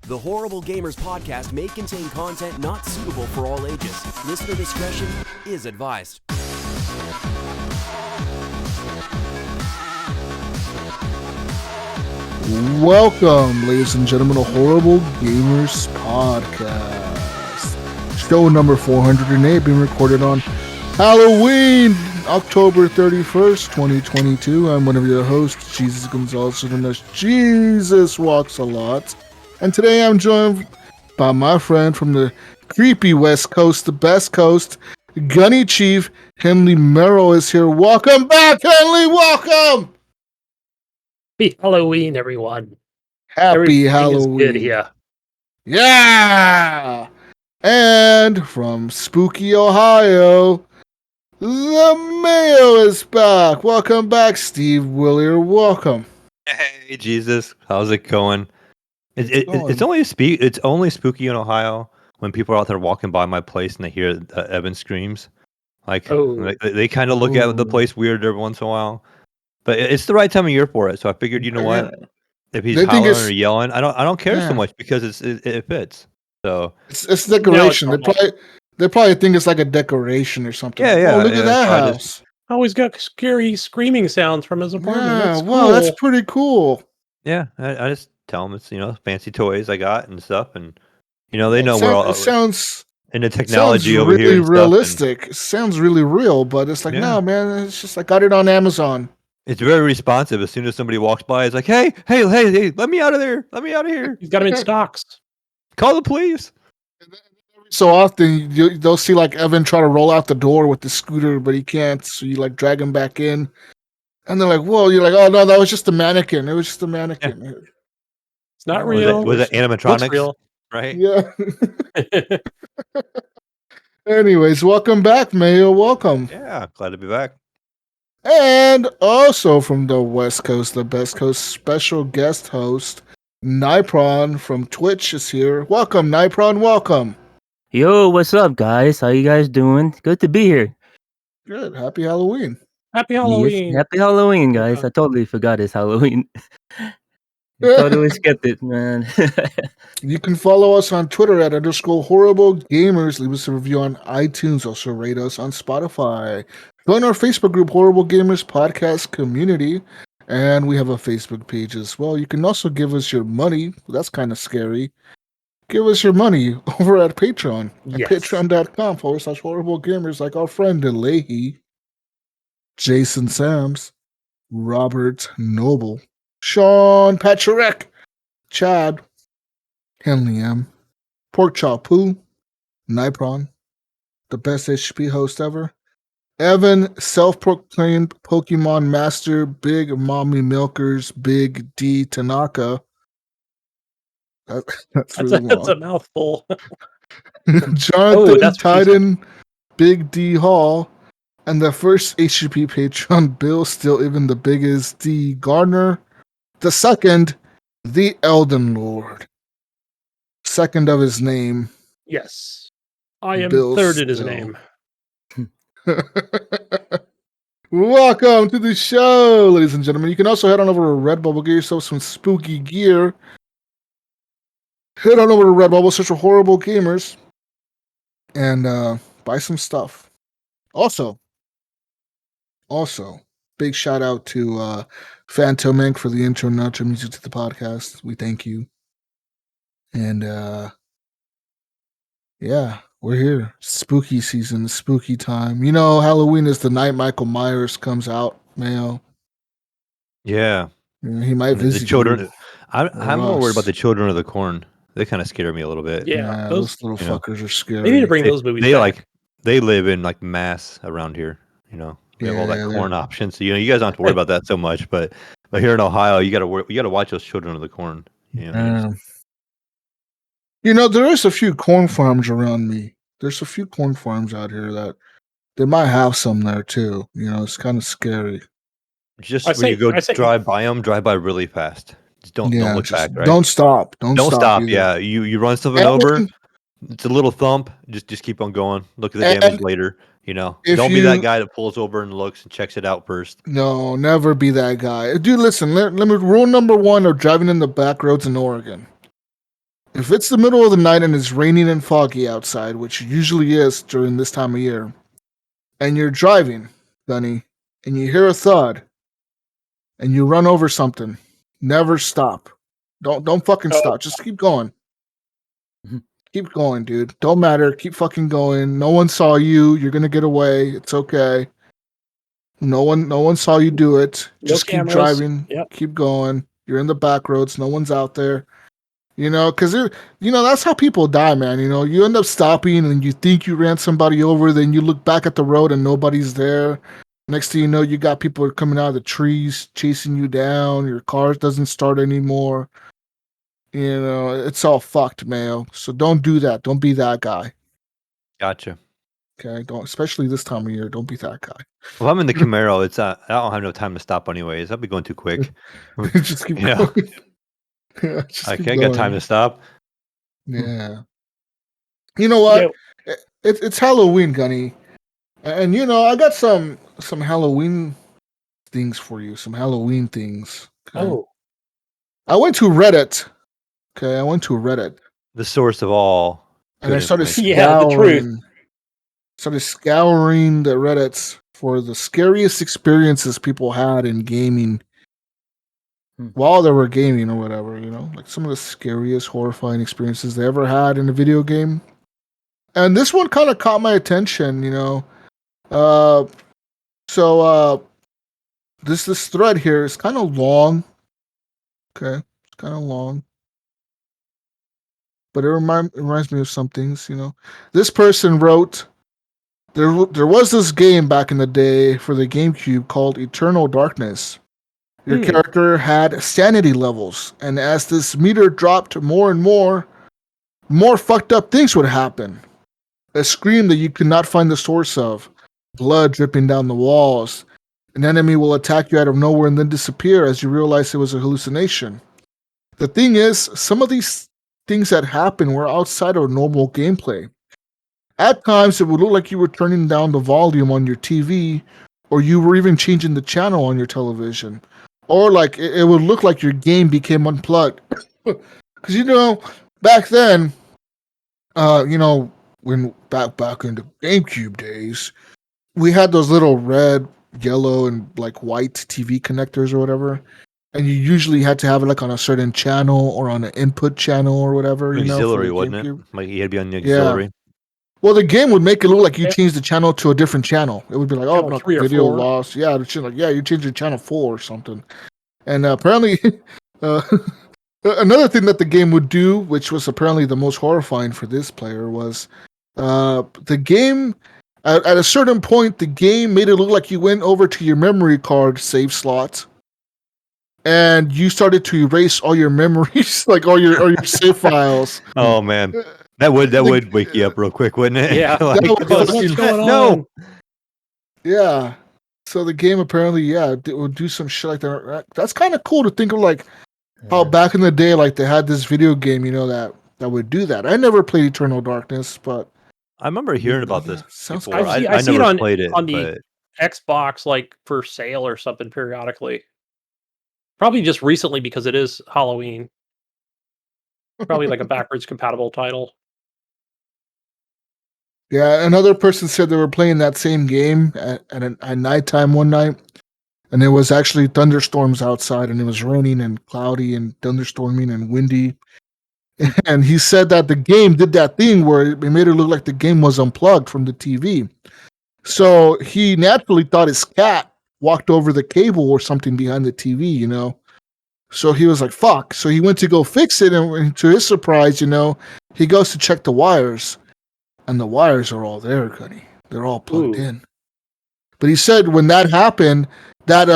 The Horrible Gamers podcast may contain content not suitable for all ages. Listener discretion is advised. Welcome, ladies and gentlemen, to Horrible Gamers podcast. Show number 408 being recorded on Halloween, October 31st, 2022. I'm one of your hosts, Jesus Gonzalez, known as Jesus Walks a Lot. And today I'm joined by my friend from the creepy West Coast, the best coast, GunnyCheif and Nypron is here. Welcome back, Henley! Welcome! Happy Halloween, everyone. Happy Everything Halloween. is good here. Yeah! And from Spooky, Ohio, the Mayo is back. Welcome back, Steve Willier. Welcome. Hey, Jesus. How's it going? It's only spooky in Ohio when people are out there walking by my place and they hear Evan screams. They kind of look at the place weird every once in a while. But it's the right time of year for it, so I figured, you know what? If he's howling or yelling, I don't care so much because it fits. So it's decoration. They probably think it's like a decoration or something. Yeah. Oh, look at that house. Always got scary screaming sounds from his apartment. Yeah, That's wow, cool. that's pretty cool. Yeah, I just tell them it's fancy toys I got and stuff, and they know we're all sounds into technology over really here. Really realistic. It sounds really real, but it's like no, man. It's just I got it on Amazon. It's very responsive. As soon as somebody walks by, it's like, hey, let me out of there. Let me out of here. He's got him in stocks. Call the police. So often they'll see like Evan try to roll out the door with the scooter, but he can't. So you like drag him back in, and they're like, "Whoa!" You're like, "Oh no, that was just a mannequin. It was just a mannequin." Yeah. It's not real. Was it animatronics? Looks real. Right? Yeah. Anyways, welcome back, Mayo. Welcome. Yeah, glad to be back. And also from the West Coast, the Best Coast, special guest host, Nypron from Twitch is here. Welcome, Nypron. Welcome. Yo, what's up, guys? How you guys doing? Good to be here. Good. Happy Halloween. Happy Halloween. Yes, happy Halloween, guys. I totally forgot it's Halloween. Totally skipped it, man. You can follow us on Twitter at _HorribleGamers. Leave us a review on iTunes. Also rate us on Spotify. Join our Facebook group, Horrible Gamers Podcast Community. And we have a Facebook page as well. You can also give us your money. That's kind of scary. Give us your money over at Patreon. Yes. At patreon.com/HorribleGamers, like our friend Leahy, Jason Sams, Robert Noble, Sean Patrick, Chad, Henley M, Pork Chop Poo, Nypron, the best HGP host ever, Evan, self-proclaimed Pokemon Master, Big Mommy Milkers, Big D Tanaka. That's a mouthful. Jonathan Titan, Big D Hall, and the first HGP patron, Bill, still even the biggest D Gardner. The second, the Elden Lord. Second of his name. Yes. I am Bill third in his still. name. Welcome to the show, ladies and gentlemen. You can also head on over to Redbubble, get yourself some spooky gear. Head on over to Redbubble, search for Horrible Gamers, and buy some stuff. Also, big shout out to Phantom Inc. for the intro and outro music to the podcast. We thank you. And yeah, we're here. Spooky season, spooky time. You know, Halloween is the night Michael Myers comes out, Mayo. Yeah. He might visit the children. you. I'm more worried about the Children of the Corn. They kind of scare me a little bit. Yeah, those little fuckers are scary. They need to bring those movies back. They live in like mass around here. We have all that corn option, so you guys don't have to worry about that so much. But here in Ohio, you got to watch those Children of the Corn. There is a few corn farms around me. There's a few corn farms out here that they might have some there too. It's kind of scary. Just when you go drive by them, drive by really fast. Just don't look back. Right? Don't stop. Don't stop. Either. Yeah, you run something over. It's a little thump. Just keep on going. Look at the damage later. Don't be that guy that pulls over and looks and checks it out first. No, never be that guy. Dude, listen. Let me rule number 1 of driving in the back roads in Oregon. if it's the middle of the night and it's raining and foggy outside, which usually is during this time of year, and you're driving, Gunny, and you hear a thud, and you run over something, never stop. Don't fucking stop. Just keep going. Keep going, dude. Don't matter. Keep fucking going. No one saw you. You're gonna get away. It's okay. No one saw you do it. Just keep driving. Yep. Keep going. You're in the back roads. No one's out there. Because that's how people die, man. You end up stopping and you think you ran somebody over. Then you look back at the road and nobody's there. Next thing you know, you got people coming out of the trees chasing you down. Your car doesn't start anymore. It's all fucked, Mayo. So don't do that. Don't be that guy. Gotcha. Okay, don't, especially this time of year. Don't be that guy. Well, I'm in the Camaro. It's I don't have no time to stop anyways. I'll be going too quick. Just keep going. Yeah, I can't get time to stop. Yeah. You know what? Yeah. It's Halloween, Gunny, and I got some Halloween things for you. Some Halloween things. Okay? Oh. I went to Reddit. Okay, I went to Reddit. The source of all. And I started the truth. Started scouring the Reddits for the scariest experiences people had in gaming while they were gaming or whatever, like some of the scariest, horrifying experiences they ever had in a video game. And this one kind of caught my attention, So this thread here is kind of long. Okay, it's kind of long. But it reminds me of some things, This person wrote, there was this game back in the day for the GameCube called Eternal Darkness. Your character had sanity levels, and as this meter dropped more and more fucked up things would happen. A scream that you could not find the source of, blood dripping down the walls. An enemy will attack you out of nowhere and then disappear as you realize it was a hallucination. The thing is, some of these things that happened were outside of normal gameplay. At times, it would look like you were turning down the volume on your TV, or you were even changing the channel on your television. Or like it would look like your game became unplugged. Because, back then, when back in the GameCube days, we had those little red, yellow, and like white TV connectors or whatever. And you usually had to have it like on a certain channel or on an input channel or whatever. Auxiliary, wasn't it? Like you had to be on the auxiliary. Yeah. Well, the game would make it look like you changed the channel to a different channel. It would be like, channel 3 or video 4. lost. Yeah, you changed your channel 4 or something. And apparently, another thing that the game would do, which was apparently the most horrifying for this player, was the game, at a certain point, the game made it look like you went over to your memory card save slot, and you started to erase all your memories, like all your save files. Oh, man. That would wake you up real quick, wouldn't it? Yeah. What's going on? No. Yeah. So the game apparently, it would do some shit like that. That's kind of cool to think of, like how back in the day, like they had this video game, that would do that. I never played Eternal Darkness, but I remember hearing about this sounds before. cool. I see never it played it on the Xbox, like for sale or something periodically. Probably just recently because it is Halloween. Probably like a backwards compatible title. Yeah, another person said they were playing that same game at nighttime one night, and it was actually thunderstorms outside, and it was raining and cloudy and thunderstorming and windy. And he said that the game did that thing where it made it look like the game was unplugged from the TV. So he naturally thought his cat walked over the cable or something behind the TV, So he was like, fuck. So he went to go fix it, and to his surprise, he goes to check the wires. And the wires are all there, Gunny. They're all plugged in. But he said when that happened, that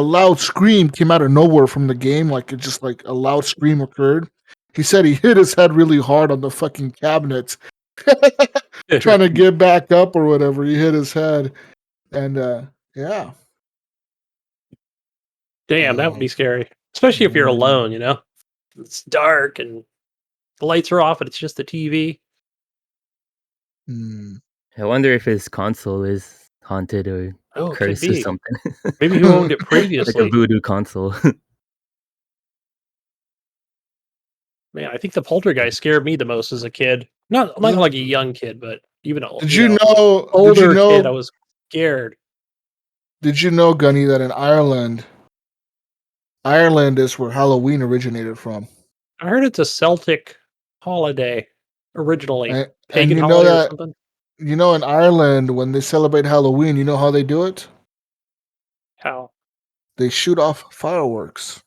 loud scream came out of nowhere from the game. Like it just like a loud scream occurred. He said he hit his head really hard on the fucking cabinet, trying to get back up or whatever. He hit his head, and yeah. Damn, that would be scary, especially if you're alone. It's dark and the lights are off, and it's just the TV. I wonder if his console is haunted or cursed or something. Maybe he owned it previously. Like a voodoo console. Man, I think the poltergeist scared me the most as a kid. Not like a young kid, but even Did you know? older kid, I was scared. Did you know, Gunny, that in Ireland is where Halloween originated from? I heard it's a Celtic holiday originally, And pagan you know holiday or that something. in Ireland when they celebrate Halloween, you know how they do it? How? They shoot off fireworks.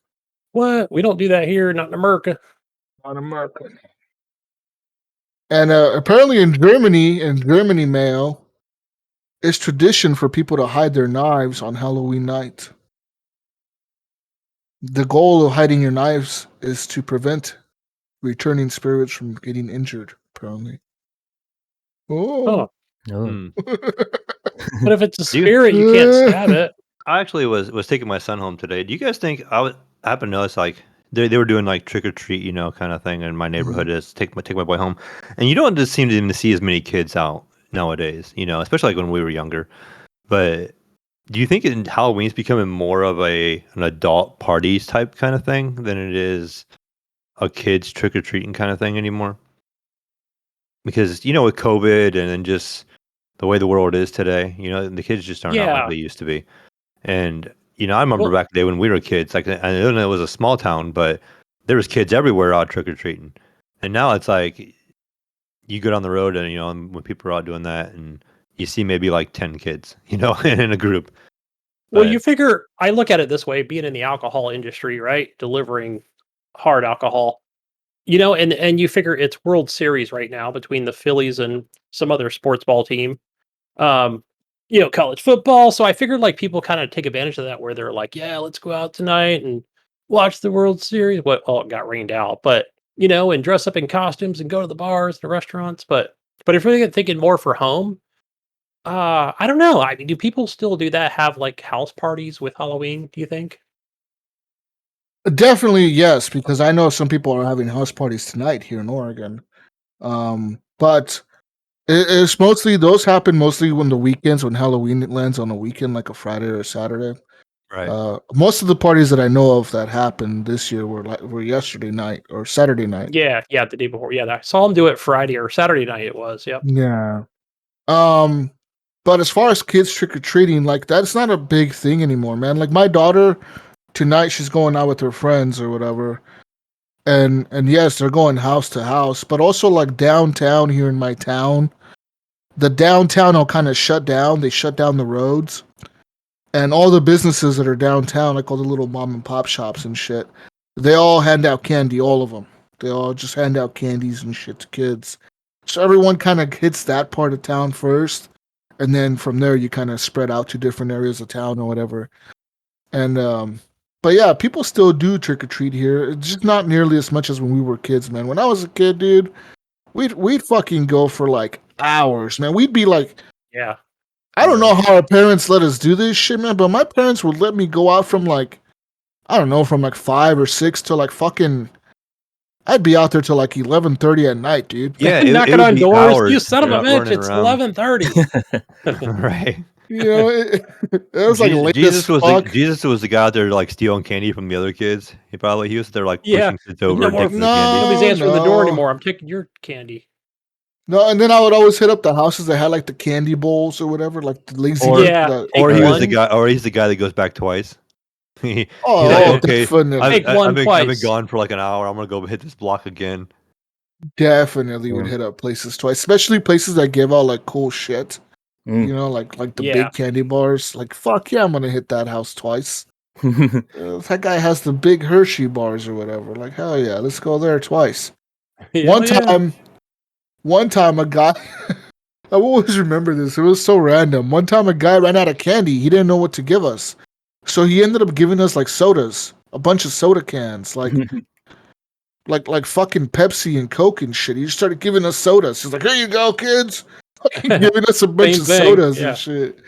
What? We don't do that here, not in America. On America. And apparently in Germany, Mayo, it's tradition for people to hide their knives on Halloween night. The goal of hiding your knives is to prevent returning spirits from getting injured, apparently. Oh. Oh. But if it's a spirit, you can't stab it. I actually was taking my son home today. Do you guys think I happened to notice like they were doing like trick or treat, kind of thing in my neighborhood is take my boy home. And you don't just seem to even see as many kids out nowadays, especially like when we were younger. But do you think Halloween's becoming more of an adult parties type kind of thing than it is a kids trick or treating kind of thing anymore? Because with COVID and then just the way the world is today, the kids just aren't out like they used to be. And I remember back in the day when we were kids, like I know it was a small town, but there was kids everywhere out trick or treating. And now it's like you go down the road and when people are out doing that, and you see maybe like 10 kids, in a group. Well, you figure, I look at it this way, being in the alcohol industry, right? Delivering hard alcohol, and you figure it's World Series right now between the Phillies and some other sports ball team. College football. So I figured like people kind of take advantage of that where they're like, yeah, let's go out tonight and watch the World Series. Well, it got rained out, but and dress up in costumes and go to the bars, the restaurants. But if you're thinking more for home, I don't know. I mean, do people still do that? Have like house parties with Halloween? Do you think? Definitely yes, because I know some people are having house parties tonight here in Oregon. But it's mostly those happen mostly when the weekends, when Halloween lands on a weekend, like a Friday or a Saturday. Right. Most of the parties that I know of that happened this year were yesterday night or Saturday night. Yeah, the day before. Yeah, I saw them do it Friday or Saturday night. It was. Yep. Yeah. But as far as kids trick or treating, like that's not a big thing anymore, man. Like my daughter tonight, she's going out with her friends or whatever. And yes, they're going house to house, but also like downtown here in my town, the downtown will kind of shut down. They shut down the roads, and all the businesses that are downtown, like all the little mom and pop shops and shit, they all hand out candy. All of them, they all just hand out candies and shit to kids. So everyone kind of hits that part of town first, and then from there you kind of spread out to different areas of town or whatever. And but yeah, people still do trick or treat here. It's just not nearly as much as when we were kids, man. When I was a kid, dude, we'd fucking go for like hours, man. We'd be like, Yeah. I don't know how our parents let us do this shit, man, but my parents would let me go out from like, I don't know, from like 5 or 6 to like fucking, I'd be out there till like 11:30 at night, dude. Yeah, knocking on doors. You son of a bitch! It's 11:30. Right. It was like late Jesus as fuck. Jesus was the guy out there like stealing candy from the other kids. He was there like Yeah. pushing kids over. No and more- taking the candy. Nobody's answering the no. door anymore. I'm taking your candy. No, and then I would always hit up the houses that had like the candy bowls or whatever, like the lazy. He's the guy, or he's the guy that goes back twice. He's like, okay, definitely. I've been gone for like an hour. I'm gonna go hit this block again. Definitely would hit up places twice, especially places that give out like cool shit. Like the big candy bars. Like fuck yeah, I'm gonna hit that house twice. That guy has the big Hershey bars or whatever. Like hell yeah, let's go there twice. One time a guy. I always remember this. It was so random. One time a guy ran out of candy. He didn't know what to give us, so he ended up giving us like sodas, a bunch of soda cans, like fucking Pepsi and Coke and shit. He just started giving us sodas. He's like, "Here you go, kids." Giving us a bunch of sodas and shit.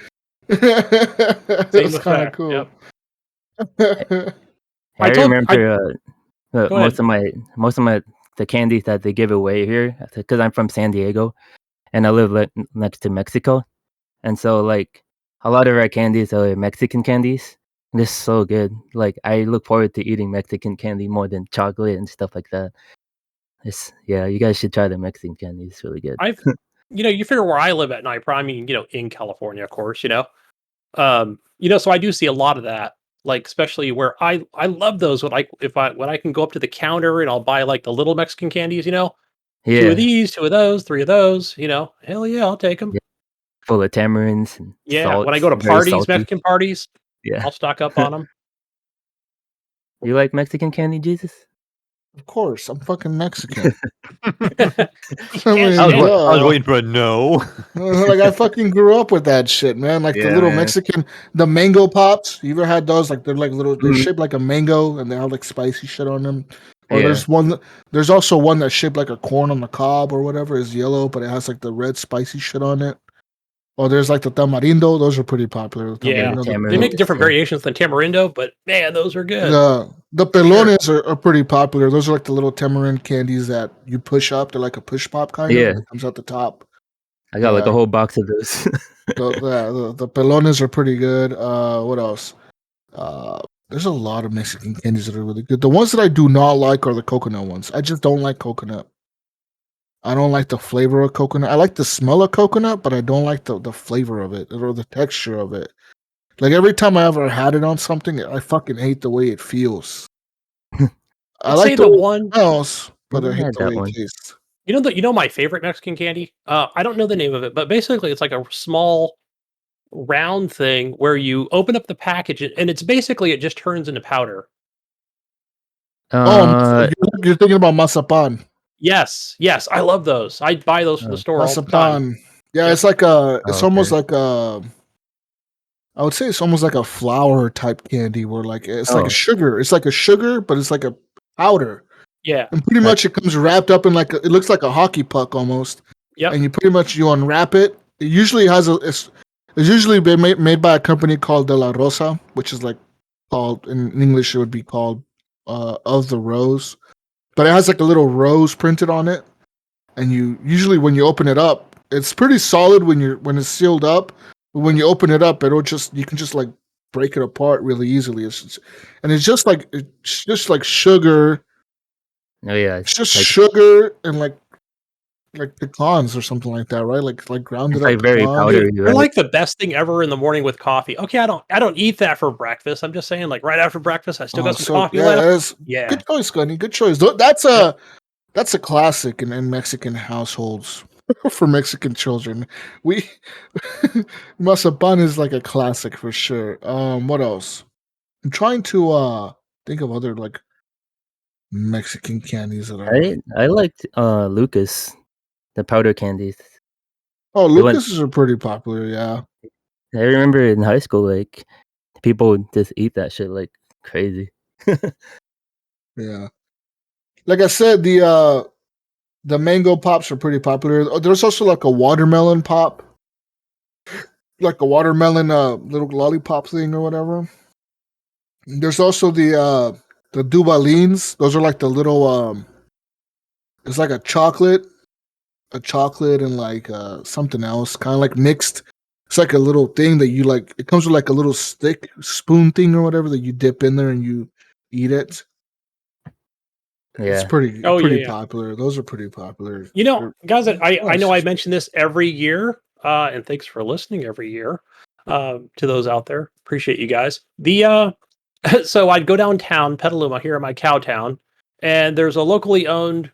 It was kind of cool. Yep. I remember most of the candies that they give away here, because I'm from San Diego and I live next to Mexico, and so like a lot of our candies are Mexican candies. And they're so good. Like I look forward to eating Mexican candy more than chocolate and stuff like that. You guys should try the Mexican candy. It's really good. You figure where I live at Nypron, I mean, in California, of course, so I do see a lot of that, like, especially where I love those when I can go up to the counter and I'll buy like the little Mexican candies, 2 of these, 2 of those, 3 of those, hell yeah, I'll take them. Yeah. Full of tamarinds and salt. When I go to very parties, salty. Mexican parties, Yeah. I'll stock up on them. You like Mexican candy, Jesus? Of course, I'm fucking Mexican. I was waiting for a no. Like, I fucking grew up with that shit, man. Like, the little Mexican, the mango pops. You ever had those? Like, they're like little, they're shaped like a mango, and they have like spicy shit on them. Or there's also one that's shaped like a corn on the cob or whatever. Is yellow, but it has like the red spicy shit on it. Or there's like the tamarindo. Those are pretty popular. They make different variations than tamarindo, but man, those are good. The pelones are pretty popular. Those are like the little tamarind candies that you push up. They're like a push pop kind of. It comes out the top. I got like a whole box of those. the pelones are pretty good. What else? There's a lot of Mexican candies that are really good. The ones that I do not like are the coconut ones. I just don't like coconut. I don't like the flavor of coconut. I like the smell of coconut, but I don't like the flavor of it or the texture of it. Like, every time I ever had it on something, I fucking hate the way it feels. I like the one else, but I hate the way it tastes. My favorite Mexican candy? I don't know the name of it, but basically it's like a small round thing where you open up the package and it just turns into powder. You're thinking about mazapan. Yes, I love those. I buy those from the store all the time. Yeah, it's like almost like a, I would say it's almost like a flour type candy where like it's like a sugar. It's like a sugar, but it's like a powder. Yeah. And pretty much it comes wrapped up in it looks like a hockey puck almost. Yeah. And you unwrap it. It usually it's usually been made by a company called De La Rosa, which is like called, in English it would be called Of the Rose. But it has like a little rose printed on it. And usually when you open it up, it's pretty solid when it's sealed up. But when you open it up, you can just like break it apart really easily. It's just like sugar. Oh yeah, it's just like sugar and like pecans or something like that, right? Like grounded up. Like very powdery. They're like the best thing ever in the morning with coffee. Okay, I don't eat that for breakfast. I'm just saying, like, right after breakfast, I still got some coffee left. Yeah, good choice, Gunny. Good choice. That's a classic in Mexican households. For Mexican children, mazapan is like a classic for sure. What else? I'm trying to think of other like Mexican candies that I liked Lucas, the powder candies. Oh, Lucas's are pretty popular. Yeah, I remember in high school, like people would just eat that shit like crazy. Yeah, like I said, the mango pops are pretty popular. There's also like a watermelon pop, like a watermelon little lollipop thing or whatever. There's also the Duvalines. Those are like the little it's like a chocolate and like something else, kind of like mixed. It's like a little thing that you like. It comes with like a little stick spoon thing or whatever that you dip in there and you eat it. Yeah. It's pretty popular. Those are pretty popular. Guys, I know I mention this every year, and thanks for listening every year to those out there. Appreciate you guys. So I'd go downtown, Petaluma, here in my cow town, and there's a locally owned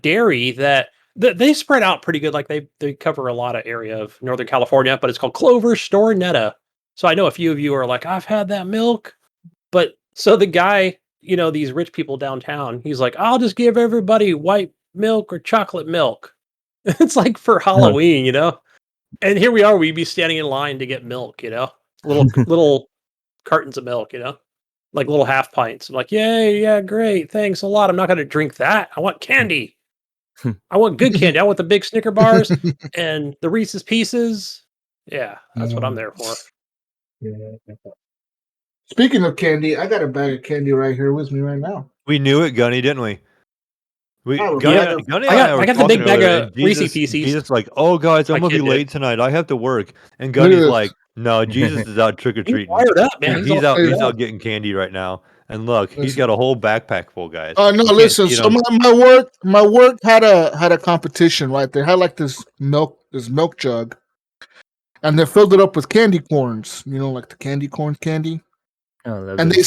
dairy that they spread out pretty good. Like they cover a lot of area of Northern California, but it's called Clover Stornetta. So I know a few of you are like, I've had that milk, but so the guy, these rich people downtown, he's like, I'll just give everybody white milk or chocolate milk. It's like for Halloween, And here we are, we'd be standing in line to get milk, little cartons of milk, like little half pints. I'm like, yeah, great, thanks a lot. I'm not going to drink that. I want candy. I want good candy. I want the big Snicker bars and the Reese's Pieces. Yeah, that's what I'm there for. Speaking of candy, I got a bag of candy right here with me right now. We knew it, Gunny, didn't we? Gunny I got the big bag of Reese's Pieces. Jesus like, oh guys, I'm gonna be late tonight. I have to work. And Gunny's like, no, Jesus is out trick or treating. Fired up, man. He's out getting candy right now. And look, he's got a whole backpack full, guys. Oh no! Listen, so my work had a competition, right? They had like this milk jug, and they filled it up with candy corns. You know, like the candy corn candy. Oh, and they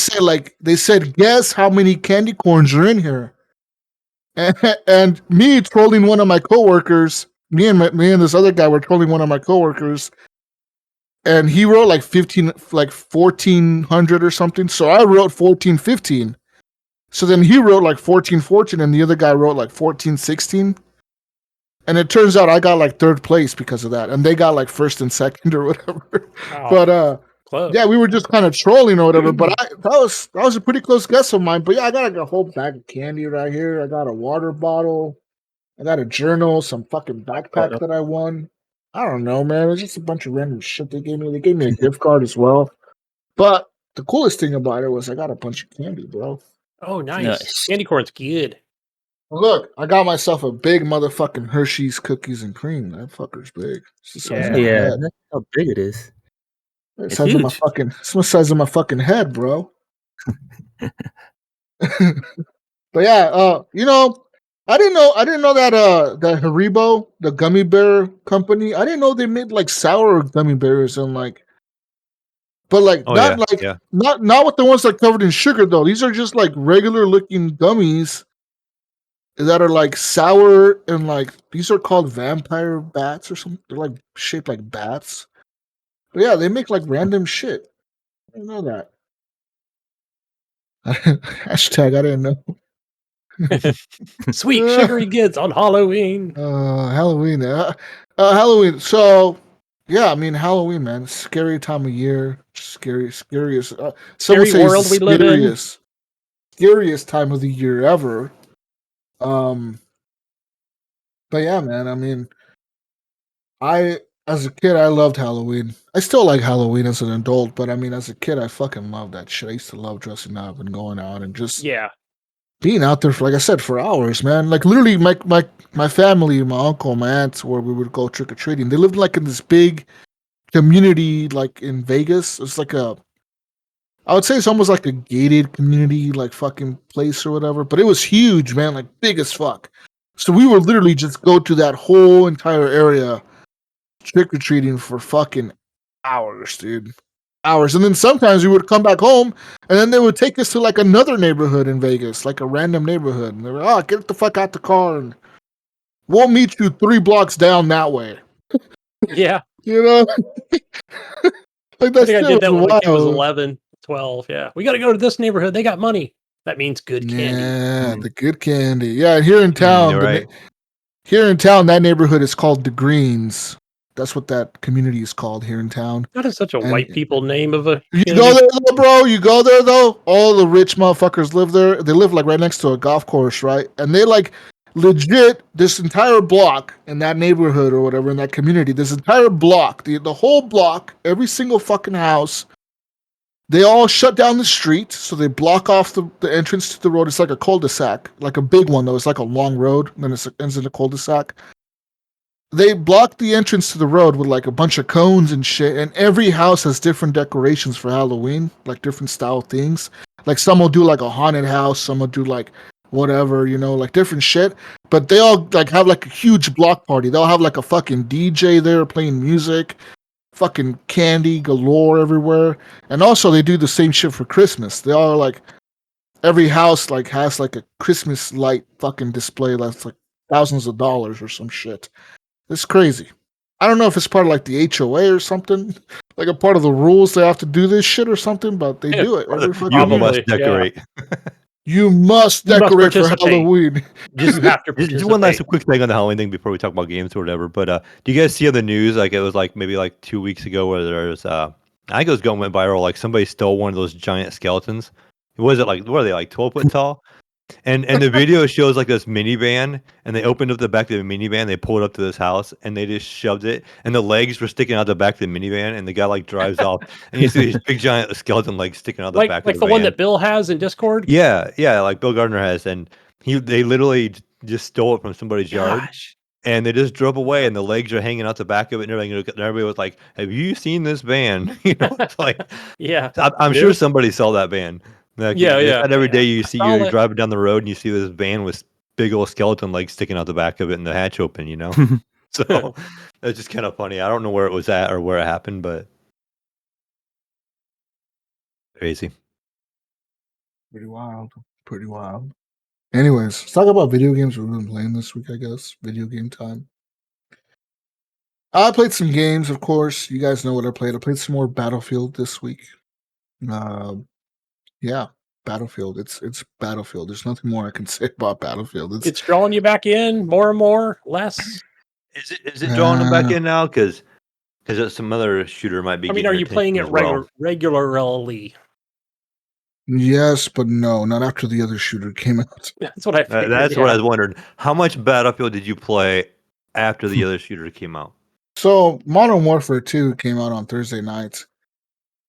said, guess how many candy corns are in here? And me trolling one of my coworkers, me and this other guy were trolling one of my coworkers, and he wrote like 1400 or something. So I wrote 1415. So then he wrote like 1414, and the other guy wrote like 1416. And it turns out I got like third place because of that, and they got like first and second or whatever. Oh, but close. yeah, we were just kind of trolling or whatever. But that was a pretty close guess of mine. But yeah, I got a whole bag of candy right here. I got a water bottle. I got a journal, some fucking backpack that I won. I don't know, man. It was just a bunch of random shit they gave me. They gave me a gift card as well. But the coolest thing about it was I got a bunch of candy, bro. Oh, nice. Candy corn's good. Look, I got myself a big motherfucking Hershey's cookies and cream. That fucker's big. It's the size of my head. That's how big it is. It's the size of my fucking head, bro. But yeah, you know, I didn't know that that Haribo, the gummy bear company, I didn't know they made like sour gummy bears and like, but like not with the ones that are covered in sugar though. These are just like regular looking gummies that are like sour, and like these are called vampire bats or something. They're like shaped like bats. But yeah, they make like random shit. I didn't know that. Hashtag I didn't know. Sweet sugary goods on Halloween. Halloween. Halloween. So yeah, I mean Halloween, man. Scary time of year. Scariest. Scary world we live in. Scariest time of the year ever. But yeah, man. I mean, as a kid, I loved Halloween. I still like Halloween as an adult, but I mean, as a kid, I fucking loved that shit. I used to love dressing up and going out and just being out there for, like I said, for hours, man. Like literally, my family, my uncle, my aunts, where we would go trick or treating. They lived like in this big community, like in Vegas. It's like I would say it's almost like a gated community, like fucking place or whatever. But it was huge, man, like big as fuck. So we would literally just go to that whole entire area trick or treating for fucking hours, dude. Hours. And then sometimes we would come back home, and then they would take us to like another neighborhood in Vegas, like a random neighborhood. And they were, get the fuck out the car, and we'll meet you 3 blocks down that way. Yeah. You know? Like that I did that when my kid was 11, 12. Yeah. We got to go to this neighborhood. They got money. That means good candy. Yeah, the good candy. Yeah, here in town, here in town, that neighborhood is called the Greens. That's what that community is called here in town. That is such a white people name of a You go there though, bro. You go there though. All the rich motherfuckers live there. They live like right next to a golf course, right? And they like legit this entire block in that neighborhood or whatever, in that community, this entire block, the whole block, every single fucking house, they all shut down the street, so they block off the entrance to the road. It's like a cul-de-sac, like a big one though. It's like a long road, and then it ends in a cul-de-sac. They block the entrance to the road with like a bunch of cones and shit, and every house has different decorations for Halloween, like different style things. Like some will do like a haunted house, some will do like whatever, you know, like different shit. But they all like have like a huge block party. They'll have like a fucking DJ there playing music, fucking candy galore everywhere. And also they do the same shit for Christmas. They all like, every house like has like a Christmas light fucking display that's like thousands of dollars or some shit. It's crazy. I don't know if it's part of like the HOA or something, like a part of the rules they have to do this shit or something, but they do it. You must decorate. You must decorate for Halloween. Just have to Just one last quick thing on the Halloween thing before we talk about games or whatever. But do you guys see on the news, like it was like maybe like 2 weeks ago, where there's I think it was went viral, like somebody stole one of those giant skeletons. Was it like, what are they, like 12 foot tall? And the video shows like this minivan, and they opened up the back of the minivan, they pulled up to this house, and they just shoved it, and the legs were sticking out the back of the minivan, and the guy like drives off, and you see these big giant skeleton legs sticking out the back of the van. Like the one that Bill has in Discord? Yeah, like Bill Gardner has, and they literally just stole it from somebody's yard. And they just drove away, and the legs are hanging out the back of it and everything. And everybody was like, "Have you seen this van?" You know, it's like, yeah, I'm sure somebody saw that van. Like, Yeah, it's yeah, not every yeah. day you I see saw you're it. driving down the road and you see this van with big old skeleton legs sticking out the back of it and the hatch open, you know? So that's just kind of funny. I don't know where it was at or where it happened, but crazy. Pretty wild. Pretty wild. Anyways, let's talk about video games we've been playing this week, I guess. Video game time. I played some games, of course. You guys know what I played. I played some more Battlefield this week. Yeah, Battlefield. It's Battlefield. There's nothing more I can say about Battlefield. It's drawing you back in more and more, less. Is it drawing them back in now? Because some other shooter might be. I mean, getting are your you playing it attention as well. regularly? Yes, but no, not after the other shooter came out. That's what I figured. That's what I was wondering. How much Battlefield did you play after the other shooter came out? So Modern Warfare 2 came out on Thursday night.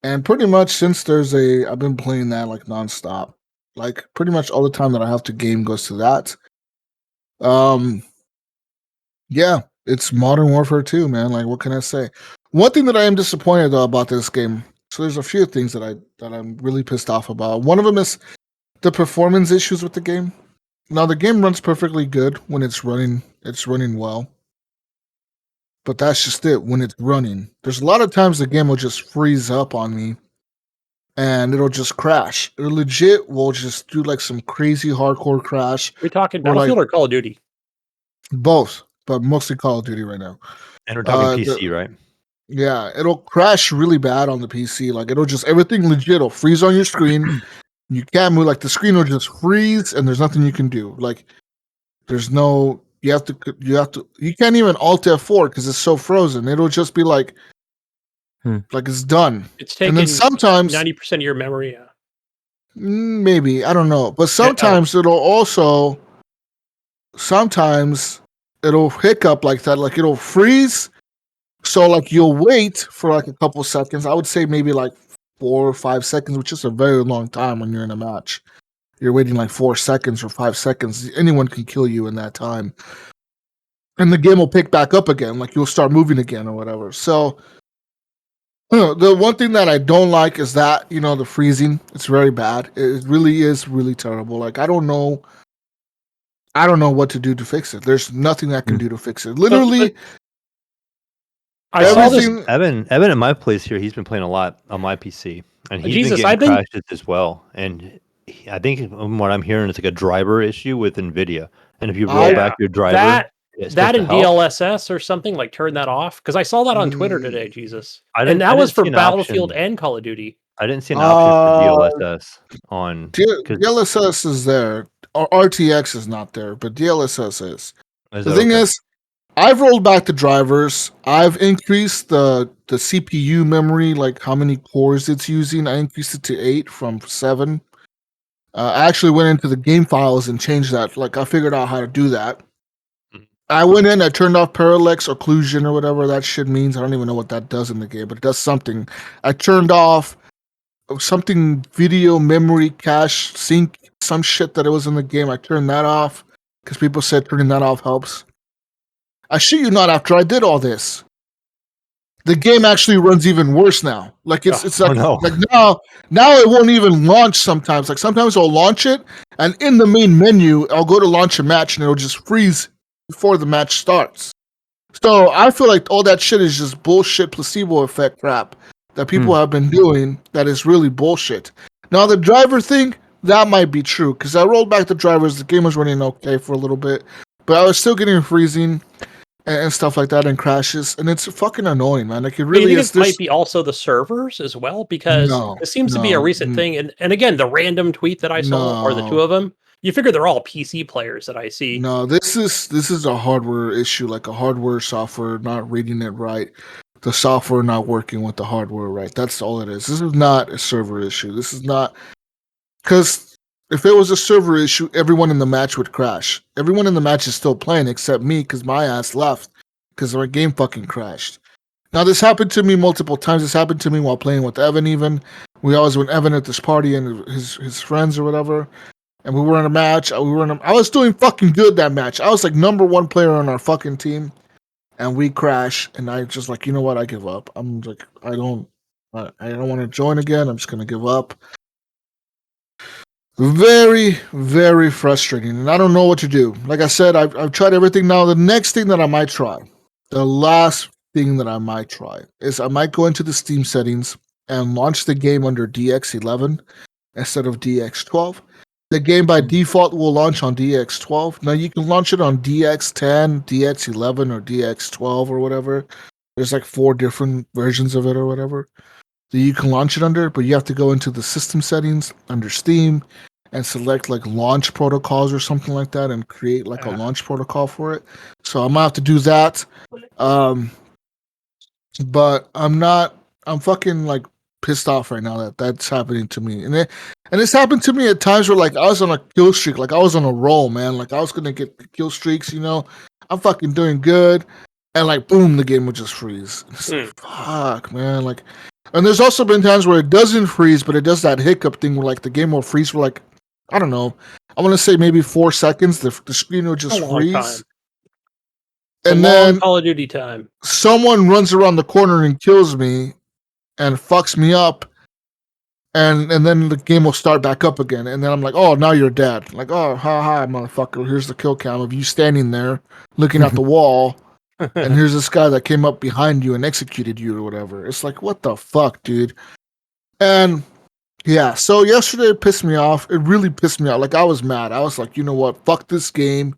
And pretty much since Thursday, I've been playing that like nonstop. Like pretty much all the time that I have to game goes to that. Yeah, it's Modern Warfare 2, man. Like what can I say? One thing that I am disappointed though about this game. So there's a few things that I'm really pissed off about. One of them is the performance issues with the game. Now the game runs perfectly good when it's running well. But that's just it when it's running. There's a lot of times the game will just freeze up on me and it'll just crash. It legit will just do like some crazy hardcore crash. We're talking Battlefield or Call of Duty? Both, but mostly Call of Duty right now. And we're talking PC, right? Yeah, it'll crash really bad on the PC. Like it'll just everything legit will freeze on your screen. You can't move. Like the screen will just freeze, and there's nothing you can do. Like there's no. You can't even Alt F4 because it's so frozen. It'll just be like it's done. It's taking and then sometimes 90% of your memory. Yeah. Maybe I don't know, but sometimes sometimes it'll hiccup like that. Like it'll freeze. So like you'll wait for like a couple seconds. I would say maybe like 4 or 5 seconds, which is a very long time when you're in a match. You're waiting like 4 seconds or 5 seconds. Anyone can kill you in that time. And the game will pick back up again. Like you'll start moving again or whatever. So the one thing that I don't like is that, the freezing. It's very bad. It really is really terrible. Like I don't know what to do to fix it. There's nothing I can do to fix it. Literally I saw this. Evan at my place here, he's been playing a lot on my PC, and he's been getting crashes as well. And I think from what I'm hearing, it's like a driver issue with NVIDIA. And if you roll back your driver, that in DLSS or something, like turn that off, because I saw that on Twitter today. Jesus, and that was for Battlefield and Call of Duty. I didn't see an option for DLSS on. DLSS is there. RTX is not there, but DLSS is. The thing is, I've rolled back the drivers. I've increased the CPU memory, like how many cores it's using. I increased it to 8 from 7. I actually went into the game files and changed that. Like I figured out how to do that. I went in, I turned off parallax occlusion or whatever that shit means. I don't even know what that does in the game, but it does something. I turned off something video memory cache sync, some shit that it was in the game. I turned that off because people said turning that off helps. I shit you not, after I did all this, the game actually runs even worse now. Like it's like now it won't even launch sometimes. Like sometimes I'll launch it and in the main menu, I'll go to launch a match and it'll just freeze before the match starts. So I feel like all that shit is just bullshit placebo effect crap that people have been doing that is really bullshit. Now the driver thing, that might be true because I rolled back the drivers. The game was running okay for a little bit, but I was still getting freezing and stuff like that and crashes, and it's fucking annoying, man. Like it really is. It might be also the servers as well, because it seems to be a recent thing. And again, the random tweet that I saw, or the two of them, you figure they're all PC players that I see. No, this is a hardware issue, like a hardware software not reading it right, the software not working with the hardware right. That's all it is. This is not a server issue. This is not, because if it was a server issue, everyone in the match would crash. Everyone in the match is still playing except me because my ass left because my game fucking crashed. Now, this happened to me multiple times. This happened to me while playing with Evan even. We always went Evan at this party and his friends or whatever. And we were in a match. I was doing fucking good that match. I was like number 1 player on our fucking team. And we crash. And I just like, you know what? I give up. I'm like, I don't want to join again. I'm just going to give up. Very, very frustrating, and I don't know what to do. Like I said, I've tried everything. Now, the next thing that I might try, the last thing that I might try, is I might go into the Steam settings and launch the game under DX11 instead of DX12. The game by default will launch on DX12. Now, you can launch it on DX10, DX11, or DX12 or whatever. There's like 4 different versions of it or whatever that you can launch it under, but you have to go into the system settings under Steam and select like launch protocols or something like that and create like a launch protocol for it. So I'm gonna have to do that. But I'm fucking like pissed off right now that that's happening to me. And it's happened to me at times where like I was on a kill streak, like I was on a roll, man. Like I was gonna get kill streaks, I'm fucking doing good. And like boom, the game would just freeze. It's like, fuck, man. Like, and there's also been times where it doesn't freeze, but it does that hiccup thing where like the game will freeze for like, I don't know, I want to say maybe 4 seconds. The screen will just freeze. And then Call of Duty time. Someone runs around the corner and kills me and fucks me up. And then the game will start back up again. And then I'm like, oh, now you're dead. Like, oh, ha, motherfucker. Here's the kill cam of you standing there looking at the wall. And here's this guy that came up behind you and executed you or whatever. It's like, what the fuck, dude? And yeah, so yesterday it pissed me off. It really pissed me off. Like, I was mad. I was like, you know what? Fuck this game.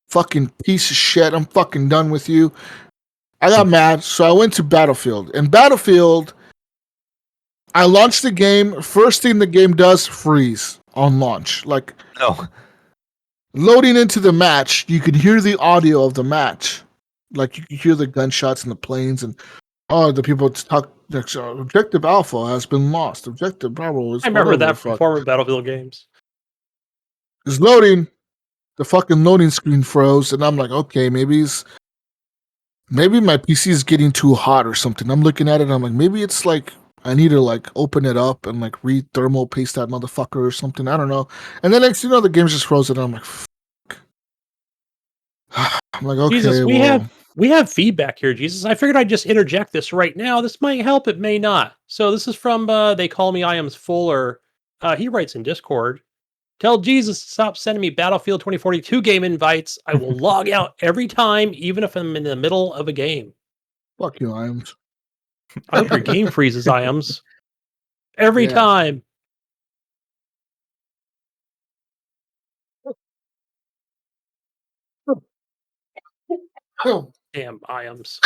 Fucking piece of shit. I'm fucking done with you. I got mad, so I went to Battlefield. And Battlefield, I launched the game. First thing the game does, freeze on launch. Like, loading into the match, you could hear the audio of the match. Like, you can hear the gunshots and the planes, and the people talk. Objective Alpha has been lost. Objective Bravo is. I remember that from former Battlefield games. It's loading. The fucking loading screen froze, and I'm like, okay, maybe my PC is getting too hot or something. I'm looking at it, and I'm like, maybe it's like I need to like open it up and like thermal paste that motherfucker or something. I don't know. And then next, the game's just frozen. And I'm like, fuck. I'm like, okay, Jesus, we have feedback here, Jesus. I figured I'd just interject this right now. This might help, it may not. So this is from They Call Me I Am's Fuller. He writes in Discord, tell Jesus to stop sending me Battlefield 2042 game invites. I will log out every time, even if I'm in the middle of a game. Fuck you, Iams. I hope your game freezes, Iams. Every time. Damn, Iams.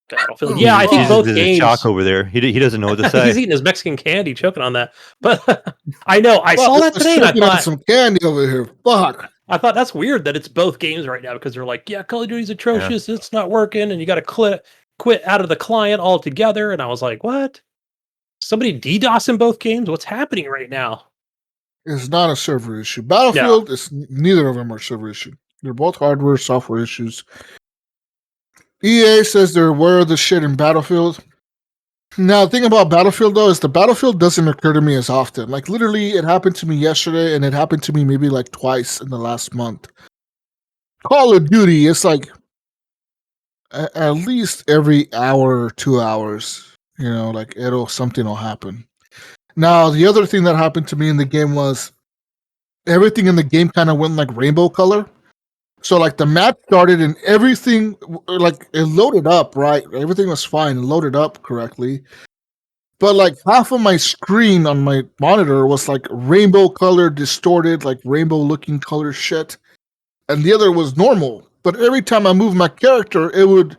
Battlefield. Yeah, I think both games. Shock over there. He doesn't know what to say. He's eating his Mexican candy, choking on that. But I know I saw that today. And I thought some candy over here. Fuck. I thought that's weird that it's both games right now because they're like, yeah, Call of Duty's atrocious. It's not working, and you got to quit out of the client altogether. And I was like, what? Somebody DDoS in both games? What's happening right now? It's not a server issue. Battlefield is neither of them are server issue. They're both hardware, software issues. EA says they're aware of the shit in Battlefield. Now, the thing about Battlefield, though, is the Battlefield doesn't occur to me as often. Like, literally, it happened to me yesterday, and it happened to me maybe, like, twice in the last month. Call of Duty, it's like at least every hour or 2 hours, like, something will happen. Now, the other thing that happened to me in the game was everything in the game kind of went, like, rainbow color. So, like, the match started and everything, like, it loaded up, right? Everything was fine. It loaded up correctly. But, like, half of my screen on my monitor was, like, rainbow color, distorted, like, rainbow-looking color shit. And the other was normal. But every time I moved my character, it would,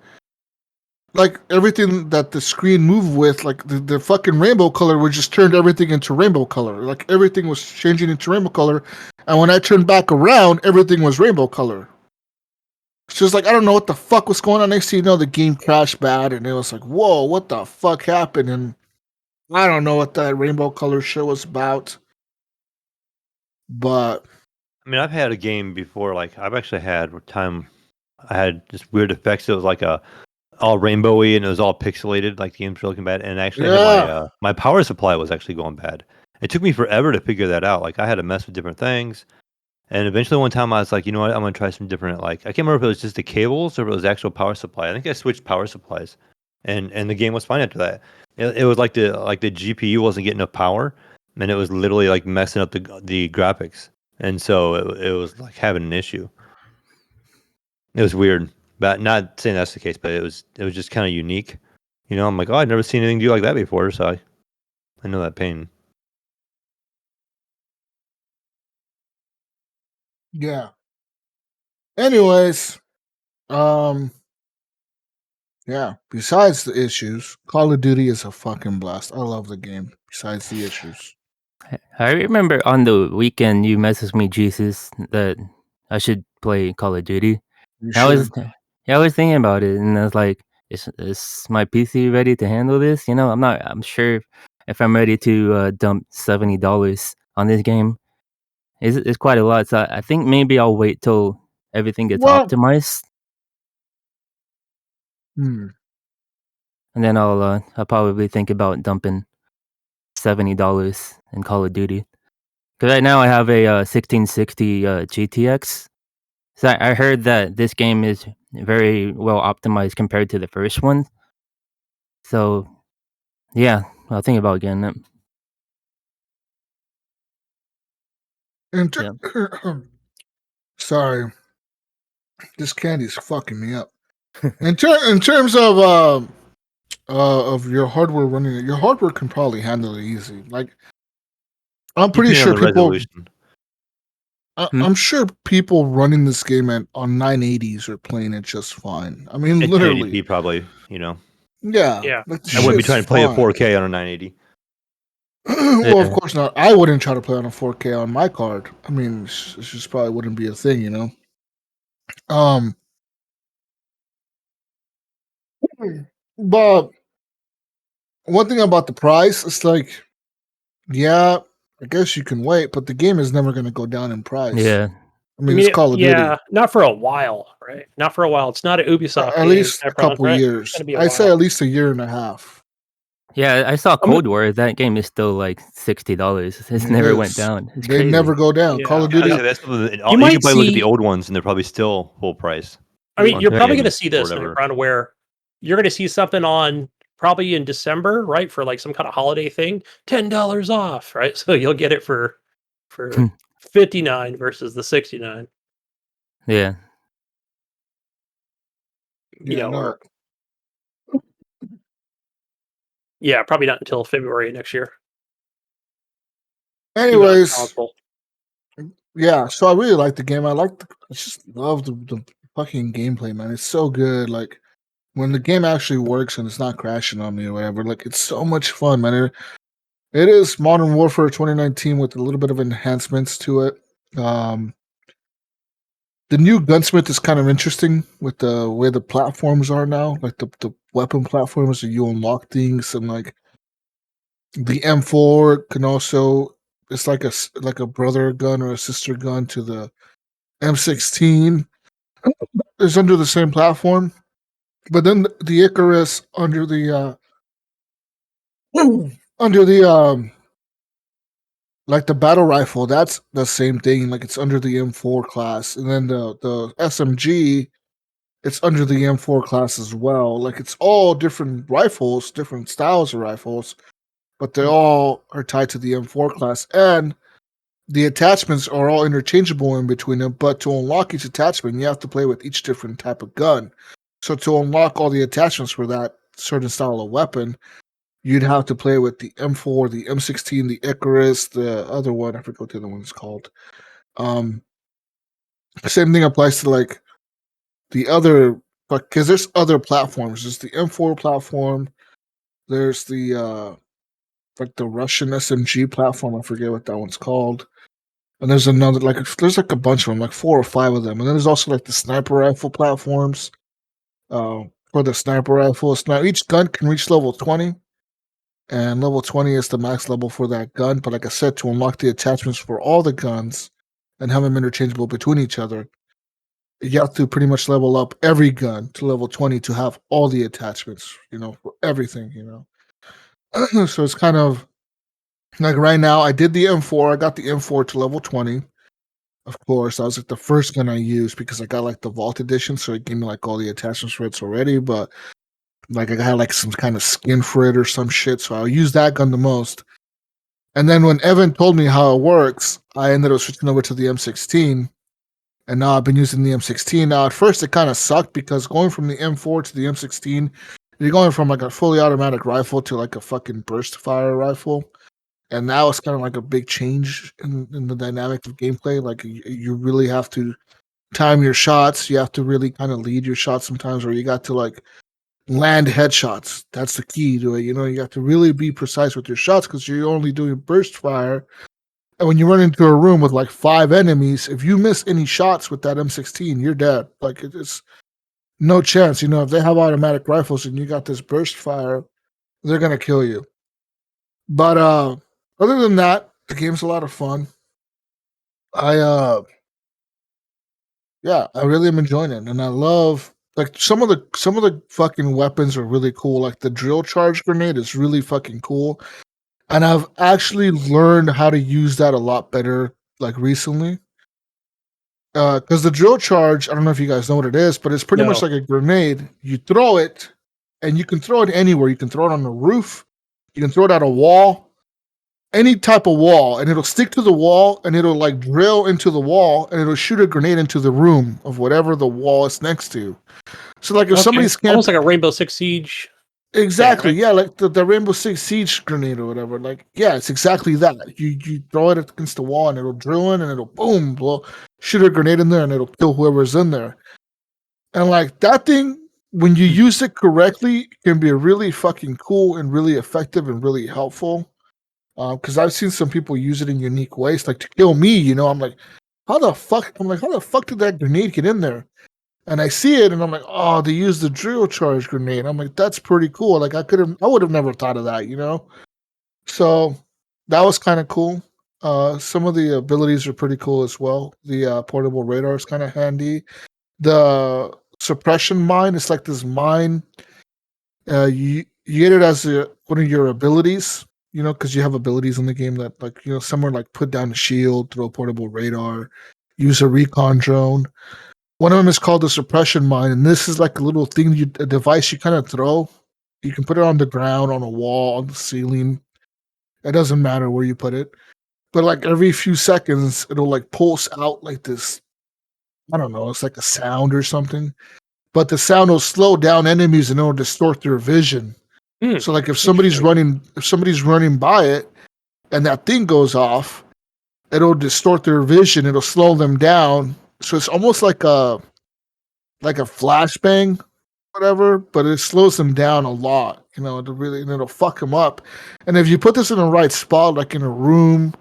like, everything that the screen moved with, like, the fucking rainbow color would just turn everything into rainbow color. Like, everything was changing into rainbow color. And when I turned back around, everything was rainbow color. It's just like, I don't know what the fuck was going on. Next thing you know, the game crashed bad, and it was like, whoa, what the fuck happened? And I don't know what that rainbow color shit was about. But I mean, I've had a game before, like, I've actually had time I had just weird effects. It was like all rainbowy and it was all pixelated, like the games were looking bad. And actually, my power supply was actually going bad. It took me forever to figure that out. Like, I had to mess with different things. And eventually one time I was like, you know what, I'm going to try some different, like, I can't remember if it was just the cables or if it was the actual power supply. I think I switched power supplies and the game was fine after that. It was like the GPU wasn't getting enough power and it was literally like messing up the graphics, and so it was like having an issue. It was weird, but not saying that's the case, but it was just kind of unique. You know, I'm like, oh, I've never seen anything do like that before, so I know that pain. Yeah. Anyways, yeah, besides the issues, Call of Duty is a fucking blast. I love the game, besides the issues. I remember on the weekend you messaged me, Jesus, that I should play Call of Duty. I was thinking about it, and I was like, is my PC ready to handle this? You know, I'm sure if I'm ready to dump $70 on this game. It's quite a lot, so I think maybe I'll wait till everything gets optimized. And then I'll probably think about dumping $70 in Call of Duty. Because right now I have a 1660 GTX. So I heard that this game is very well optimized compared to the first one. So, yeah, I'll think about getting it. Sorry, this candy's fucking me up. In terms of your hardware running it, your hardware can probably handle it easy. Like, I'm pretty sure people. I'm sure people running this game on 980s are playing it just fine. I mean, it's literally, 1080p probably. You know. Yeah. I wouldn't be trying to play a 4K on a 980. Well, of course not. I wouldn't try to play on a 4K on my card. I mean, it just probably wouldn't be a thing, you know. But one thing about the price, it's like, yeah, I guess you can wait, but the game is never going to go down in price. Yeah. I mean, it's Call of Duty. Yeah, not for a while, right? Not for a while. It's not an Ubisoft At game, least a Nypron, couple right? years. I'd say at least a year and a half. Yeah, I saw Cold War. That game is still like $60. It never went down. It's they crazy. never go down. Call of Duty. You can probably look at the old ones, and they're probably still full price. I mean, you're probably going to see this Nypron, where you're going to see something on probably in December, right, for like some kind of holiday thing, $10 off, right? So you'll get it for $59 versus the $69. Yeah. Yeah, probably not until February next year. Anyways, yeah, so I really like the game. I just love the fucking gameplay, man. It's so good. Like, when the game actually works and it's not crashing on me or whatever, like, it's so much fun, man. It is Modern Warfare 2019 with a little bit of enhancements to it. The new gunsmith is kind of interesting with the way the platforms are now, like the weapon platforms that you unlock things, and like the M4 can also, it's like a brother gun or a sister gun to the M16. It's under the same platform, but then the Icarus under the like the battle rifle, that's the same thing. Like, it's under the M4 class, and then the SMG, it's under the M4 class as well. Like, it's all different rifles, different styles of rifles, but they all are tied to the M4 class, and the attachments are all interchangeable in between them. But to unlock each attachment, you have to play with each different type of gun. So to unlock all the attachments for that certain style of weapon, you'd have to play with the M4, the M16, the Icarus, the other one, I forget what the other one is called. Same thing applies to like the other, but because there's other platforms. There's the M4 platform. There's the like the Russian SMG platform. I forget what that one's called. And there's another, like, there's like a bunch of them, like 4 or 5 of them. And then there's also like the sniper rifle platforms. For the sniper rifles, now each gun can reach level 20. And level 20 is the max level for that gun. But like I said, to unlock the attachments for all the guns and have them interchangeable between each other, you have to pretty much level up every gun to level 20 to have all the attachments, you know, for everything, you know. So it's kind of like right now, I did the M4. I got the M4 to level 20. Of course, that was like the first gun I used because I got like the Vault Edition. So it gave me like all the attachments for it already. But like I got like some kind of skin for it or some shit. So I'll use that gun the most. And then when Evan told me how it works, I ended up switching over to the M16. And now I've been using the M16. Now, at first, it kind of sucked because going from the M4 to the M16, you're going from like a fully automatic rifle to like a fucking burst fire rifle. And now it's kind of like a big change in the dynamic of gameplay. Like, you really have to time your shots. You have to really kind of lead your shots sometimes, or you got to like land headshots. That's the key to it. You know, you have to really be precise with your shots because you're only doing burst fire. And when you run into a room with like 5 enemies, if you miss any shots with that M16, you're dead. Like, it's no chance. You know, if they have automatic rifles and you got this burst fire, they're gonna kill you. But other than that, the game's a lot of fun. I really am enjoying it, and I love like some of the fucking weapons are really cool. Like the drill charge grenade is really fucking cool. And I've actually learned how to use that a lot better, like recently. Because the drill charge, I don't know if you guys know what it is, but it's pretty much like a grenade. You throw it, and you can throw it anywhere. You can throw it on the roof. You can throw it at a wall, any type of wall, and it'll stick to the wall, and it'll like drill into the wall, and it'll shoot a grenade into the room of whatever the wall is next to. So, like, if somebody's almost like a Rainbow Six Siege. Exactly, thing, right? Yeah, like the Rainbow Six Siege grenade or whatever. Like, yeah, it's exactly that. You throw it against the wall and it'll drill in and it'll boom, shoot a grenade in there and it'll kill whoever's in there. And like that thing, when you use it correctly, can be really fucking cool and really effective and really helpful. Because I've seen some people use it in unique ways, like to kill me. You know, I'm like, how the fuck did that grenade get in there? And I see it, and I'm like, oh, they used the drill charge grenade. I'm like, that's pretty cool. Like, I would have never thought of that, you know? So that was kind of cool. Some of the abilities are pretty cool as well. The portable radar is kind of handy. The suppression mine, it's like this mine. You get it as one of your abilities, you know, because you have abilities in the game that, like, you know, somewhere like put down a shield, throw a portable radar, use a recon drone. One of them is called the suppression mine, and this is like a little thing, a device you kind of throw. You can put it on the ground, on a wall, on the ceiling. It doesn't matter where you put it. But like every few seconds, it'll like pulse out like this. I don't know. It's like a sound or something. But the sound will slow down enemies and it'll distort their vision. So like if somebody's running by it, and that thing goes off, it'll distort their vision. It'll slow them down. So it's almost like a flashbang, whatever, but it slows them down a lot. You know, it'll fuck them up. And if you put this in the right spot, like in a room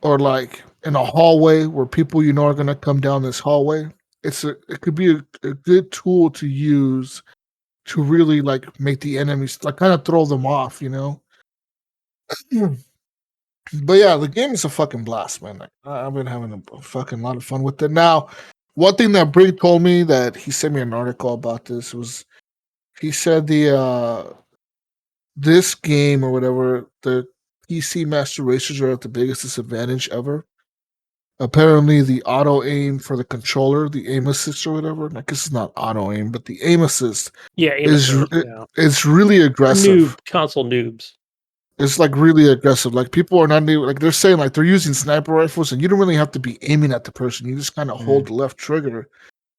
or like in a hallway where people you know are gonna come down this hallway, it could be a good tool to use to really like make the enemies like kind of throw them off, you know. But yeah, the game is a fucking blast, man. Like, I've been having a fucking lot of fun with it. Now, one thing that Brig told me, that he sent me an article about this, was he said this game or whatever, the PC Master Racers are at the biggest disadvantage ever. Apparently, the auto aim for the controller, the aim assist or whatever, I guess it's not auto aim, but the aim assist, it's really aggressive. Console noobs. It's like really aggressive. Like people are not like they're saying like they're using sniper rifles, and you don't really have to be aiming at the person. You just kind of hold the left trigger,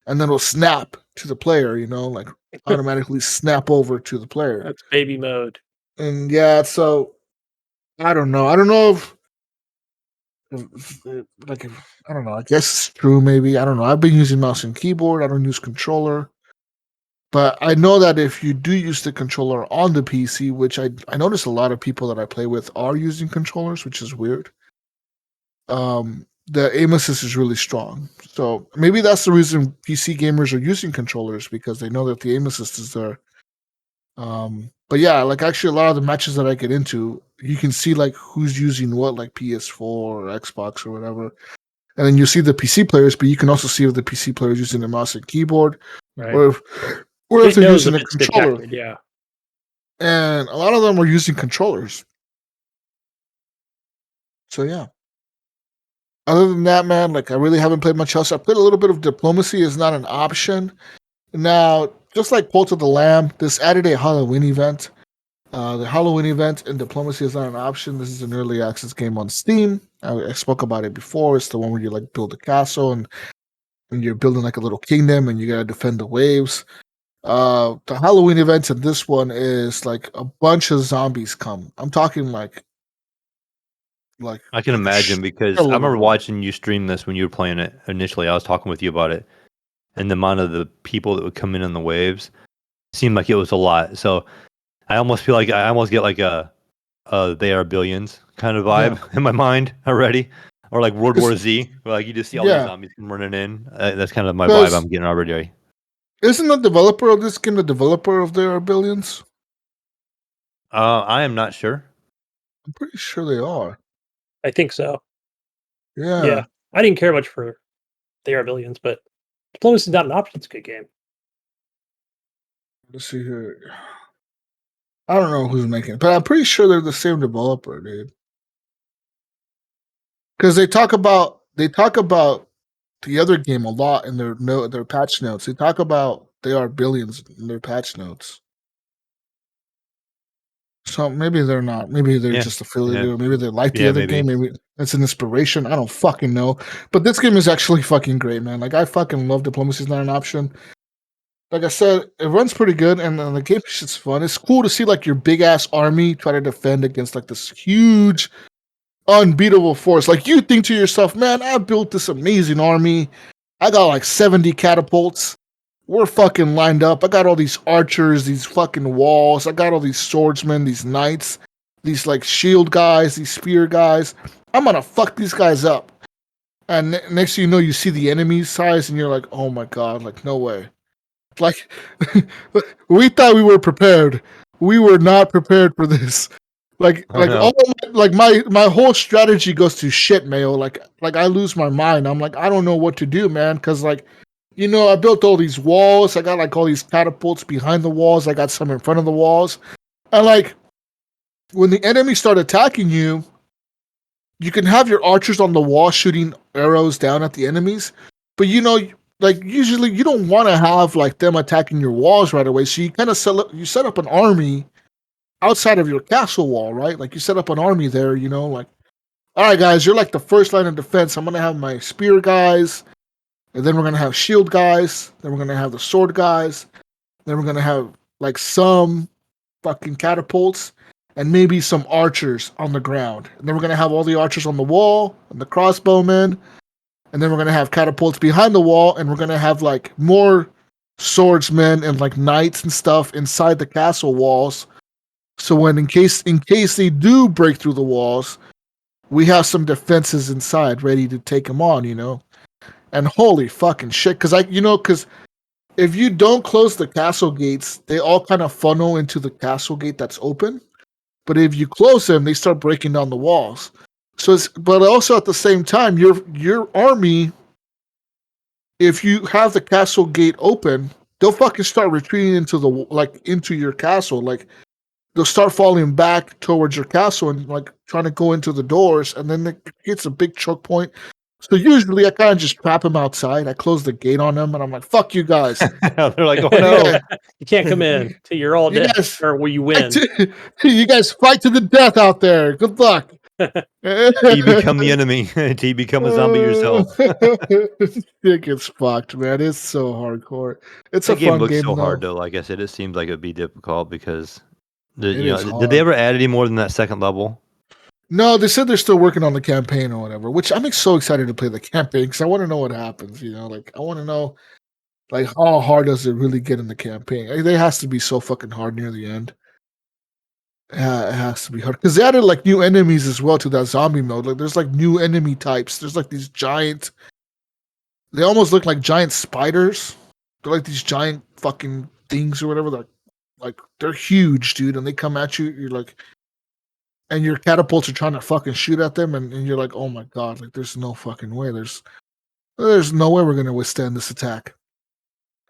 and then it'll snap to the player. You know, like automatically snap over to the player. That's baby mode. And yeah, so I don't know. I don't know if I don't know. I guess it's true. Maybe I don't know. I've been using mouse and keyboard. I don't use controller. But I know that if you do use the controller on the PC, which I notice a lot of people that I play with are using controllers, which is weird. The aim assist is really strong. So maybe that's the reason PC gamers are using controllers, because they know that the aim assist is there. But yeah, like actually a lot of the matches that I get into, you can see like who's using what, like PS4 or Xbox or whatever. And then you see the PC players, but you can also see if the PC players using the mouse and keyboard, right, or if they're using a controller. Detected, yeah. And a lot of them are using controllers. So yeah. Other than that, man, like I really haven't played much else. I played a little bit of Diplomacy. Is not an option. Now, just like Cult of the Lamb, this added a Halloween event. The Halloween event and diplomacy is not an option. This is an early access game on Steam. I spoke about it before. It's the one where you like build a castle and you're building like a little kingdom and you gotta defend the waves. The Halloween events in this one is like a bunch of zombies come. I'm talking like I can imagine because I remember watching you stream this when you were playing it initially. I was talking with you about it, and the amount of the people that would come in on the waves seemed like it was a lot. So I almost feel like I almost get like a They Are Billions kind of vibe in my mind already, or like World War Z, where like you just see all these zombies come running in. That's kind of my vibe I'm getting already. Isn't the developer of this game the developer of There Are Billions? I am not sure. I'm pretty sure they are. I think so. Yeah. I didn't care much for They Are Billions, but Diplomacy is not an option. It's a good game. Let's see here. I don't know who's making it, but I'm pretty sure they're the same developer, dude. Because they talk about the other game a lot in their patch notes. They talk about They Are Billions in their patch notes. So maybe they're not. Maybe they're just affiliated. Or maybe they like the other game. Maybe it's an inspiration. I don't fucking know. But this game is actually fucking great, man. Like I fucking love Diplomacy is not an option. Like I said, it runs pretty good, and the game is just fun. It's cool to see like your big ass army try to defend against like this huge, unbeatable force. Like you think to yourself, man, I built this amazing army. I got like 70 catapults. We're fucking lined up. I got all these archers, these fucking walls. I got all these swordsmen, these knights, these like shield guys, these spear guys. I'm gonna fuck these guys up. And next thing you know, you see the enemy size, and you're like, oh my god, like no way. Like we thought we were prepared. We were not prepared for this. Like my whole strategy goes to shit, Mayo. Like I lose my mind. I'm like, I don't know what to do, man, because like, you know, I built all these walls. I got like all these catapults behind the walls. I got some in front of the walls. And like when the enemy start attacking you, you can have your archers on the wall shooting arrows down at the enemies. But you know, like usually you don't want to have like them attacking your walls right away. So you kind of set up an army outside of your castle wall, right? Like you set up an army there, you know, like, all right, guys, you're like the first line of defense. I'm going to have my spear guys, and then we're going to have shield guys, then we're going to have the sword guys, then we're going to have like some fucking catapults, and maybe some archers on the ground. And then we're going to have all the archers on the wall, and the crossbowmen, and then we're going to have catapults behind the wall, and we're going to have like more swordsmen and like knights and stuff inside the castle walls. So when in case they do break through the walls, we have some defenses inside ready to take them on, you know. And holy fucking shit, because if you don't close the castle gates, they all kind of funnel into the castle gate that's open. But if you close them, they start breaking down the walls. But also at the same time, your army, if you have the castle gate open, they'll fucking start retreating into your castle, like. They'll start falling back towards your castle and like trying to go into the doors, and then it hits a big choke point. So usually I kind of just trap them outside. I close the gate on them, and I'm like, "Fuck you guys!" They're like, "Oh no, you can't come in till you're all dead, or will you win?" You guys fight to the death out there. Good luck. You become the enemy. You become a zombie yourself. It gets fucked, man. It's so hardcore. It's a fun game. Looks so hard though. Like I said, it seems like it'd be difficult because. Did hard. they ever add any more than that second level? No, they said they're still working on the campaign or whatever, which I'm so excited to play the campaign because I want to know what happens, you know? Like, I want to know, like, how hard does it really get in the campaign? Like, it has to be so fucking hard near the end. Yeah, it has to be hard. Because they added, like, new enemies as well to that zombie mode. Like, there's, like, new enemy types. There's, like, these giant... They almost look like giant spiders. They're, like, these giant fucking things or whatever, like they're huge, dude, and they come at you. You're like, and your catapults are trying to fucking shoot at them, and you're like, oh my god, like there's no fucking way. There's no way we're gonna withstand this attack.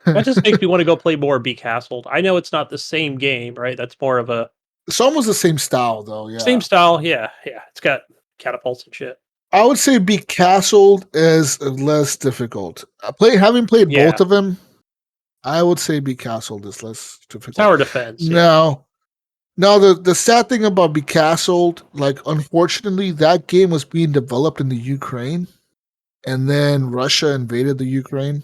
That just makes me want to go play more Be Castled. I know it's not the same game, right? That's more of a. It's almost the same style, though. Yeah, same style. Yeah. It's got catapults and shit. I would say Be Castled is less difficult. Having played both of them. I would say Be Castled is less difficult. Tower defense. Now, Now, the sad thing about Becastled, like, unfortunately, that game was being developed in the Ukraine, and then Russia invaded the Ukraine.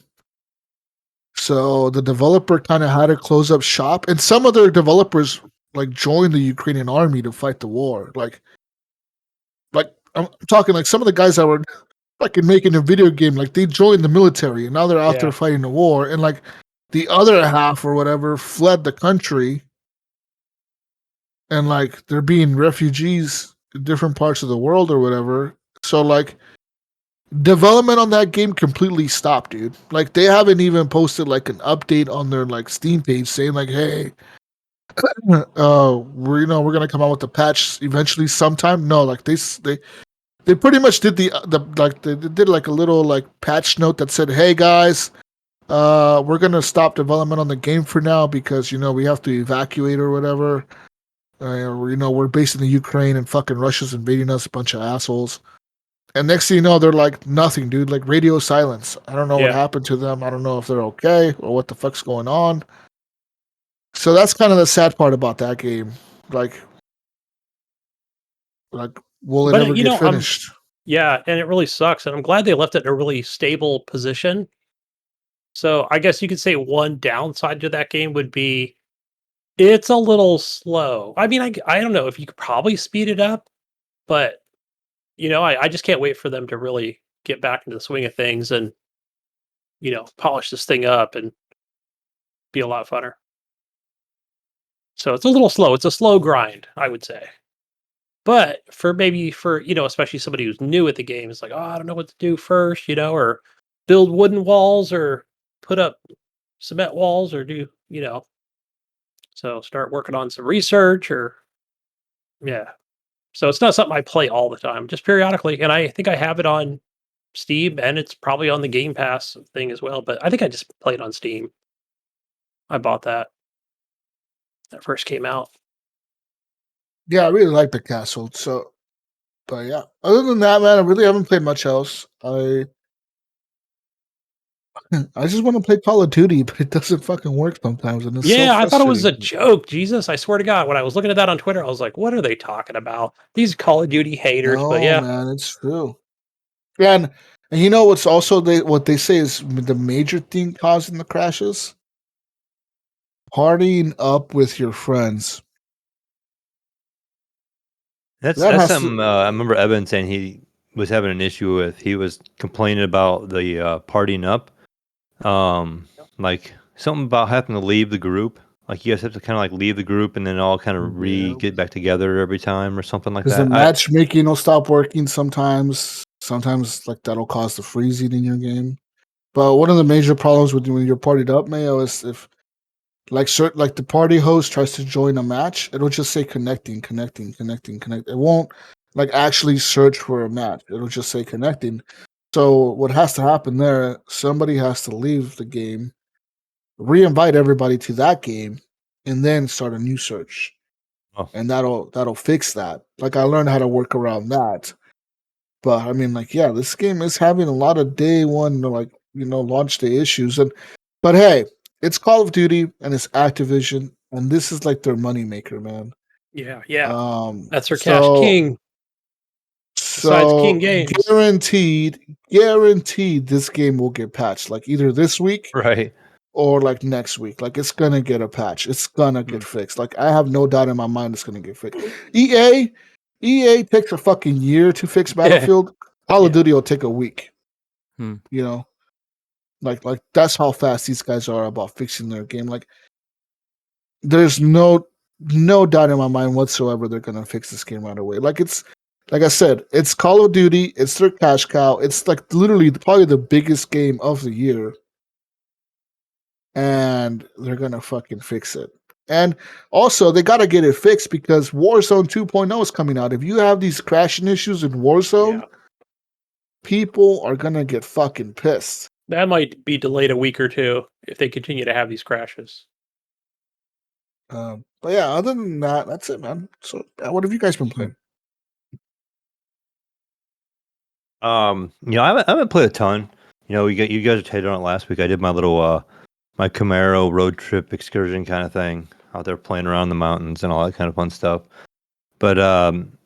So the developer kind of had to close up shop, and some other developers like joined the Ukrainian army to fight the war. Like I'm talking like some of the guys that were fucking making a video game, like they joined the military, and now they're out there fighting the war, and like the other half or whatever fled the country, and like they're being refugees in different parts of the world or whatever. So like development on that game completely stopped, dude. Like they haven't even posted like an update on their like Steam page saying like, hey, we're gonna come out with a patch eventually sometime. No, like they pretty much did the like they did like a little like patch note that said, hey guys, we're gonna stop development on the game for now because we have to evacuate or whatever. We're based in the Ukraine and fucking Russia's invading us, a bunch of assholes. And next thing you know, they're like nothing, dude. Like radio silence. I don't know what happened to them. I don't know if they're okay or what the fuck's going on. So that's kind of the sad part about that game. Like will it ever get finished? Yeah, and it really sucks. And I'm glad they left it in a really stable position. So I guess you could say one downside to that game would be it's a little slow. I mean, I don't know if you could probably speed it up, but I just can't wait for them to really get back into the swing of things and polish this thing up and be a lot funner. So it's a little slow. It's a slow grind, I would say. But for especially somebody who's new at the game, it's like, oh, I don't know what to do first, or build wooden walls or put up cement walls or do, so start working on some research yeah. So it's not something I play all the time, just periodically. And I think I have it on Steam and it's probably on the Game Pass thing as well. But I think I just played on Steam. I bought that first came out. Yeah, I really like the castle. So, but yeah, other than that, man, I really haven't played much else. I just want to play Call of Duty, but it doesn't fucking work sometimes, and it's so I thought it was a frustrating. joke. Jesus, I swear to God, when I was looking at that on Twitter, I was like, "What are they talking about? These Call of Duty haters." But No, man, it's true. Yeah, and you know what's also what they say is the major thing causing the crashes? Partying up with your friends. That's something I remember Evan saying he was having an issue with. He was complaining about the partying up. Like something about having to leave the group. Like you guys have to kind of like leave the group and then all kind of get back together every time or something like that. Because the matchmaking will stop working sometimes. Sometimes like that'll cause the freezing in your game. But one of the major problems with when you're partied up, Mayo, is if like the party host tries to join a match, it'll just say connecting. It won't like actually search for a match. It'll just say connecting. So what has to happen there? Somebody has to leave the game, re-invite everybody to that game, and then start a new search. Oh. And that'll fix that. Like I learned how to work around that. But I mean, like, yeah, this game is having a lot of day one, like, launch day issues. But hey, it's Call of Duty and it's Activision, and this is like their moneymaker, man. Yeah. That's their cash king. Besides So King Games, guaranteed, this game will get patched, like either this week, right, or like next week. Like it's gonna get a patch. It's gonna get fixed. Like I have no doubt in my mind it's gonna get fixed. EA takes a fucking year to fix Battlefield. Call of Duty will take a week. Like that's how fast these guys are about fixing their game. Like there's no doubt in my mind whatsoever they're gonna fix this game right away. Like it's like I said, it's Call of Duty. It's their cash cow. It's like literally probably the biggest game of the year, and they're gonna fucking fix it. And also, they gotta get it fixed because Warzone 2.0 is coming out. If you have these crashing issues in Warzone, people are gonna get fucking pissed. That might be delayed a week or two if they continue to have these crashes. But yeah, other than that, that's it, man. So, what have you guys been playing? I haven't played a ton. You guys had on it last week. I did my little my Camaro road trip excursion kind of thing. out there playing around in the mountains and all that kind of fun stuff. But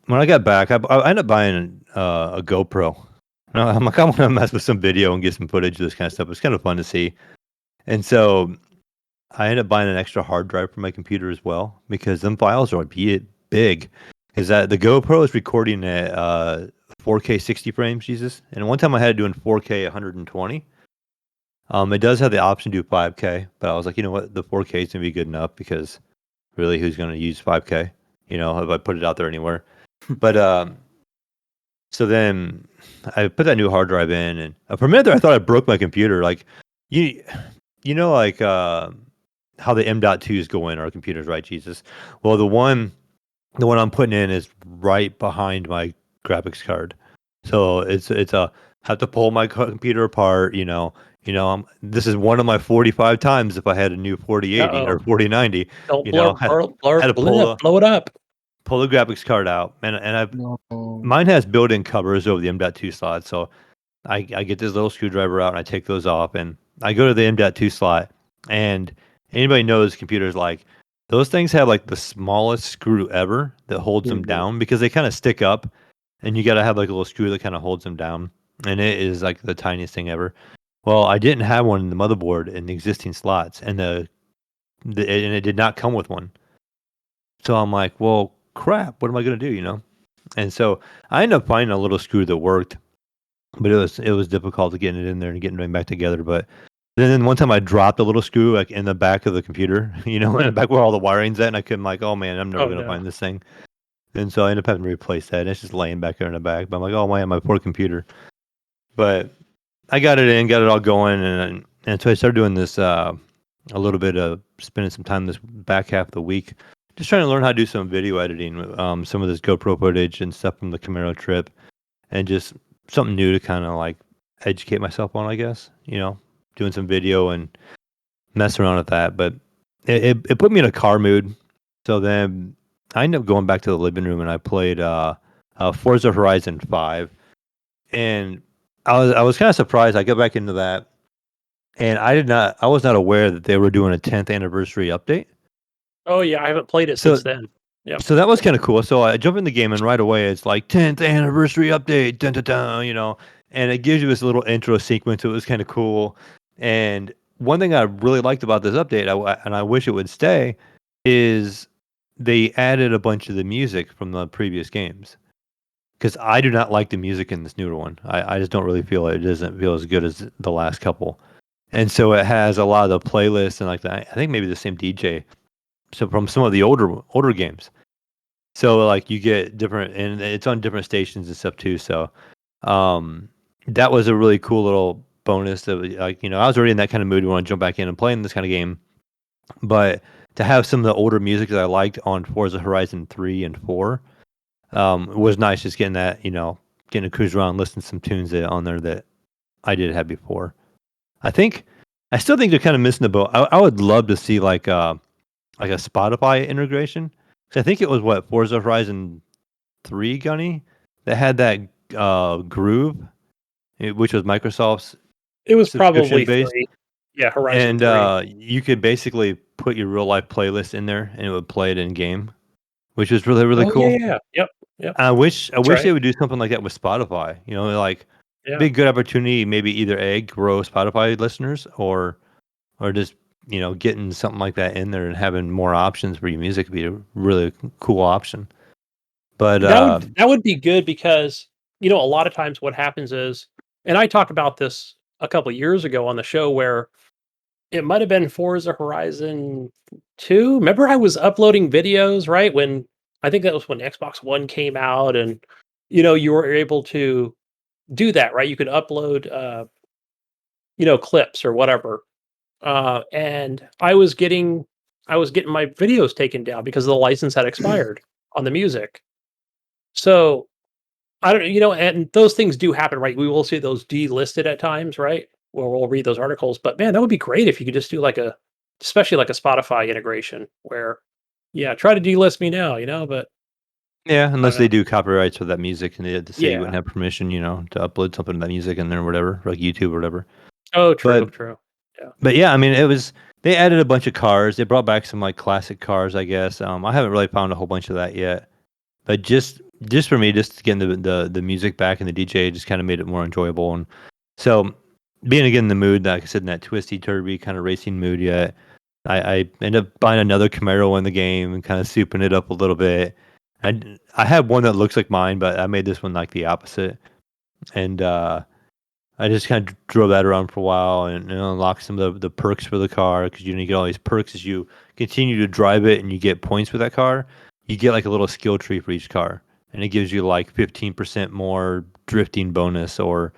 when I got back, I ended up buying a GoPro. I'm like, I want to mess with some video and get some footage of this kind of stuff. It's kind of fun to see. And so I ended up buying an extra hard drive for my computer as well, because them files are big. Is that the GoPro is recording at 4K 60 frames, Jesus. And one time I had it doing 4K 120. It does have the option to do 5K, but I was like, you know what, the 4K is gonna be good enough, because really, who's gonna use 5K? You know, if I put it out there anywhere. But so then I put that new hard drive in, and for a minute there, I thought I broke my computer. Like, you know, like how the M.2s go in our computers, right, Jesus? Well, the one I'm putting in is right behind my graphics card, so it's a have to pull my computer apart. This is one of my 45 times if I had a new 4080 or 4090. Don't had to blow it up. Pull the graphics card out, and mine has built-in covers over the M.2 slot, so I get this little screwdriver out and I take those off, and I go to the M.2 slot, and anybody knows computers, like, those things have like the smallest screw ever that holds them down, because they kind of stick up, and you got to have like a little screw that kind of holds them down, and it is like the tiniest thing ever. Well, I didn't have one in the motherboard in the existing slots, and and it did not come with one. So I'm like, well, crap, what am I going to do, And so I ended up finding a little screw that worked, but it was difficult to get it in there and getting it back together. But then one time I dropped a little screw like in the back of the computer, in the back where all the wiring's at, and I couldn't, like, oh man, I'm never going to find this thing. And so I ended up having to replace that, and it's just laying back there in the back. But I'm like, oh man, my poor computer. But I got it all going, and so I started doing this a little bit of spending some time this back half of the week, just trying to learn how to do some video editing, some of this GoPro footage and stuff from the Camaro trip, and just something new to kind of like educate myself on, I guess, doing some video and mess around with that. But it put me in a car mood. So then I ended up going back to the living room, and I played Forza Horizon 5. And I was kind of surprised. I got back into that, and I was not aware that they were doing a 10th anniversary update. Oh yeah, I haven't played it since then. Yeah. So that was kind of cool. So I jump in the game, and right away it's like 10th anniversary update, dun, dun, dun, and it gives you this little intro sequence. It was kind of cool. And one thing I really liked about this update, and I wish it would stay, is they added a bunch of the music from the previous games. Because I do not like the music in this newer one. I just don't really feel it. It doesn't feel as good as the last couple. And so it has a lot of the playlists and like that. I think maybe the same DJ. So from some of the older games. So like you get different, and it's on different stations and stuff too. So that was a really cool little bonus. That, like, I was already in that kind of mood. We want to jump back in and play in this kind of game. But to have some of the older music that I liked on Forza Horizon 3 and 4 was nice, just getting that, getting to cruise around, listen to some tunes on there that I did have before. I still think they're kind of missing the boat. I would love to see like a Spotify integration. So I think it was Forza Horizon 3, Gunny, that had that Groove, which was Microsoft's. It was probably 3. Yeah, Horizon 3. And you could basically put your real life playlist in there, and it would play it in game, which was really, really cool. Yeah. Yep. I wish they would do something like that with Spotify. Big good opportunity. Maybe either grow Spotify listeners, or just getting something like that in there and having more options for your music would be a really cool option. But that would be good, because a lot of times what happens is, and I talked about this a couple of years ago on the show, where it might have been Forza Horizon 2. Remember, I was uploading videos, right? When I think that was when Xbox One came out, and you were able to do that, right? You could upload clips or whatever. And I was getting my videos taken down because the license had expired on the music. So I don't, and those things do happen, right? We will see those delisted at times, right? Where we'll read those articles. But man, that would be great if you could just do especially like a Spotify integration where, try to delist me now, but. Yeah, unless they do copyrights with that music, and they had to say you wouldn't have permission, to upload something of that music in there or whatever, like YouTube or whatever. Oh, true. Yeah. But yeah, I mean, it was they added a bunch of cars. They brought back some like classic cars, I guess. I haven't really found a whole bunch of that yet, but just for me, just getting the music back and the DJ just kind of made it more enjoyable. And so being again in the mood, like I said, in that twisty turvy kind of racing mood yet, I ended up buying another Camaro in the game and kind of souping it up a little bit. I have one that looks like mine, but I made this one like the opposite. And I just kind of drove that around for a while and unlocked some of the perks for the car, because you get all these perks as you continue to drive it and you get points for that car. You get like a little skill tree for each car, and it gives you like 15% more drifting bonus. Or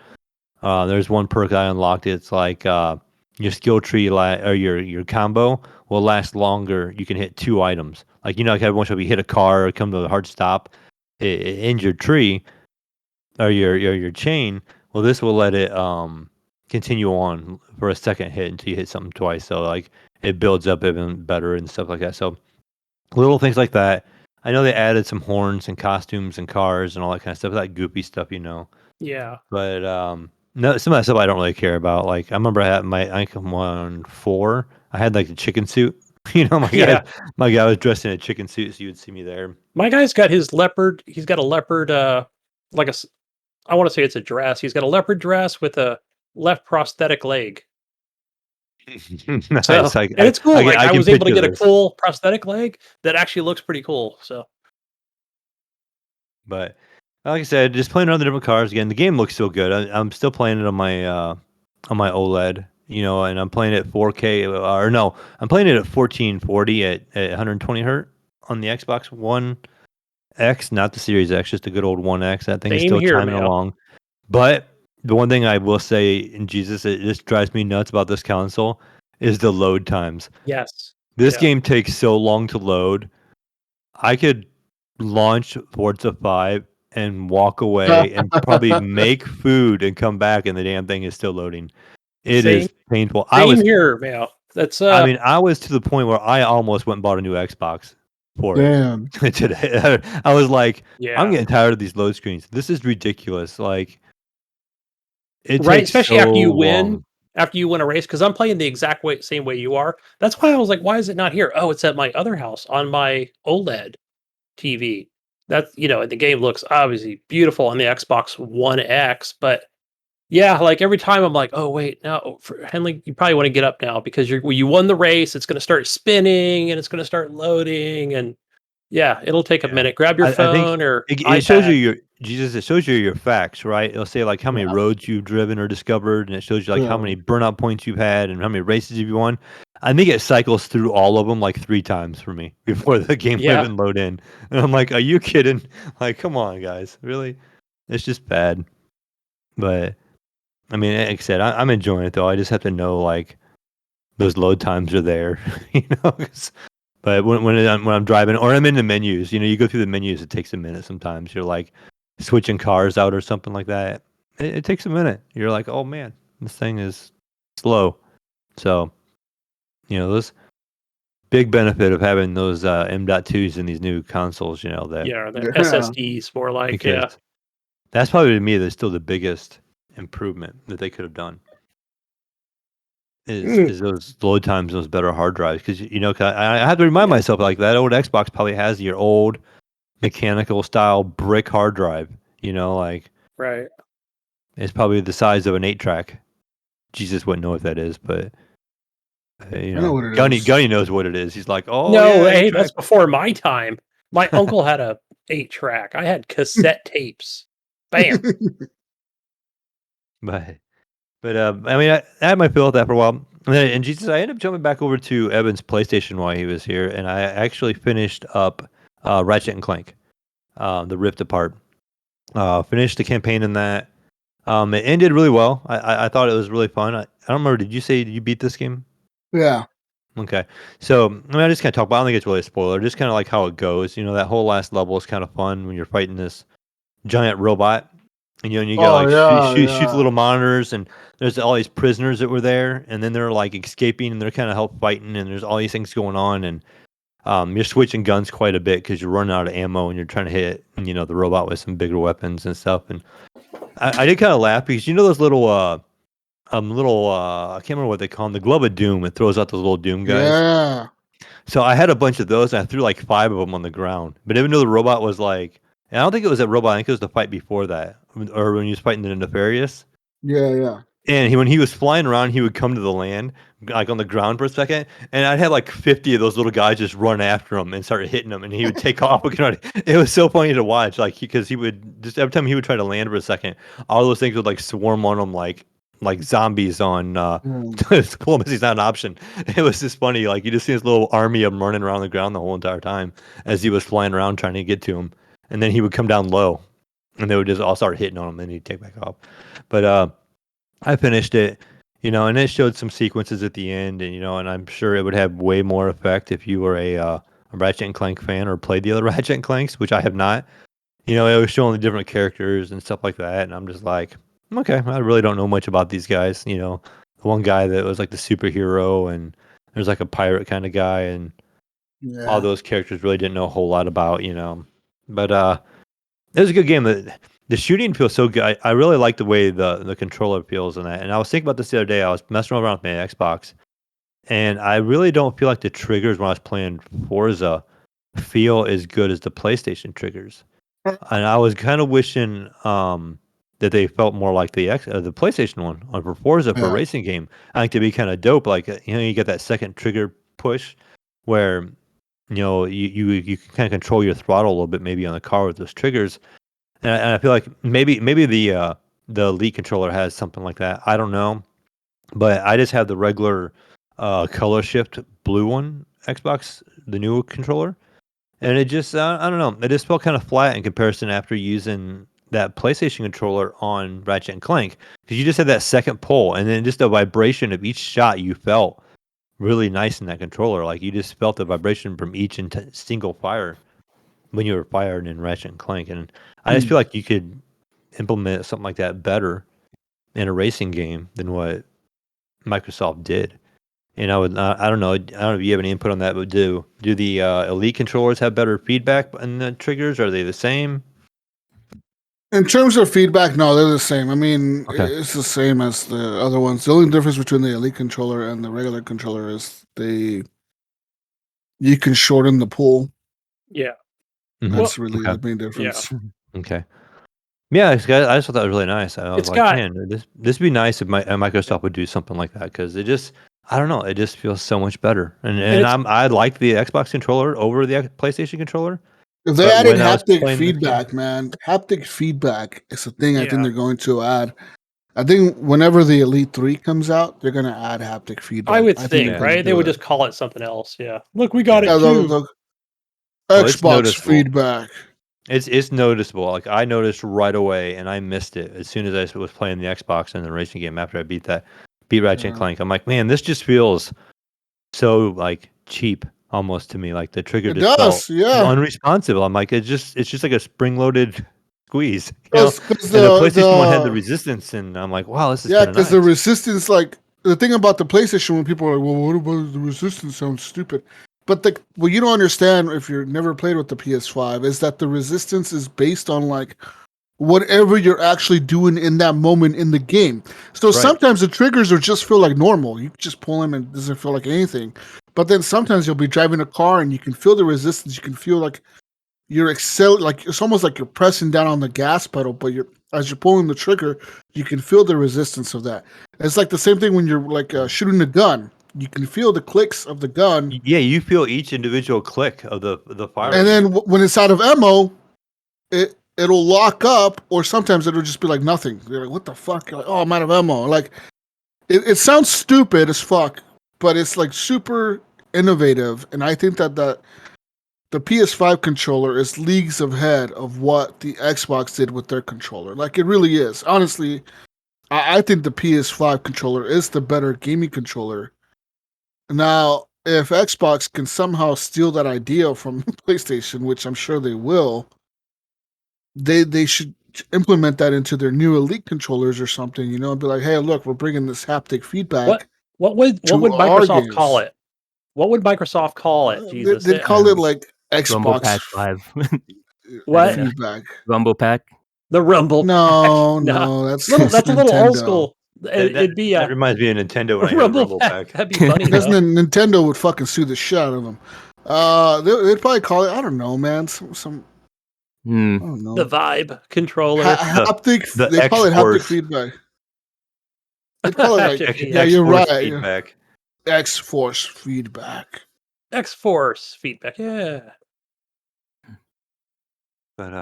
there's one perk I unlocked. It's like your skill tree or your combo will last longer. You can hit 2 items. Like like every once in a while you hit a car or come to a hard stop, it ends your tree or your chain. Well, this will let it continue on for a second hit until you hit something twice. So like it builds up even better and stuff like that. So little things like that. I know they added some horns and costumes and cars and all that kind of stuff, that goopy stuff, Yeah. But no, some of that stuff I don't really care about. Like I remember I had my Icon 1-4. I had like the chicken suit. My guy was dressed in a chicken suit, so you would see me there. My guy's got his leopard. He's got a leopard, like I want to say it's a dress. He's got a leopard dress with a left prosthetic leg. Nice. So, and it's cool. I was able to get a cool prosthetic leg that actually looks pretty cool. So, but like I said, just playing around the different cars again. The game looks so good. I'm still playing it on my OLED, and I'm playing it 4K. Or no, I'm playing it at 1440 at 120 hertz on the Xbox One X, not the Series X, just a good old One X. That thing is still chiming along. But the one thing I will say, in Jesus, it just drives me nuts about this console is the load times. Yes. This game takes so long to load. I could launch Forza 5 and walk away and probably make food and come back, and the damn thing is still loading. It is painful. Same here, Mayo. That's I was to the point where I almost went and bought a new Xbox for it today. I was like, I'm getting tired of these load screens. This is ridiculous. Like, especially after you win. After you win a race, because I'm playing the exact same way you are. That's why I was like, why is it not here? Oh, it's at my other house on my OLED TV. That's, the game looks obviously beautiful on the Xbox One X, but yeah, like every time I'm like, oh wait, no, Henley, you probably want to get up now because you won the race. It's going to start spinning and it's going to start loading, and yeah, it'll take a minute. Grab your phone or it shows you it shows you your facts, right? It'll say like how many roads you've driven or discovered, and it shows you like how many burnout points you've had and how many races you've won. I think it cycles through all of them like 3 times for me before the game even load in. And I'm like, are you kidding? Like, come on, guys. Really? It's just bad. But I mean, like I said, I'm enjoying it though. I just have to know like those load times are there, But when I'm driving or I'm in the menus, you go through the menus, it takes a minute sometimes. You're like switching cars out or something like that. It takes a minute. You're like, oh man, this thing is slow. So, those big benefit of having those M.2s in these new consoles, the SSDs more like, That's probably to me, that's still the biggest improvement that they could have done. Is those load times, those better hard drives? Because I have to remind myself like that old Xbox probably has your old mechanical style brick hard drive. Right. It's probably the size of an 8-track. Jesus wouldn't know what that is, but Gunny knows what it is. He's like, oh no, hey, that's before my time. My uncle had a 8-track. I had cassette tapes. Bam. But I mean, I had my fill of that for a while. And Jesus, I ended up jumping back over to Evan's PlayStation while he was here, and I actually finished up Ratchet and Clank, the Rift Apart. Finished the campaign in that. It ended really well. I thought it was really fun. I don't remember, did you say you beat this game? Yeah. Okay. So, I just kind of talk about, I don't think it's really a spoiler, just kind of like how it goes. That whole last level is kind of fun when you're fighting this giant robot. And you got shoot the little monitors, and there's all these prisoners that were there, and then they're like escaping, and they're kind of help fighting, and there's all these things going on, and you're switching guns quite a bit because you're running out of ammo, and you're trying to hit, the robot with some bigger weapons and stuff. And I did kind of laugh because those little little I can't remember what they call them, the glove of doom. It throws out those little doom guys. Yeah. So I had a bunch of those, and I threw like 5 of them on the ground. But even though the robot was like, and I don't think it was that robot. I think it was the fight before that, or when he was fighting the Nefarious. Yeah. And when he was flying around, he would come to the land, like on the ground for a second, and I'd have like 50 of those little guys just run after him and start hitting him, and he would take off. It was so funny to watch, like because he would just every time he would try to land for a second, all those things would like swarm on him like zombies on diplomacy's not an option. It was just funny, like you just see this little army of them running around the ground the whole entire time as he was flying around trying to get to him, and then he would come down low, and they would just all start hitting on him, and he'd take back off. But I finished it, and it showed some sequences at the end, and and I'm sure it would have way more effect if you were a Ratchet and Clank fan or played the other Ratchet and Clanks, which I have not. It was showing the different characters and stuff like that, and I'm just like, okay, I really don't know much about these guys. The one guy that was like the superhero, and there's like a pirate kind of guy, and all those characters really didn't know a whole lot about. But it was a good game. The shooting feels so good. I really like the way the controller feels in that. And I was thinking about this the other day. I was messing around with my Xbox, and I really don't feel like the triggers when I was playing Forza feel as good as the PlayStation triggers. And I was kind of wishing that they felt more like the PlayStation one for Forza for a racing game. I think to be kind of dope. Like you get that second trigger push where you can kind of control your throttle a little bit maybe on the car with those triggers. And I feel like maybe the Elite controller has something like that. I don't know, but I just have the regular color shift blue one Xbox, the new controller, and it just I don't know. It just felt kind of flat in comparison after using that PlayStation controller on Ratchet and Clank, because you just had that second pull, and then just the vibration of each shot you felt really nice in that controller. Like you just felt the vibration from each single fire when you were firing in Ratchet and Clank, and I just feel like you could implement something like that better in a racing game than what Microsoft did. And I don't know if you have any input on that, but do the Elite controllers have better feedback in the triggers? Are they the same? In terms of feedback, no, they're the same. I mean, It's the same as the other ones. The only difference between the Elite controller and the regular controller is you can shorten the pull. Yeah. That's really the main difference. Yeah. Okay. Yeah, I just thought that was really nice. I was man, this would be nice if Microsoft would do something like that, because it just, I don't know, it just feels so much better. And I like the Xbox controller over the PlayStation controller. If they added haptic feedback, man, haptic feedback is a thing I think they're going to add. I think whenever the Elite 3 comes out, they're going to add haptic feedback. I would think, right? They would just call it something else. Yeah. Look, we got it too. Xbox feedback. It's noticeable. Like I noticed right away, and I missed it as soon as I was playing the Xbox and the racing game after I beat Ratchet and Clank. I'm like, man, this just feels so like cheap almost to me. Like the trigger just felt unresponsive. I'm like, it's just like a spring-loaded squeeze. And the PlayStation one had the resistance, and I'm like, wow, this is because the resistance, like the thing about the PlayStation, when people are like, well, what about the resistance? Sounds stupid. But what you don't understand if you've never played with the PS5 is that the resistance is based on like whatever you're actually doing in that moment in the game. So sometimes the triggers just feel like normal. You just pull them and it doesn't feel like anything. But then sometimes you'll be driving a car and you can feel the resistance. You can feel like you're like it's almost like you're pressing down on the gas pedal, but as you're pulling the trigger, you can feel the resistance of that. It's like the same thing when you're like shooting a gun. You can feel the clicks of the gun. Yeah, you feel each individual click of the fire. And then when it's out of ammo, it'll lock up, or sometimes it'll just be like nothing. You're like, what the fuck? You're like, oh, I'm out of ammo. Like, it sounds stupid as fuck, but it's like super innovative. And I think that the PS5 controller is leagues ahead of what the Xbox did with their controller. Like, it really is. Honestly, I think the PS5 controller is the better gaming controller. Now, if Xbox can somehow steal that idea from PlayStation, which I'm sure they will, they should implement that into their new Elite controllers or something, and be like, hey, look, we're bringing this haptic feedback. What would Microsoft call it? What would Microsoft call it? Jesus, they'd call it like Xbox Rumble Pack 5. What? Feedback. Rumble Pack. The Rumble. No, that's a little old school. It'd be that reminds me of Nintendo when I hear Rumble Pack. That'd be funny. Because Nintendo would fucking sue the shit out of them. They'd probably call it, I don't know, man, some I don't know. The Vibe controller. Haptic. They call it haptic feedback. They call it like, yeah, you're right. Feedback. X-Force feedback. X-Force feedback. Yeah. But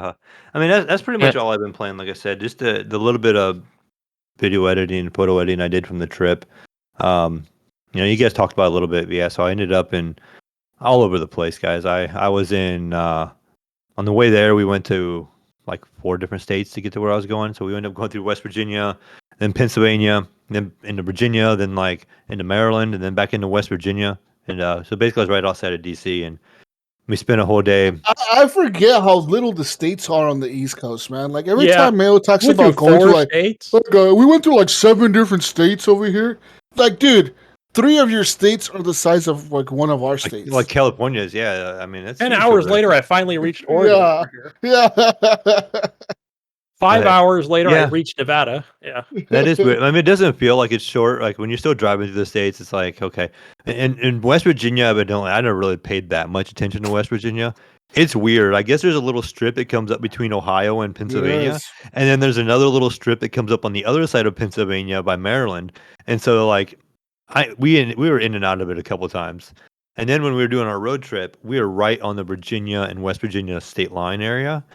I mean, that's pretty much all I've been playing. Like I said, just the little bit of video editing, photo editing I did from the trip. You guys talked about it a little bit. Yeah, so I ended up in all over the place, guys. I was in on the way there. We went to like 4 different states to get to where I was going. So we ended up going through West Virginia, then Pennsylvania, then into Virginia, then like into Maryland, and then back into West Virginia. And so basically, I was right outside of DC, and we spent a whole day. I forget how little the states are on the East Coast, man. Like every time Mayo talks about going to like states. We went to like 7 different states over here. Like, dude, 3 of your states are the size of like one of our states. Like California's, yeah. I mean, it's 10 hours later, I finally reached Oregon. Yeah. 5 hours later, I reached Nevada. Yeah. That is weird. I mean, it doesn't feel like it's short. Like when you're still driving through the states, it's like, okay. And in West Virginia, I never really paid that much attention to West Virginia. It's weird. I guess there's a little strip that comes up between Ohio and Pennsylvania. Yes. And then there's another little strip that comes up on the other side of Pennsylvania by Maryland. And so like we were in and out of it a couple times. And then when we were doing our road trip, we were right on the Virginia and West Virginia state line area.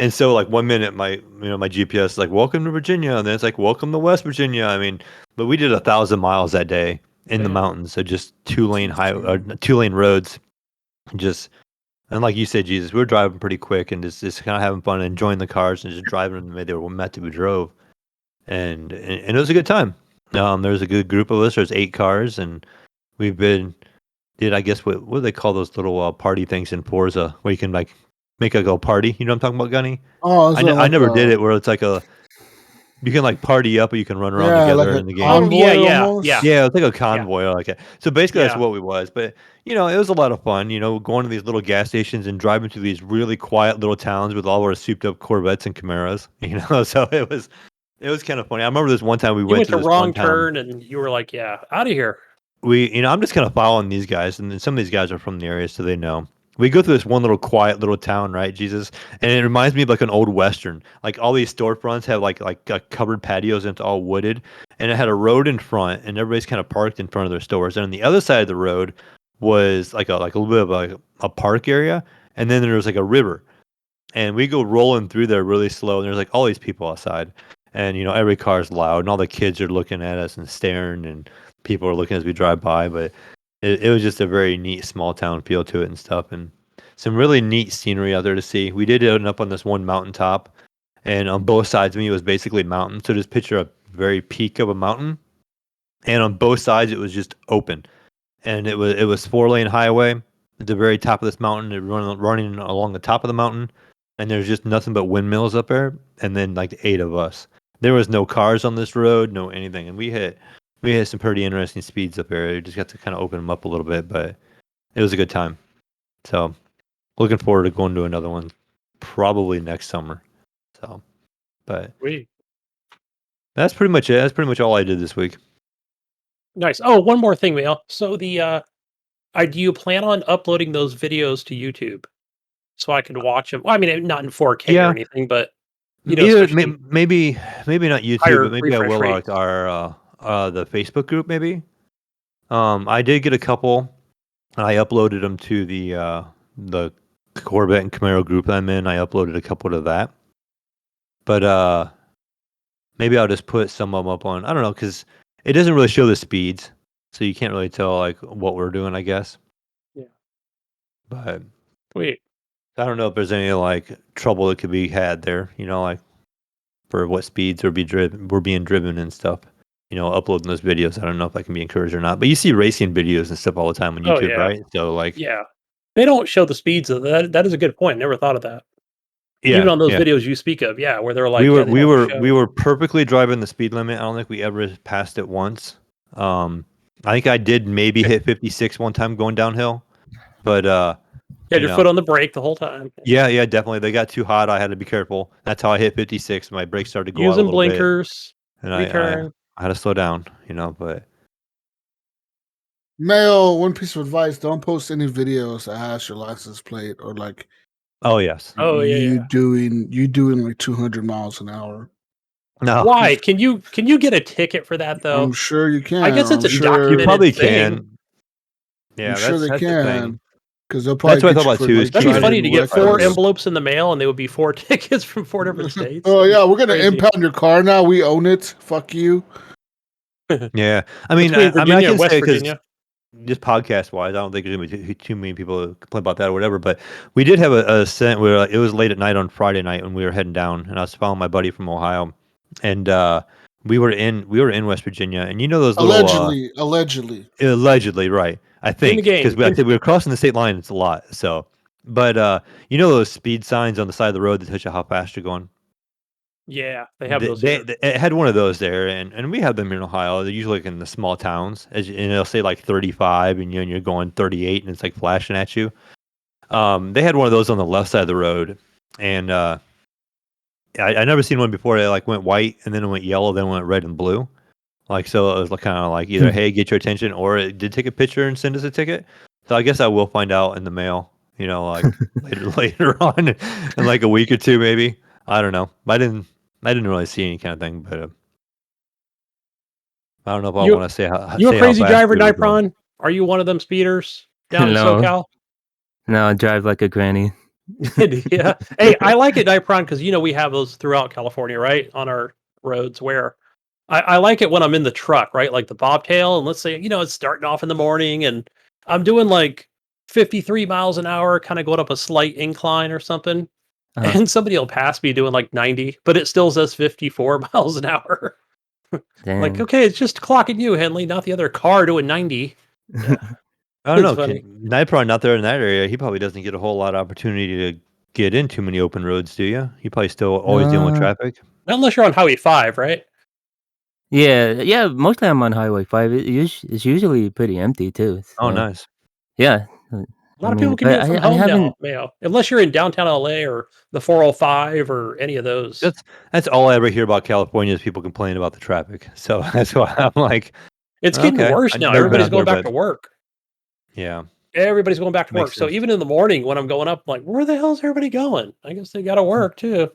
And so, like 1 minute, my GPS is like, "Welcome to Virginia," and then it's like, "Welcome to West Virginia." I mean, but we did 1,000 miles that day in the mountains, so just 2-lane roads, and like you said, Jesus, we were driving pretty quick and just kind of having fun, and enjoying the cars, and just driving in the way they were meant to be drove, and it was a good time. There was a good group of us. There's 8 cars, and we've did I guess what do they call those little party things in Forza where you can like make a go party? You know what I'm talking about, Gunny? Oh, I never did it where it's like you can like party up, or you can run around together in the game. Yeah. It's like a convoy or like that. So basically, that's what we was. But it was a lot of fun. Going to these little gas stations and driving through these really quiet little towns with all our souped up Corvettes and Camaros. So it was kind of funny. I remember this one time we went to the this wrong turn, and you were like, "Yeah, out of here." I'm just kind of following these guys, and then some of these guys are from the area, so they know. We go through this one little quiet little town, right, Jesus? And it reminds me of like an old Western. Like all these storefronts have like covered patios, and it's all wooded. And it had a road in front, and everybody's kind of parked in front of their stores. And on the other side of the road was like a little bit of a park area, and then there was like a river. And we go rolling through there really slow, and there's like all these people outside. And every car's loud, and all the kids are looking at us and staring, and people are looking as we drive by. But it was just a very neat small town feel to it and stuff, and some really neat scenery out there to see. We did end up on this one mountaintop, and on both sides of me was basically mountain. So just picture a very peak of a mountain, and on both sides it was just open, and it was 4-lane highway at the very top of this mountain. It running along the top of the mountain, and there's just nothing but windmills up there, and then like 8 of us. There was no cars on this road, no anything, and we hit some pretty interesting speeds up there. We just got to kind of open them up a little bit, but it was a good time. So looking forward to going to another one probably next summer. So, but that's pretty much it. That's pretty much all I did this week. Nice. Oh, one more thing, Mayo. So do you plan on uploading those videos to YouTube so I can watch them? Well, I mean, not in 4K or anything, but maybe not YouTube, but maybe I will like our the Facebook group maybe. I did get a couple, and I uploaded them to the Corvette and Camaro group that I'm in. I uploaded a couple to that, but maybe I'll just put some of them up on. I don't know, because it doesn't really show the speeds, so you can't really tell like what we're doing, I guess. Yeah. But I don't know if there's any like trouble that could be had there, like for what speeds we're being driven and stuff. Uploading those videos. I don't know if that can be encouraged or not. But you see racing videos and stuff all the time on YouTube, right? So like, they don't show the speeds of that. That is a good point. Never thought of that. Yeah, even on those videos you speak of, where they're like, we were perfectly driving the speed limit. I don't think we ever passed it once. I think I did maybe hit 56 one time going downhill, but had your foot on the brake the whole time. Yeah, definitely. They got too hot. I had to be careful. That's how I hit 56. My brakes started to go out a little blinkers. bit. And I had to slow down, but Mayo, one piece of advice: don't post any videos that has your license plate or like. Oh yes. Oh yeah. doing like 200 miles an hour. No. Why? Can you get a ticket for that though? I'm sure you can. I guess it's I'm a sure documented You probably thing. can. Yeah, I'm sure they that's the thing. can. Because they'll probably That's what I get thought you about for too, like is That'd be keeping funny it to get 4 reckless. envelopes in the mail, and they would be 4 tickets from 4 different states. Oh That'd yeah, be we're gonna crazy. impound your car now. We own it. Fuck you. Yeah, I mean, Between I Virginia can and West say, because Virginia. just podcast wise, I don't think there's gonna be too many people who complain about that or whatever. But we did have a scent where it was late at night on Friday night when we were heading down, and I was following my buddy from Ohio, and we were in West Virginia, and those little allegedly, right? I In the think, game. because I think we were crossing the state line. It's a lot, so. But those speed signs on the side of the road that tell you how fast you're going. Yeah, they have those here. It had one of those there, and we have them in Ohio. They're usually like in the small towns, and it'll say like 35, and you're going 38, and it's like flashing at you. They had one of those on the left side of the road, and I never seen one before. It like went white, and then it went yellow, then it went red and blue. Like, so it was kind of like either hey, get your attention, or it did take a picture and send us a ticket. So I guess I will find out in the mail. Like later on in like a week or two, maybe. I don't know. I didn't really see any kind of thing, but I don't know if I want to say how. You a crazy driver, we were going. Nypron? Are you one of them speeders down in No. SoCal? No, I drive like a granny. Yeah. Hey, I like it, Nypron, because we have those throughout California, right, on our roads. Where I like it when I'm in the truck, right, like the bobtail, and let's say it's starting off in the morning, and I'm doing like 53 miles an hour, kind of going up a slight incline or something, and somebody will pass me doing like 90, but it still says 54 miles an hour. Like, Dang. okay, it's just clocking you, Henley, not the other car doing 90. Yeah. I don't know. It's funny. Nypron not there in that area. He probably doesn't get a whole lot of opportunity to get in too many open roads, do you? He probably still always dealing with traffic. Not unless you're on Highway 5, right? Yeah. Mostly I'm on Highway 5. It's usually pretty empty too. Oh, So, nice. yeah. A lot of people can do it from home now, Mayo. Unless you're in downtown LA or the 405 or any of those. That's all I ever hear about California is people complaining about the traffic. So that's why I'm like, it's getting okay. worse I've now. never been Everybody's out going there, back to but work. yeah, Everybody's going back to work. makes So sense. even in the morning when I'm going up, I'm like, where the hell is everybody going? I guess they got to work too.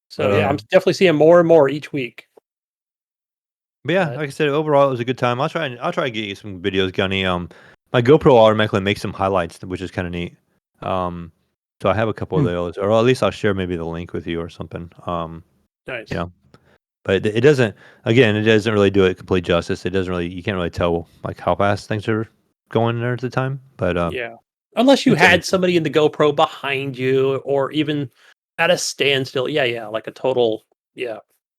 So yeah, I'm definitely seeing more and more each week. But yeah, like I said, overall it was a good time. I'll try to get you some videos, Gunny. My GoPro automatically makes some highlights, which is kind of neat. So I have a couple of those, or at least I'll share maybe the link with you or something. Nice. But it doesn't. Again, it doesn't really do it complete justice. It doesn't really. You can't really tell like how fast things are going there at the time. But yeah, unless you had somebody in the GoPro behind you, or even at a standstill. Yeah, like a total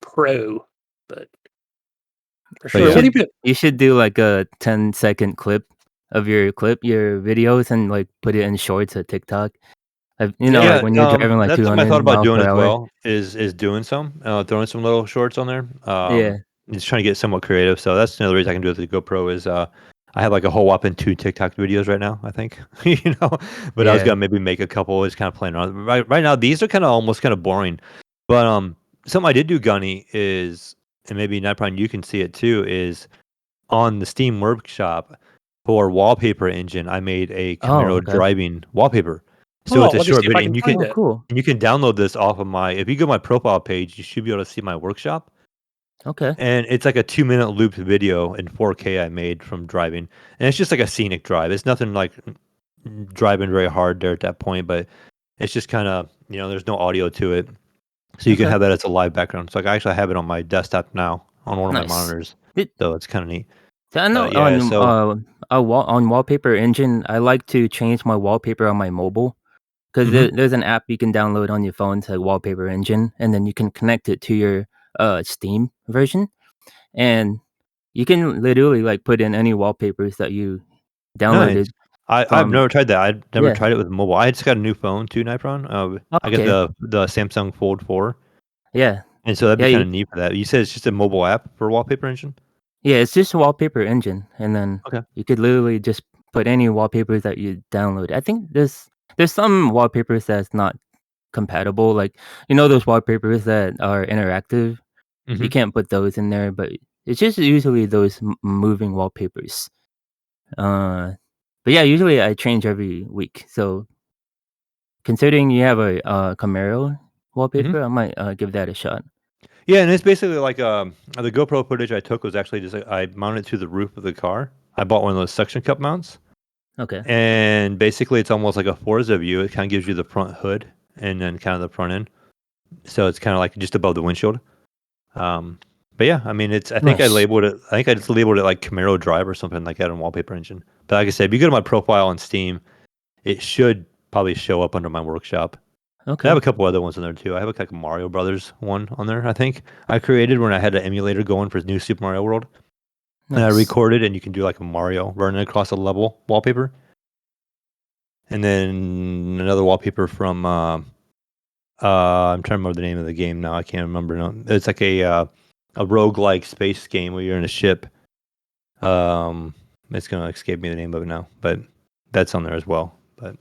pro. But for sure, you should do like a 10-second clip of your videos and like put it in shorts at TikTok. Like when you're driving like that's 200 something I thought about miles doing per as hour. well. Is doing throwing some little shorts on there. Yeah. Just trying to get somewhat creative. So that's another reason I can do it with the GoPro is I have like a whole whopping 2 TikTok videos right now, I think. But I was gonna maybe make a couple, just kind of playing around. Right now, these are almost kind of boring. But something I did do, Gunny, is, and maybe Nypron, you can see it too, is on the Steam Workshop for Wallpaper Engine, I made a Camaro driving wallpaper. So it's a short video, and you can download this off of if you go to my profile page, you should be able to see my workshop. Okay. And it's like a 2-minute looped video in 4K I made from driving, and it's just like a scenic drive. It's nothing like driving very hard there at that point, but it's just kind of there's no audio to it, so you can have that as a live background. So I actually have it on my desktop now on one of my monitors, so it's kind of neat. So I know on Wallpaper Engine, I like to change my wallpaper on my mobile. Because there's an app you can download on your phone to Wallpaper Engine, and then you can connect it to your Steam version, and you can literally like put in any wallpapers that you downloaded. Nice. I've never tried that. I've never tried it with mobile. I just got a new phone too, Nypron. I got the Samsung Fold 4. Yeah. And so that'd be kind of neat for that. You said it's just a mobile app for Wallpaper Engine? Yeah, it's just a Wallpaper Engine, and then you could literally just put any wallpapers that you download. I think there's some wallpapers that's not compatible, like those wallpapers that are interactive, you can't put those in there, but it's just usually those moving wallpapers. But yeah, usually I change every week. So considering you have a Camaro wallpaper, I might give that a shot. Yeah, and it's basically like the GoPro footage I took was actually just I mounted to the roof of the car. I bought one of those suction cup mounts. Okay. And basically, it's almost like a Forza view. It kind of gives you the front hood and then kind of the front end. So it's kind of like just above the windshield. But yeah, I mean, it's. I think I labeled it. I think I just labeled it like Camaro Drive or something like that on Wallpaper Engine. But like I said, if you go to my profile on Steam, it should probably show up under my workshop. Okay. I have a couple other ones in there too. I have like a Mario Brothers one on there. I think I created when I had an emulator going for New Super Mario World, and I recorded, and you can do like a Mario running across a level wallpaper. And then another wallpaper from I'm trying to remember the name of the game now. I can't remember. No, it's like a roguelike space game where you're in a ship. It's gonna escape me the name of it now, but that's on there as well. But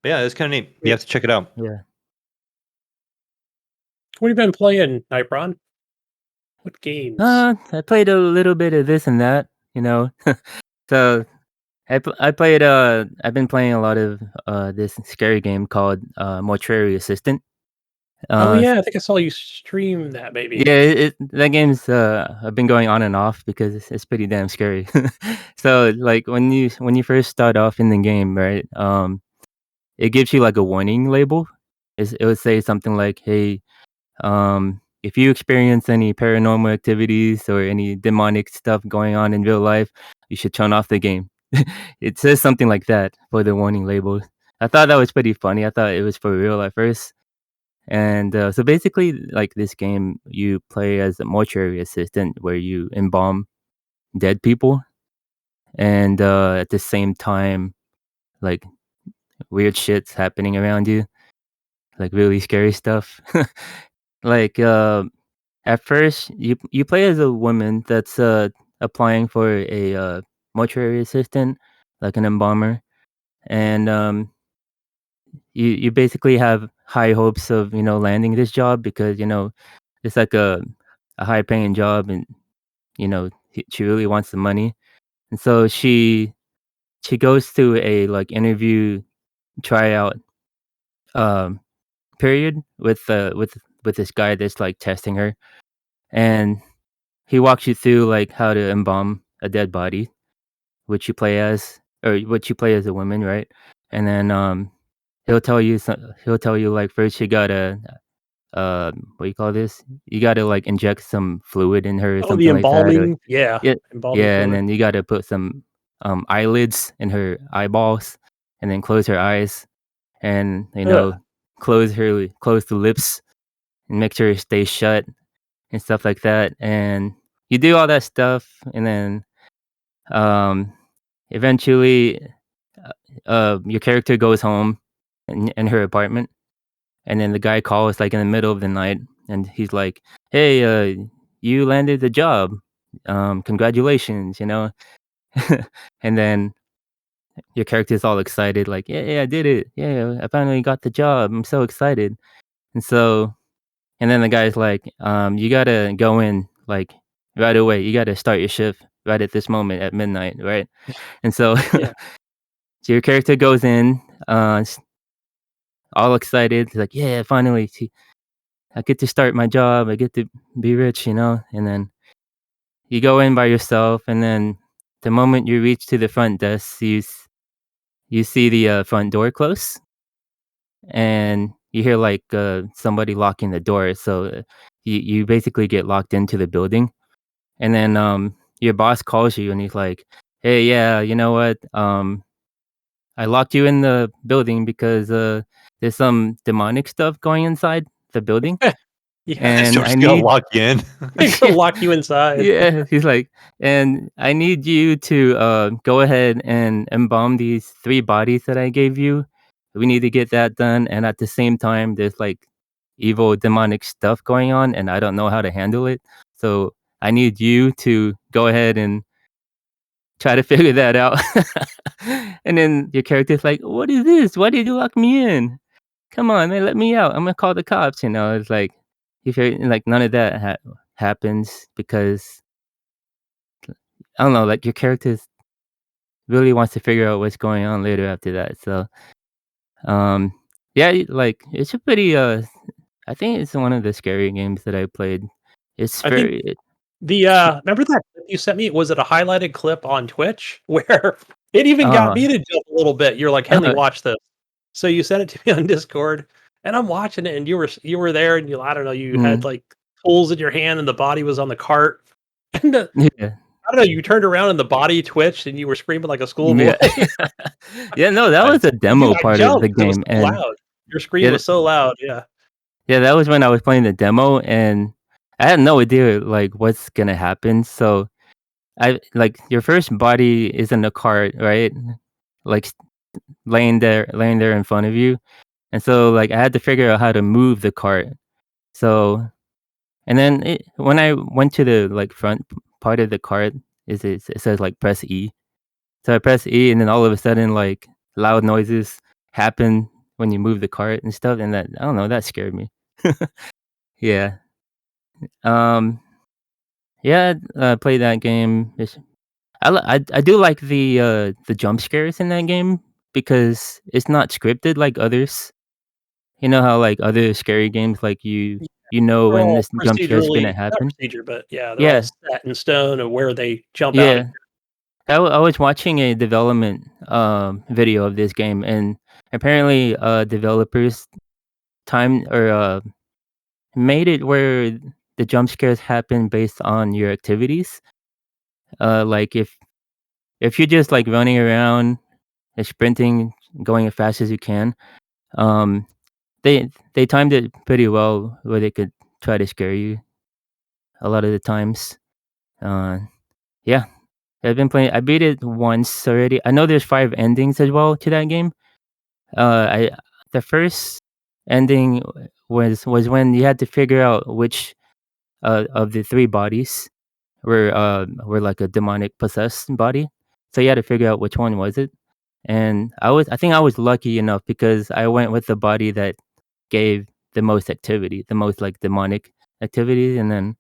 yeah, it's kind of neat. You have to check it out. Yeah. What have you been playing, Nypron? What games? I played a little bit of this and that, So I played I've been playing a lot of this scary game called Mortuary Assistant. Oh yeah, I think I saw you stream that maybe. Yeah, that game's I've been going on and off because it's pretty damn scary. So like when you first start off in the game, right? It gives you like a warning label. It would say something like, "Hey, if you experience any paranormal activities or any demonic stuff going on in real life, you should turn off the game." It says something like that for the warning label. I thought that was pretty funny. I thought it was for real at first. And so basically, like this game, you play as a mortuary assistant where you embalm dead people. And at the same time, like weird shit's happening around you, like really scary stuff. Like at first, you play as a woman that's applying for a mortuary assistant, like an embalmer, and you basically have high hopes of landing this job because it's like a high paying job, and she really wants the money, and so she goes to a like interview tryout um period with this guy that's like testing her, and he walks you through like how to embalm a dead body, which you play as, or what you play as a woman, right? And then he'll tell you like first you gotta what do you call this? You gotta like inject some fluid in her or Oh, the something like that. embalming, yeah, Yeah, embalming yeah, and fluid. then you gotta put some eyelids in her eyeballs, and then close her eyes, and close the lips, and make sure it stays shut and stuff like that. And you do all that stuff, and then eventually your character goes home in her apartment, and then the guy calls like in the middle of the night, and he's like, "Hey, you landed the job. Congratulations, And then your character's all excited, like, "Yeah, I did it. Yeah, I finally got the job. I'm so excited." And so, and then the guy's like, "You gotta go in like right away. You gotta start your shift right at this moment at midnight, right?" And so, Yeah. so your character goes in, all excited. He's like, "Yeah, finally, I get to start my job. I get to be rich, And then you go in by yourself, and then the moment you reach to the front desk, you see the front door close, and you hear like somebody locking the door. So you basically get locked into the building, and then your boss calls you, and he's like, "Hey, yeah, you know what? I locked you in the building because there's some demonic stuff going inside the building, Yeah, So and we're I just gonna need." lock you in. it's gonna lock you inside. Yeah, he's like, "And I need you to go ahead and embalm these 3 bodies that I gave you. We need to get that done, and at the same time, there's like evil demonic stuff going on, and I don't know how to handle it. So I need you to go ahead and try to figure that out." And then your character's like, "What is this? Why did you lock me in? Come on, man, let me out. I'm gonna call the cops." It's like, if you're like none of that happens because I don't know, like your character really wants to figure out what's going on later after that. So, um, yeah, like it's a pretty. I think it's one of the scary games that I played. It's I think very. the remember that clip you sent me? Was it a highlighted clip on Twitch where it even got Uh, me to jump a little bit? You're like, Henley, uh, watch this. So you sent it to me on Discord, and I'm watching it, and you were there, and I don't know, you had mm, like tools in your hand, and the body was on the cart, and yeah, I don't know, you turned around and the body twitched, and you were screaming like a schoolboy. yeah, yeah. No, that was a demo I part of the jumped 'cause it was game, so and loud. Your scream yeah, was so loud. Yeah. yeah, that was when I was playing the demo, and I had no idea like what's gonna happen. So I like your first body is in the cart, right? Like laying there in front of you, and so like I had to figure out how to move the cart. So and then when I went to the like front part of the cart, it says like press E. So I press E, and then all of a sudden like loud noises happen when you move the cart and stuff, and that I don't know that scared me. Yeah. Um. Yeah. Play that game. I do like the jump scares in that game because it's not scripted like others. You know how like other scary games like Yeah, you know they're when all this jump scare is gonna procedurally not happen. procedure, but yeah, they're all Yeah, set in stone of where they jump out at. yeah. I was watching a development video of this game, and apparently developers time or made it where the jump scares happen based on your activities. Like if you're just like running around, sprinting, going as fast as you can, um, they timed it pretty well where they could try to scare you a lot of the times. Uh, yeah, I've been playing. I beat it once already. I know there's 5 endings as well to that game. I the first ending was when you had to figure out which of the 3 bodies were like a demonic possessed body. So you had to figure out which one was it. And I think I was lucky enough because I went with the body that gave the most activity, the most like demonic activity, and then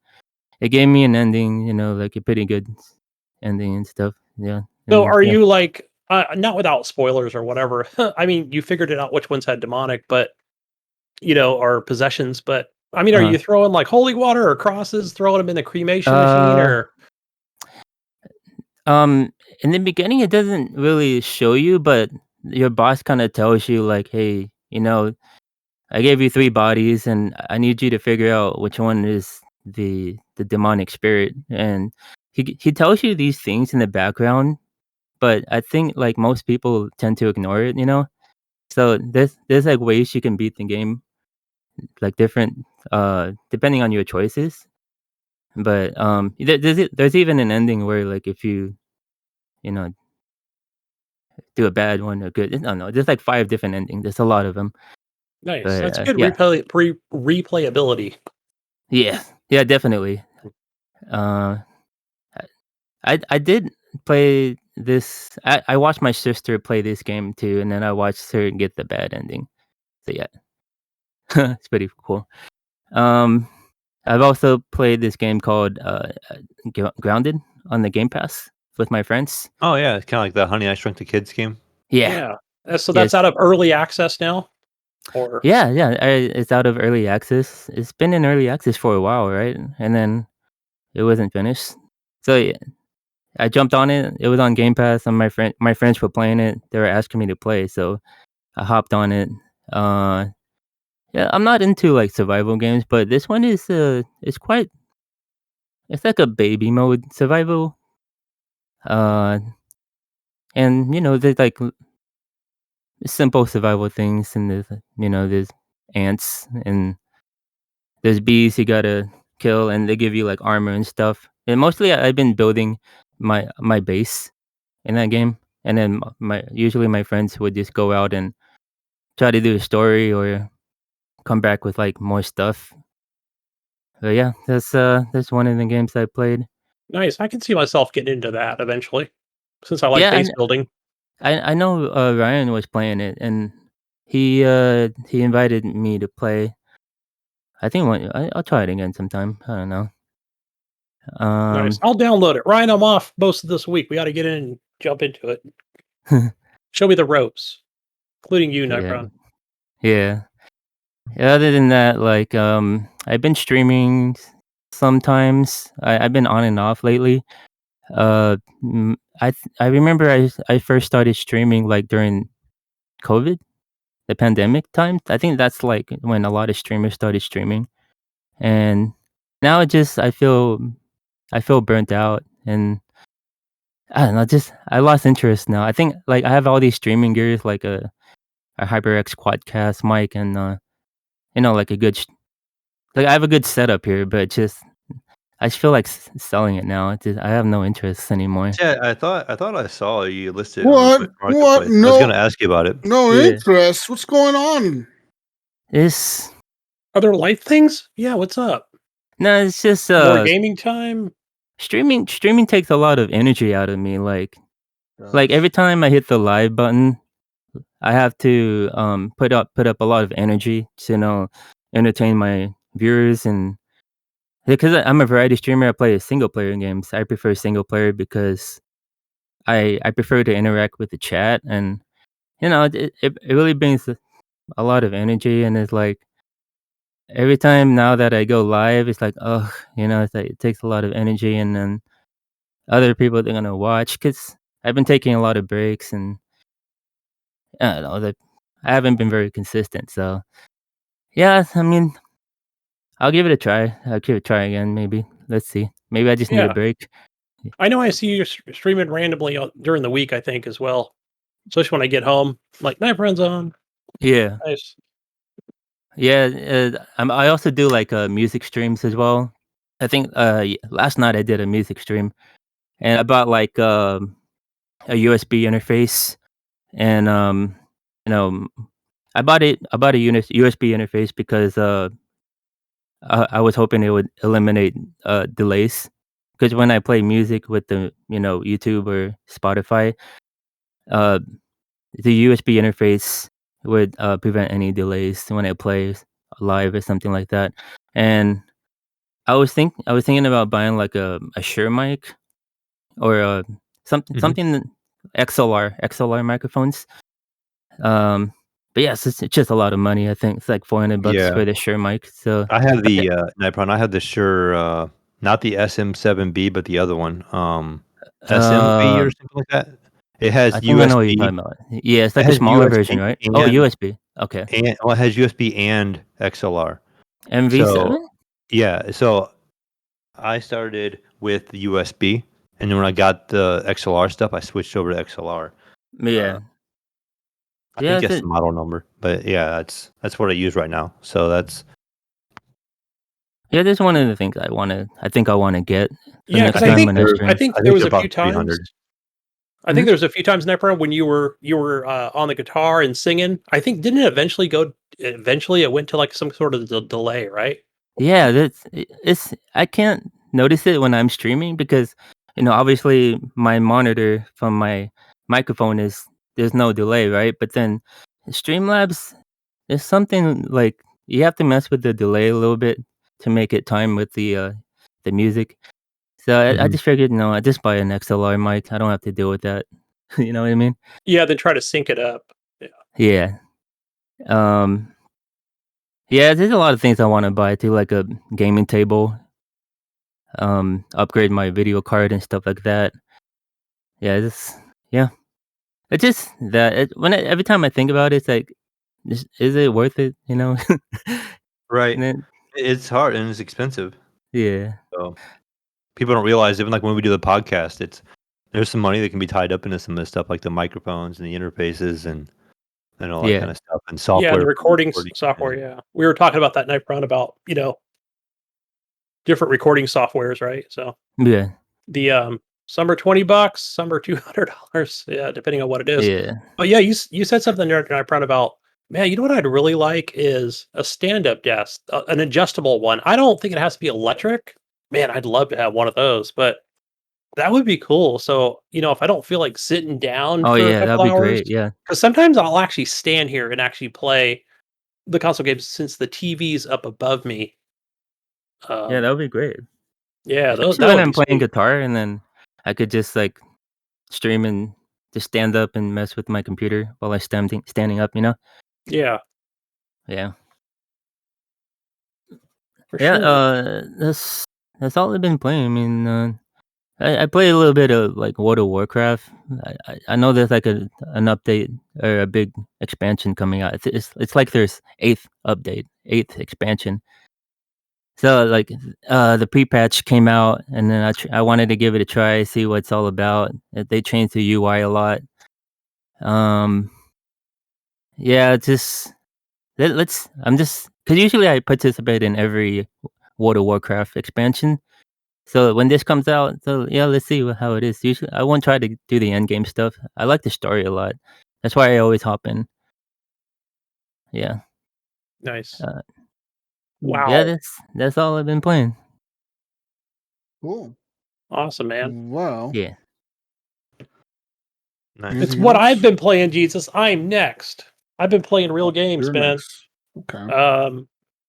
it gave me an ending, like a pretty good ending and stuff. Yeah, So and are yeah. you like not without spoilers or whatever. I mean, you figured it out which ones had demonic, but or possessions, but I mean, are Uh, you throwing like holy water or crosses, throwing them in the cremation machine uh, or um, in the beginning, it doesn't really show you, but your boss kind of tells you like, hey, I gave you 3 bodies, and I need you to figure out which one is the demonic spirit. And he tells you these things in the background, but I think like most people tend to ignore it. So there's like ways you can beat the game, like different depending on your choices. But there's even an ending where like if you know do a bad one or good, no, no, there's like 5 different endings. There's a lot of them. nice. But That's good yeah, replayability. yeah, yeah, definitely. Uh, I did play this. I watched my sister play this game too, and then I watched her get the bad ending. So yeah, it's pretty cool. Um, I've also played this game called Grounded on the Game Pass with my friends. Oh yeah, it's kind of like the Honey I Shrunk the Kids game. Yeah, Yeah. So that's yes, out of early access now? Or yeah, yeah. It's out of early access. It's been in early access for a while, right? And then it wasn't finished. So yeah, I jumped on it. It was on Game Pass, and my friends were playing it. They were asking me to play, so I hopped on it. Uh, yeah, I'm not into like survival games, but this one is it's quite. It's like a baby mode survival. Uh, and there's like simple survival things, and there's ants and there's bees you gotta kill, and they give you like armor and stuff. And mostly I've been building my base in that game, and then my usually my friends would just go out and try to do a story or come back with like more stuff. But yeah, that's one of the games I played. nice. I can see myself getting into that eventually since I like Yeah, base building. I know Ryan was playing it, and he invited me to play. I think I'll try it again sometime. I don't know. Nice. I'll download it. Ryan, I'm off most of this week. We got to get in and jump into it. Show me the ropes, including you, Nypron. Yeah. Other than that, like, I've been streaming sometimes. I've been on and off lately. I remember I first started streaming like during COVID, the pandemic time. I think that's like when a lot of streamers started streaming, and now I feel burnt out, and I don't know, just I lost interest now. I think like I have all these streaming gears, like a HyperX quadcast mic, and like a good like I have a good setup here, but just I just feel like selling it now. I have no interest anymore. Yeah, I thought I saw you listed on What? the What? marketplace. I was No, gonna ask you about it. no Yeah. interest. What's going on? It's Other life things? Yeah, what's up? no, it's just More gaming time? streaming takes a lot of energy out of me. Like every time I hit the live button, I have to put up a lot of energy to entertain my viewers, and because I'm a variety streamer, I play single player games. I prefer single player because I prefer to interact with the chat, and it really brings a lot of energy, and it's like every time now that I go live, it's like, oh, it's like it takes a lot of energy, and then other people they're gonna watch because I've been taking a lot of breaks, and I don't know that I haven't been very consistent. So yeah, I mean, I'll give it a try. I'll give it a try again, maybe. Let's see. Maybe I just need a Yeah. break. I know I see you streaming randomly during the week, I think, as well. Especially when I get home. Like, Nypron's on. Yeah, Nice. yeah. I also do like music streams as well. I think last night I did a music stream, and I bought like a USB interface, and you know, I bought a USB interface because I was hoping it would eliminate delays. Because when I play music with the YouTube or Spotify, uh, the USB interface would prevent any delays when I play live or something like that. And I was thinking about buying like a Shure mic or something XLR microphones. But yes, it's just a lot of money. I think it's like $400 Yeah. for the Shure mic. So I have the Nypron. I have the Shure, not the SM7B, but the other one, SMV or something like that. It has I think I know what you're USB. talking about. Yeah, it's It like a has smaller version, USB right? Oh, and USB. Okay. well, it has USB and XLR. So MV7? yeah, so I started with the USB, and then when I got the XLR stuff, I switched over to XLR. Yeah. I Yeah, think that's the model number, but yeah, that's what I use right now. So that's yeah, that's one of the things I think I wanna get the Yeah, next because I time think when I I stream. think I there think was they're a few about times. 300. I think there was a few times, Nepro, when you were on the guitar and singing. I think didn't it eventually go? Eventually, it went to like some sort of delay, right? Yeah, it's I can't notice it when I'm streaming because, obviously my monitor from my microphone there's no delay, right? But then Streamlabs, there's something like you have to mess with the delay a little bit to make it time with the music. So I Mhm. just figured, I just buy an XLR mic. I don't have to deal with that. You know what I mean? Yeah, then try to sync it up. Yeah. Yeah. Um. Yeah, there's a lot of things I want to buy too, like a gaming table. Upgrade my video card and stuff like that. Yeah, yeah. It's just that every time I think about it, it's like, is it worth it? Right. And then It's hard and it's expensive. yeah, So people don't realize, even like when we do the podcast, there's some money that can be tied up into some of this stuff, like the microphones and the interfaces and all that yeah, kind of stuff, and Yeah, software the for recording recording. software. Yeah, we were talking about that Nypron about different recording softwares, right? So yeah, the some are $20, some are $200. Yeah, depending on what it is. yeah. But yeah, you said something there, Nypron, about, man. You know what I'd really like is a stand-up desk, an adjustable one. I don't think it has to be electric. Man, I'd love to have one of those, but that would be cool. So, if I don't feel like sitting down Oh for a yeah, that'd couple be hours, great. Yeah, because sometimes I'll actually stand here and actually play the console games since the TV's up above me. yeah, Um, that would be great. Yeah, especially when I'm playing guitar, and then I could just like stream and just stand up and mess with my computer while I'm standing up. Yeah. Yeah. For Yeah. sure. That's all I've been playing. I mean, I play a little bit of like World of Warcraft. I know there's like an update or a big expansion coming out. It's like there's eighth expansion. So like the pre-patch came out, and then I wanted to give it a try, see what it's all about. They changed the UI a lot. Um, yeah, just let's. I'm just because usually I participate in every World of Warcraft expansion. So when this comes out, so yeah, let's see how it is. Usually, I won't try to do the end game stuff. I like the story a lot. That's why I always hop in. Yeah. Nice. Yeah, Wow. that's all I've been playing. Cool. Awesome, man. Wow. Yeah. Nice. It's what I've been playing, Jesus. I'm next. I've been playing real games, You're man. next. Okay.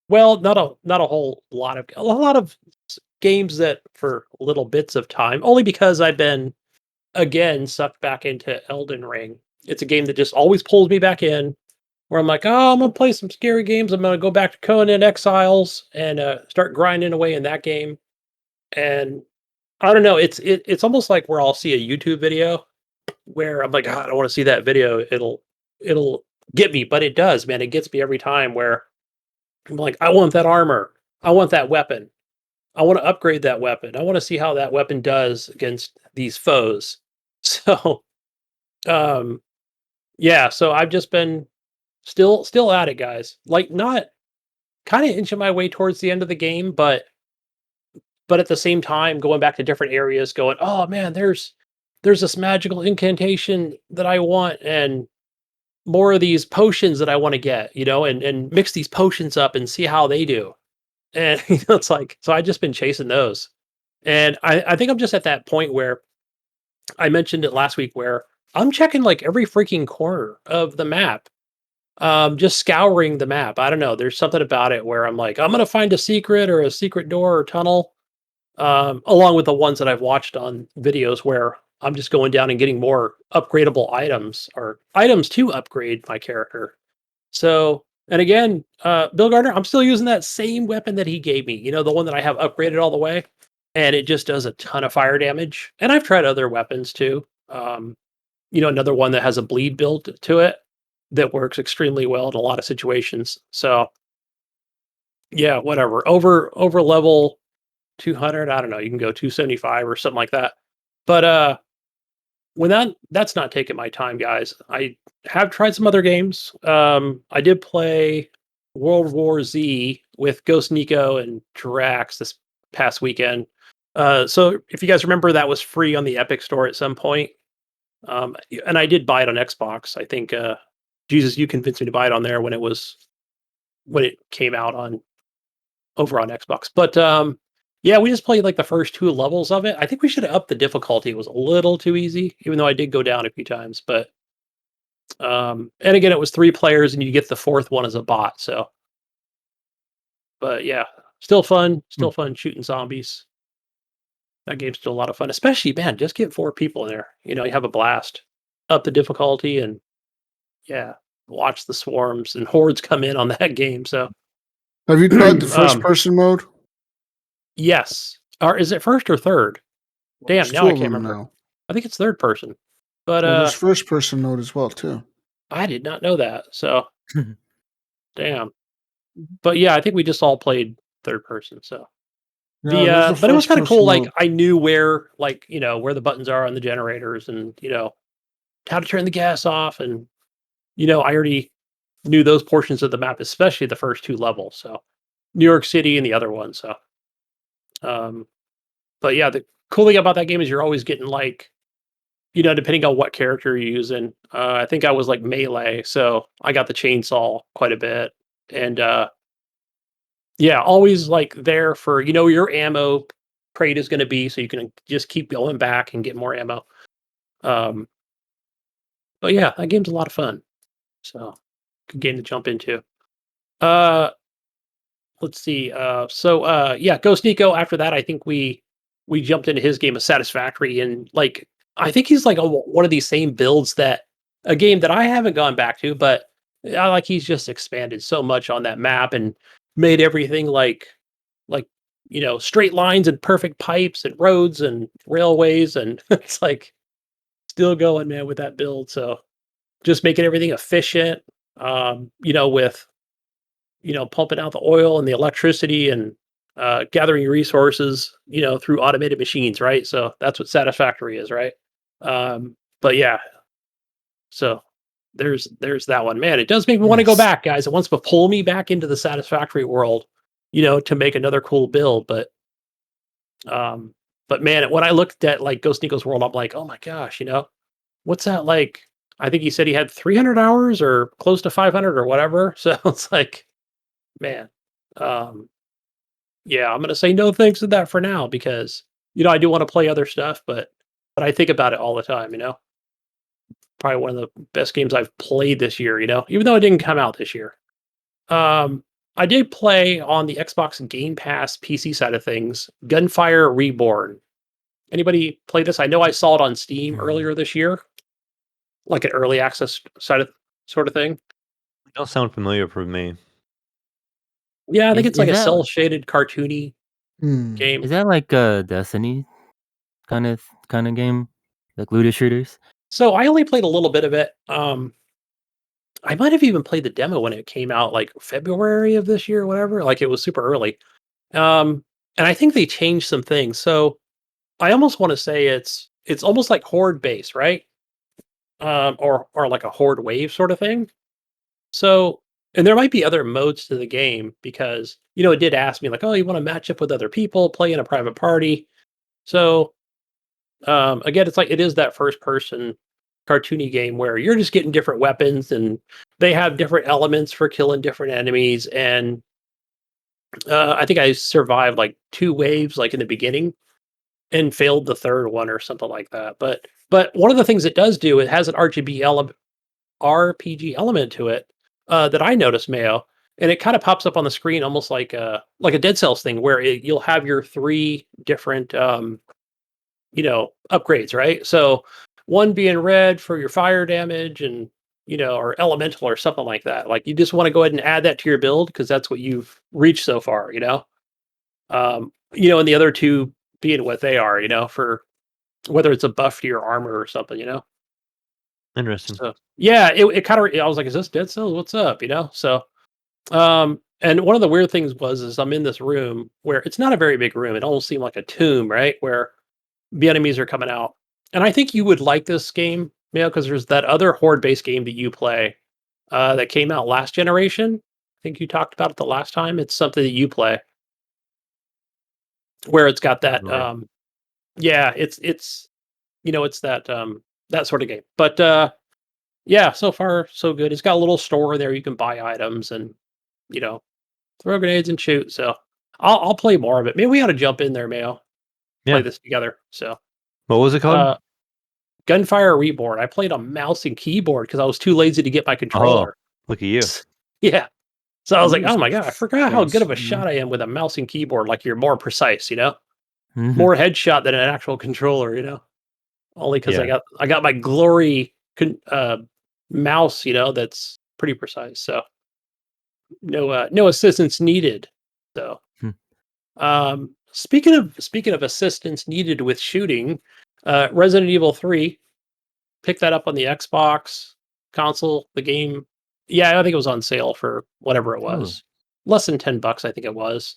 Well, not a whole lot of games that for little bits of time, only because I've been again sucked back into Elden Ring. It's a game that just always pulls me back in, where I'm like, oh, I'm gonna play some scary games. I'm gonna go back to Conan Exiles and start grinding away in that game. And I don't know, it's almost like where I'll see a YouTube video where I'm like, "God, I don't want to see that video. It'll get me," but it does, man. It gets me every time. Where I'm like, I want that armor. I want that weapon. I want to upgrade that weapon. I want to see how that weapon does against these foes. So, um, yeah. So I've just been still at it, guys. Like, not kind of inching my way towards the end of the game, but at the same time going back to different areas, going, oh man, there's this magical incantation that I want, and more of these potions that I want to get, and mix these potions up and see how they do. And it's like, so I've just been chasing those. And I think I'm just at that point where I mentioned it last week, where I'm checking like every freaking corner of the map. Just scouring the map. I don't know. There's something about it where I'm like, I'm gonna find a secret or a secret door or tunnel. Along with the ones that I've watched on videos where I'm just going down and getting more upgradable items or items to upgrade my character. So, and again, Bill Gardner, I'm still using that same weapon that he gave me, the one that I have upgraded all the way, and it just does a ton of fire damage. And I've tried other weapons too. Another one that has a bleed build to it that works extremely well in a lot of situations. So, yeah, whatever. Over level 200, I don't know, you can go 275 or something like that. But when that's not taking my time, guys. I have tried some other games. I did play World War Z with Ghost Nico and Drax this past weekend. So if you guys remember, that was free on the Epic Store at some point. And I did buy it on Xbox. I think Jesus, you convinced me to buy it on there when it came out over on Xbox. But yeah, we just played like the first two levels of it. I think we should have upped the difficulty. It was a little too easy, even though I did go down a few times. But and again, it was 3 players, and you get the fourth one as a bot. So, but yeah, still fun shooting zombies. That game's still a lot of fun, especially, man, just get 4 people in there. You have a blast. Up the difficulty, and yeah, watch the swarms and hordes come in on that game. So, have you tried the first person mode? Yes. Or is it first or third? Damn, now I can't remember. Now. I think it's third person. But there's first person mode as well too. I did not know that. So damn. But yeah, I think we just all played third person. So but it was kind of cool. Like, I knew where, like, where the buttons are on the generators, and how to turn the gas off, and I already knew those portions of the map, especially the first 2 levels. So New York City and the other one. So but yeah, the cool thing about that game is you're always getting, like, depending on what character you're using. I think I was like melee, so I got the chainsaw quite a bit. And yeah, always like there for, your ammo crate is going to be, so you can just keep going back and get more ammo. But yeah, that game's a lot of fun. So good game to jump into. Let's see. So yeah, Ghost Nico, after that, I think we we jumped into his game of Satisfactory, and like I think he's like one of these same builds that a game that I haven't gone back to, but like he's just expanded so much on that map and made everything like straight lines and perfect pipes and roads and railways, and it's like still going, man, with that build. So just making everything efficient, with pumping out the oil and the electricity and gathering resources, through automated machines, right? So that's what Satisfactory is, right? But yeah, so there's that one. Man, it does make me want to go back, guys. It wants to pull me back into the Satisfactory world, to make another cool build. But man, when I looked at like Ghost Nico's world, I'm like, oh my gosh, what's that like? I think he said he had 300 hours or close to 500 or whatever. So it's like, man, yeah, I'm gonna say no thanks to that for now because I do want to play other stuff, but I think about it all the time. Probably one of the best games I've played this year. Even though it didn't come out this year. I did play on the Xbox Game Pass PC side of things, Gunfire Reborn. Anybody play this? I know I saw it on Steam earlier this year, like an early access sort of thing. It don't sound familiar for me. Yeah, I think it's like a cell shaded cartoony game. Is that like a Destiny kind of game, like looter shooters? So I only played a little bit of it. I might have even played the demo when it came out, like February of this year or whatever. Like it was super early. And I think they changed some things. So I almost want to say it's almost like horde base, right? Or like a horde wave sort of thing. So, and there might be other modes to the game because it did ask me like, oh, you want to match up with other people, play in a private party. So, again, it's like it is that first person cartoony game where you're just getting different weapons and they have different elements for killing different enemies. And I think I survived like 2 waves like in the beginning and failed the third one or something like that. But one of the things it does do, it has an RPG element to it that I noticed, Mayo, and it kind of pops up on the screen almost like a Dead Cells thing where you'll have your 3 different upgrades, right? So one being red for your fire damage and or elemental or something like that. Like you just want to go ahead and add that to your build because that's what you've reached so far, and the other 2 being what they are, for whether it's a buff to your armor or something, Interesting. So yeah, it kind of I was like, is this Dead Cells? What's up? So and one of the weird things is I'm in this room where it's not a very big room. It almost seemed like a tomb, right? Where the enemies are coming out. And I think you would like this game, because there's that other horde-based game that you play that came out last generation. I think you talked about it the last time. It's something that you play where it's got that yeah, it's it's that that sort of game. But yeah, so far so good. It's got a little store there you can buy items and throw grenades and shoot. So I'll play more of it. Maybe we ought to jump in there, Mayo. Play this together. So what was it called? Gunfire Reborn. I played on mouse and keyboard because I was too lazy to get my controller. Oh, look at you. Yeah. So I was like, oh my God, I forgot how good of a shot I am with a mouse and keyboard. Like you're more precise, more headshot than an actual controller, only because I got my glory mouse, that's pretty precise. So no assistance needed. So speaking of assistance needed with shooting, Resident Evil 3, pick that up on the Xbox console, the game. Yeah, I think it was on sale for whatever it was. Less than $10, I think it was.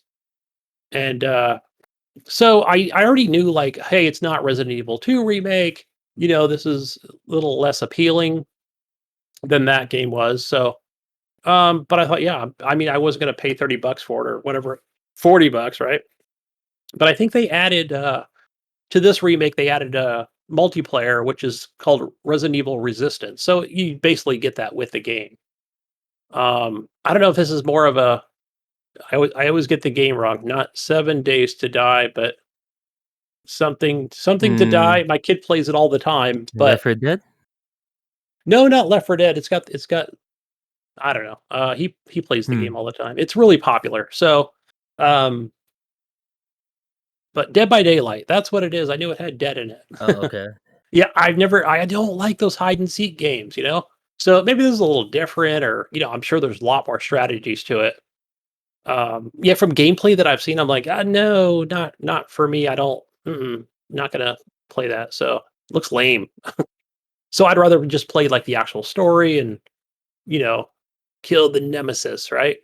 And so I already knew like, hey, it's not Resident Evil 2 remake. This is a little less appealing than that game was. So but I thought, yeah, I mean, I wasn't going to pay $30 for it or whatever, $40, right? But I think they added to this remake, they added multiplayer, which is called Resident Evil Resistance. So you basically get that with the game. I don't know if this is more of a. I always get the game wrong. Not 7 Days to Die, but something to Die. My kid plays it all the time. But Left 4 Dead? No, not Left 4 Dead. It's got. I don't know. He plays the game all the time. It's really popular. So, But Dead by Daylight, that's what it is. I knew it had dead in it. Oh, okay. Yeah, I don't like those hide and seek games, So maybe this is a little different, or I'm sure there's a lot more strategies to it. Yeah, from gameplay that I've seen, I'm like, no, not for me. I don't, not gonna play that. So looks lame. So I'd rather just play like the actual story and you know kill the nemesis, right?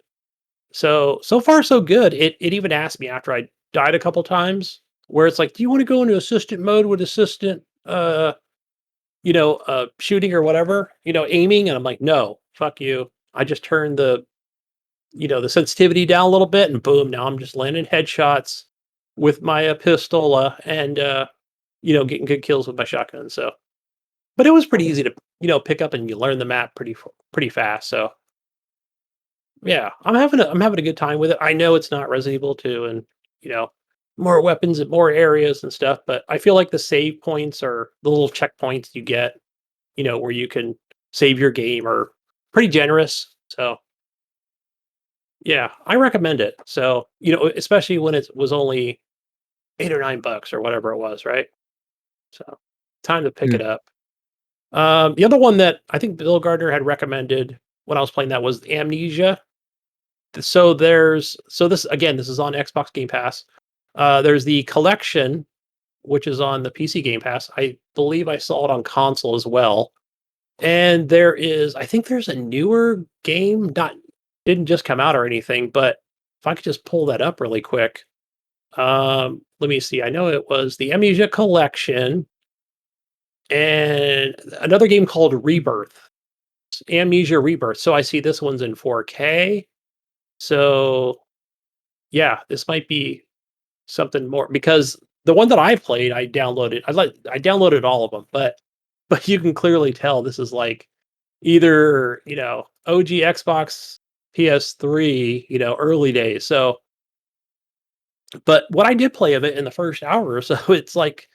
So far so good. It even asked me after I died a couple times, where it's like, do you want to go into assistant mode with assistant, shooting or whatever, aiming? And I'm like, no, fuck you. I just turned the sensitivity down a little bit, and boom, now I'm just landing headshots with my pistola, and getting good kills with my shotgun. So, but it was pretty easy to pick up, and you learn the map pretty fast. So yeah, I'm having a good time with it. I know it's not Resident Evil 2, and you know more weapons and more areas and stuff, but I feel like the save points or the little checkpoints you get, where you can save your game, are pretty generous. So yeah, I recommend it. So, especially when it was only $8 or $9 or whatever it was, right? So, time to pick Yeah. it up. The other one that I think Bill Gardner had recommended when I was playing that was Amnesia. So this again, this is on Xbox Game Pass. There's the collection, which is on the PC Game Pass. I believe I saw it on console as well. And I think there's a newer game, not didn't just come out or anything, but if I could just pull that up really quick. Let me see. I know it was the Amnesia Collection and another game called Rebirth. Amnesia Rebirth. So I see this one's in 4K. So yeah, this might be something more, because the one that I played, I downloaded. I downloaded all of them, but you can clearly tell this is like either OG Xbox, PS3, early days. So, but what I did play of it in the first hour or so, it's like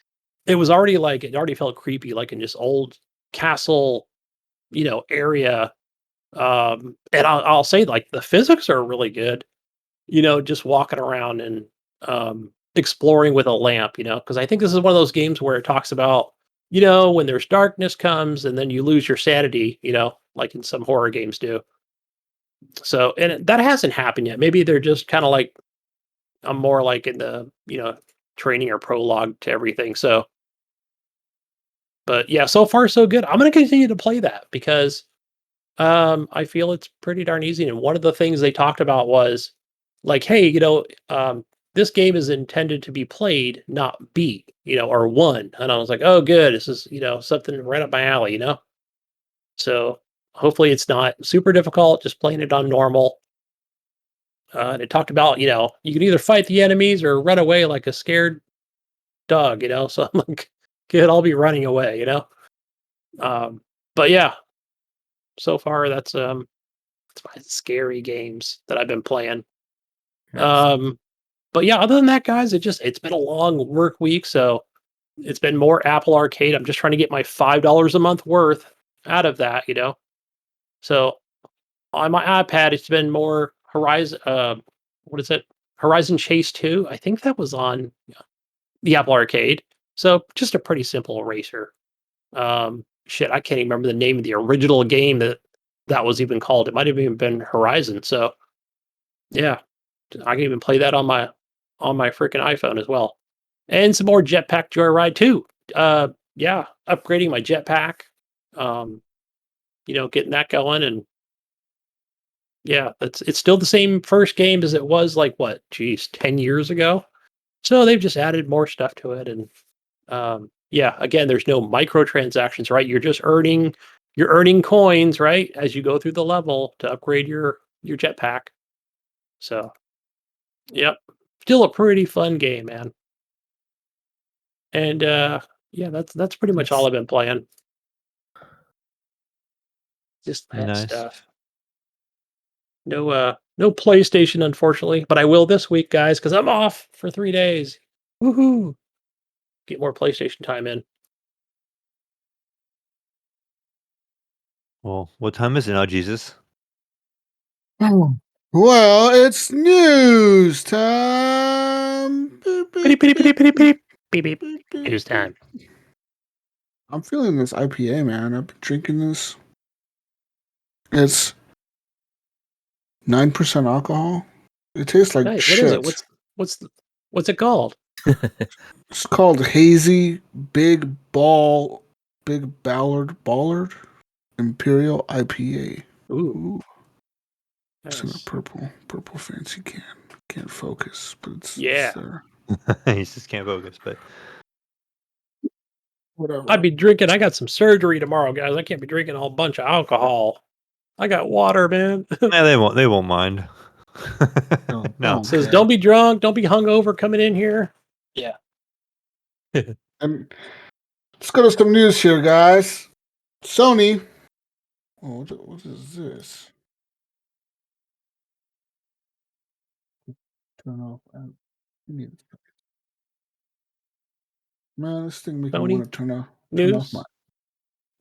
it already felt creepy, like in just old castle, area. And I'll say, like, the physics are really good. Just walking around and exploring with a lamp. Because I think this is one of those games where it talks about when there's darkness comes and then you lose your sanity. Like in some horror games do. So, and that hasn't happened yet. Maybe they're just kind of like, I'm more like in the training or prologue to everything. So, but yeah, so far so good. I'm going to continue to play that because I feel it's pretty darn easy. And one of the things they talked about was like, hey, this game is intended to be played, not beat, or won. And I was like, oh, good. This is, something right up my alley. So hopefully it's not super difficult, just playing it on normal. And it talked about, you can either fight the enemies or run away like a scared dog, So I'm like, good, I'll be running away. But yeah, so far that's my scary games that I've been playing. Nice. But yeah, other than that, guys, it's been a long work week, so it's been more Apple Arcade. I'm just trying to get my $5 a month worth out of that. So on my iPad, it's been more Horizon. What is it? Horizon Chase 2. I think that was on the Apple Arcade. So just a pretty simple racer. Shit, I can't even remember the name of the original game that was even called. It might have even been Horizon. So yeah, I can even play that on my freaking iPhone as well. And some more Jetpack Joyride too. Yeah, upgrading my jetpack. Um, getting that going, and yeah, it's still the same first game as it was, like, what, geez, 10 years ago. So they've just added more stuff to it, and yeah, again, there's no microtransactions, right? You're earning coins, right, as you go through the level to upgrade your jetpack. So, yep, still a pretty fun game, man. And yeah, that's pretty much all Nice. I've been playing. Just that Nice. stuff. No PlayStation, unfortunately, but I will this week, guys, because I'm off for 3 days. Woohoo! Get more PlayStation time in. Well, what time is it now, Jesus? Well, it's news time. Beep. News time. I'm feeling this IPA, man. I've been drinking this. It's 9% alcohol. It tastes like shit. What is it? What's it called? It's called Hazy Big Ballard Imperial IPA. Ooh. It's in a purple fancy can. Can't focus, but it's there. He just can't focus, but whatever. I'd be drinking. I got some surgery tomorrow, guys. I can't be drinking a whole bunch of alcohol. I got water, man. Yeah, they won't mind. No. It says don't be drunk, don't be hungover coming in here. Yeah. And let's go to some news here, guys. Sony. Oh, what is this? Turn off. Man, this thing makes me want to turn off my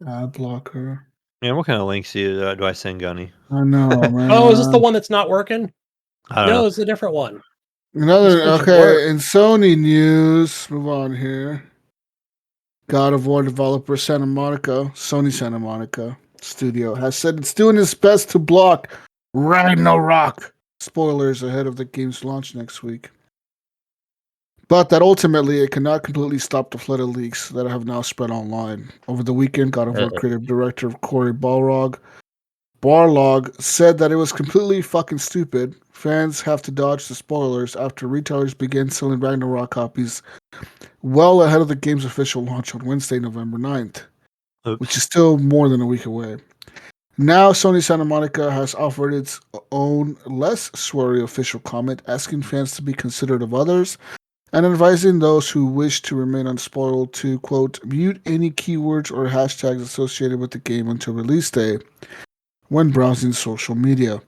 ad blocker. Yeah, what kind of links do I send Gunny? I know, man. Oh, is this the one that's not working? I don't know. It's a different one. In Sony news, move on here. God of War developer Sony Santa Monica Studio has said it's doing its best to block Ragnarok spoilers ahead of the game's launch next week. But that ultimately it cannot completely stop the flood of leaks that have now spread online. Over the weekend, God of War creative director Cory Barlog said that it was completely fucking stupid. Fans have to dodge the spoilers after retailers began selling Ragnarok copies well ahead of the game's official launch on Wednesday, November 9th, which is still more than a week away. Now, Sony Santa Monica has offered its own less sweary official comment, asking fans to be considerate of others and advising those who wish to remain unspoiled to, quote, mute any keywords or hashtags associated with the game until release day when browsing social media.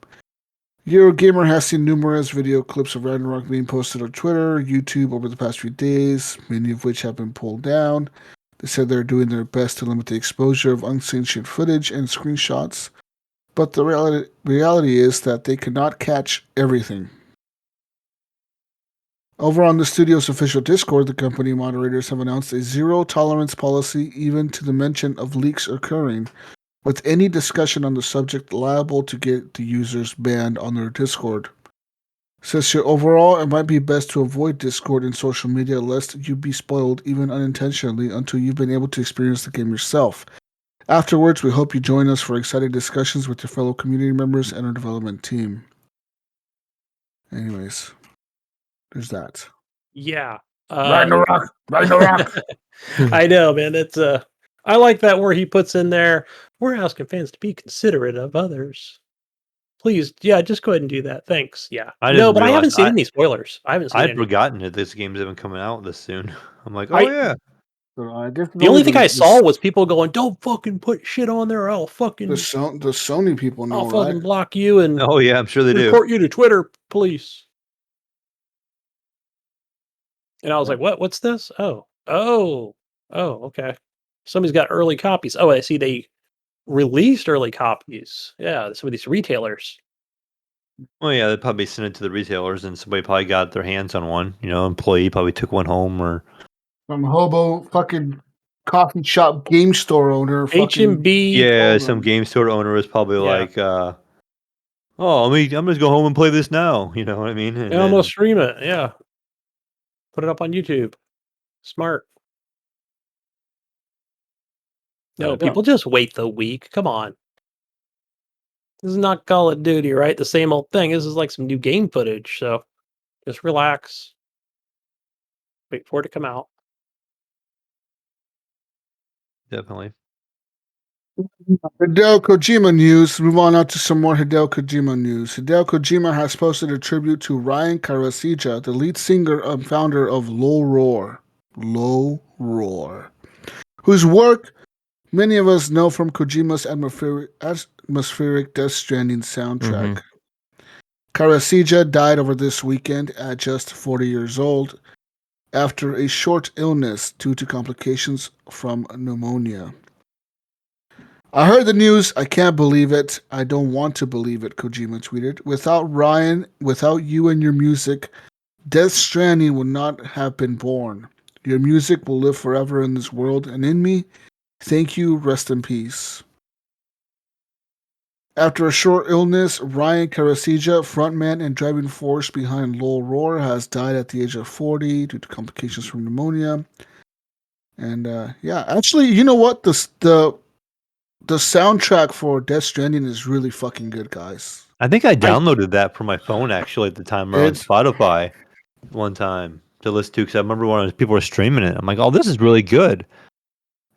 Eurogamer has seen numerous video clips of Ragnarok being posted on Twitter, YouTube over the past few days, many of which have been pulled down. They said they're doing their best to limit the exposure of unsanctioned footage and screenshots, but the reality is that they cannot catch everything. Over on the studio's official Discord, the company moderators have announced a zero-tolerance policy even to the mention of leaks occurring, with any discussion on the subject liable to get the users banned on their Discord. Says here, overall, it might be best to avoid Discord and social media lest you be spoiled even unintentionally until you've been able to experience the game yourself. Afterwards, we hope you join us for exciting discussions with your fellow community members and our development team. Anyways, there's that. Yeah. Ragnarok! I know, man. It's I like that where he puts in there, we're asking fans to be considerate of others. Please, just go ahead and do that. Thanks. Yeah. I haven't seen any spoilers. I'd forgotten that this game's even coming out this soon. I'm like, yeah. The only thing I saw was people going, don't fucking put shit on there or I'll fucking... The Sony people know, I'll fucking block you and... Oh, yeah, I'm sure they report you to Twitter, police. And I was like, what? What's this? Oh, okay. Somebody's got early copies. Oh, I see they released early copies. Yeah, some of these retailers. Well, yeah, they'd probably send it to the retailers and somebody probably got their hands on one. Employee probably took one home or... From Hobo fucking coffee shop game store owner. HMB. Yeah, some game store owner was probably like, I'm just go home and play this now. You know what I mean? And I'm going to stream it. Yeah. Put it up on YouTube. Smart. No, people just wait the week. Come on. This is not Call of Duty, right? The same old thing. This is like some new game footage. So just relax. Wait for it to come out. Definitely. Hideo Kojima news. Move on out to some more Hideo Kojima news. Hideo Kojima has posted a tribute to Ryan Karasija, the lead singer and founder of Low Roar, whose work many of us know from Kojima's atmospheric Death Stranding soundtrack. Mm-hmm. Karasija died over this weekend at just 40 years old after a short illness due to complications from pneumonia. I heard the news. I can't believe it. I don't want to believe it, Kojima tweeted. Without Ryan, without you and your music, Death Stranding would not have been born. Your music will live forever in this world and in me. Thank you. Rest in peace. After a short illness, Ryan Karasija, frontman and driving force behind Lowell Roar, has died at the age of 40 due to complications from pneumonia. And actually, you know what? The soundtrack for Death Stranding is really fucking good, guys. I think I downloaded that from my phone actually at the time on Spotify one time to listen to because I remember when people were streaming it. I'm like, oh, this is really good.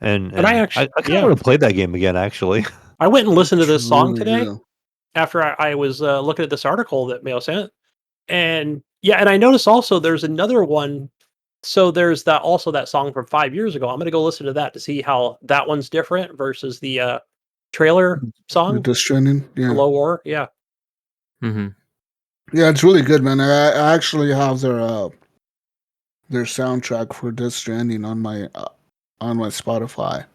And I kind of want to play that game again, actually. I went and listened to this song today after I was looking at this article that Mayo sent. And and I noticed also there's another one. So there's that song from 5 years ago. I'm going to go listen to that to see how that one's different versus the trailer song. Death Stranding, Low War, yeah. Mm-hmm. Yeah, it's really good, man. I actually have their soundtrack for Death Stranding on my Spotify.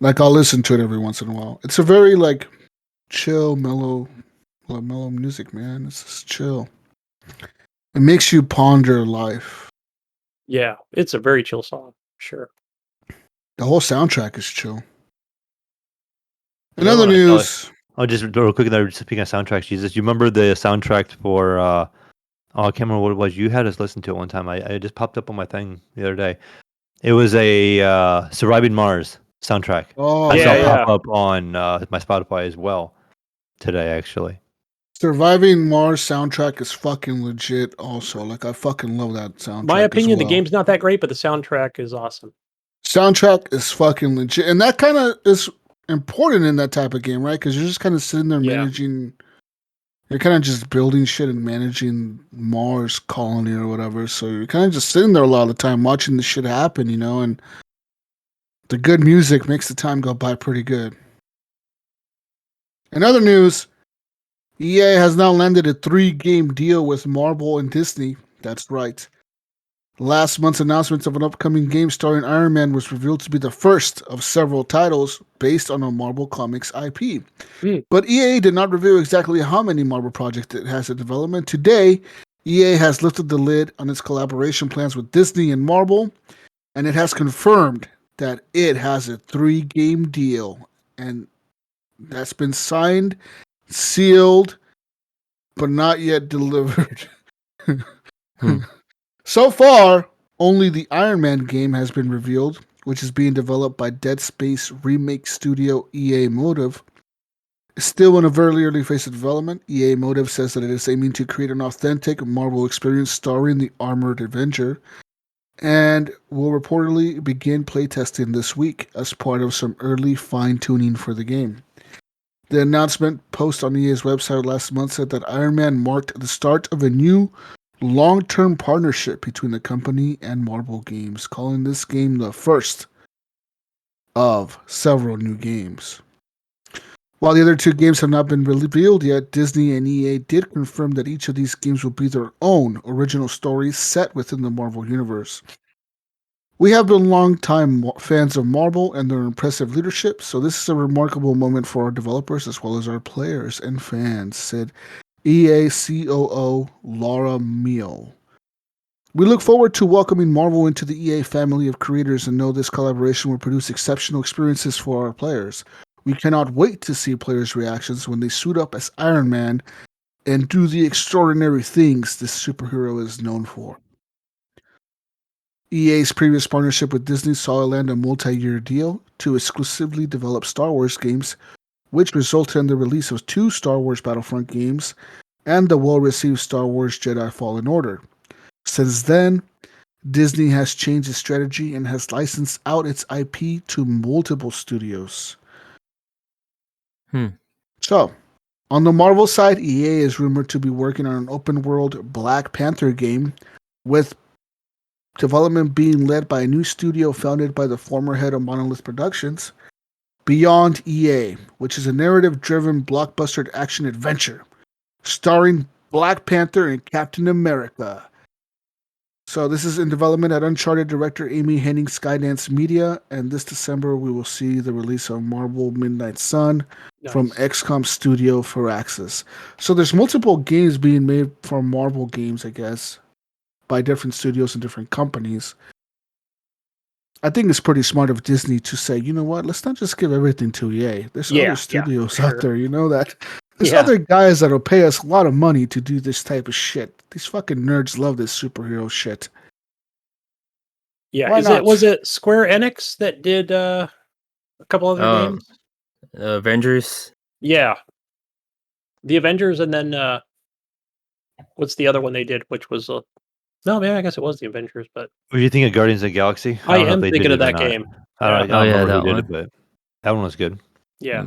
Like I'll listen to it every once in a while. It's a very like chill, mellow music, man. It's just chill. It makes you ponder life. Yeah, it's a very chill song, sure. The whole soundtrack is chill. In other news, just real quick, speaking of soundtracks, Jesus, you remember the soundtrack for? I can't remember what it was. You had us listen to it one time. I just popped up on my thing the other day. It was a Surviving Mars soundtrack. Oh, I saw pop up on my Spotify as well today, actually. Surviving Mars soundtrack is fucking legit. Also, like I fucking love that soundtrack. My opinion, the game's not that great, but the soundtrack is awesome. Soundtrack is fucking legit, and that kind of is important in that type of game, right? Because you're just kind of sitting there managing. You're kind of just building shit and managing Mars colony or whatever. So you're kind of just sitting there a lot of the time watching the shit happen, you know. And the good music makes the time go by pretty good. In other news, EA has now landed a 3-game deal with Marvel and Disney. That's right. Last month's announcement of an upcoming game starring Iron Man was revealed to be the first of several titles based on a Marvel Comics IP. But EA did not reveal exactly how many Marvel projects it has in development. Today, EA has lifted the lid on its collaboration plans with Disney and Marvel, and it has confirmed that it has a 3-game deal. And that's been signed, sealed, but not yet delivered. So far, only the Iron Man game has been revealed, which is being developed by Dead Space remake studio EA Motive. Still in a very early phase of development, EA Motive says that it is aiming to create an authentic Marvel experience starring the Armored Avenger, and will reportedly begin playtesting this week as part of some early fine-tuning for the game. The announcement post on EA's website last month said that Iron Man marked the start of a new long-term partnership between the company and Marvel Games, calling this game the first of several new games. While the other 2 games have not been revealed yet, Disney and EA did confirm that each of these games will be their own original stories set within the Marvel Universe. We have been long-time fans of Marvel and their impressive leadership, so this is a remarkable moment for our developers as well as our players and fans, said EA COO Laura Mio. We look forward to welcoming Marvel into the EA family of creators and know this collaboration will produce exceptional experiences for our players. We cannot wait to see players' reactions when they suit up as Iron Man and do the extraordinary things this superhero is known for. EA's previous partnership with Disney saw it land a multi-year deal to exclusively develop Star Wars games, which resulted in the release of 2 Star Wars Battlefront games and the well-received Star Wars Jedi Fallen Order. Since then, Disney has changed its strategy and has licensed out its IP to multiple studios. So, on the Marvel side, EA is rumored to be working on an open-world Black Panther game, with development being led by a new studio founded by the former head of Monolith Productions, Beyond EA, which is a narrative-driven blockbuster action-adventure starring Black Panther and Captain America. So this is in development at Uncharted director Amy Hennig Skydance Media, and this December we will see the release of Marvel Midnight Sun from XCOM Studio Firaxis. So there's multiple games being made from Marvel games, I guess, by different studios and different companies. I think it's pretty smart of Disney to say, you know what, let's not just give everything to EA. There's other studios out there, you know that? There's other guys that'll pay us a lot of money to do this type of shit. These fucking nerds love this superhero shit. Yeah, was it Square Enix that did a couple other games? Avengers. Yeah. The Avengers, and then what's the other one they did, which was no, man, I guess it was the Avengers, but what do you think of Guardians of the Galaxy? I am thinking of that game. I don't remember who did it, but that one was good. Yeah.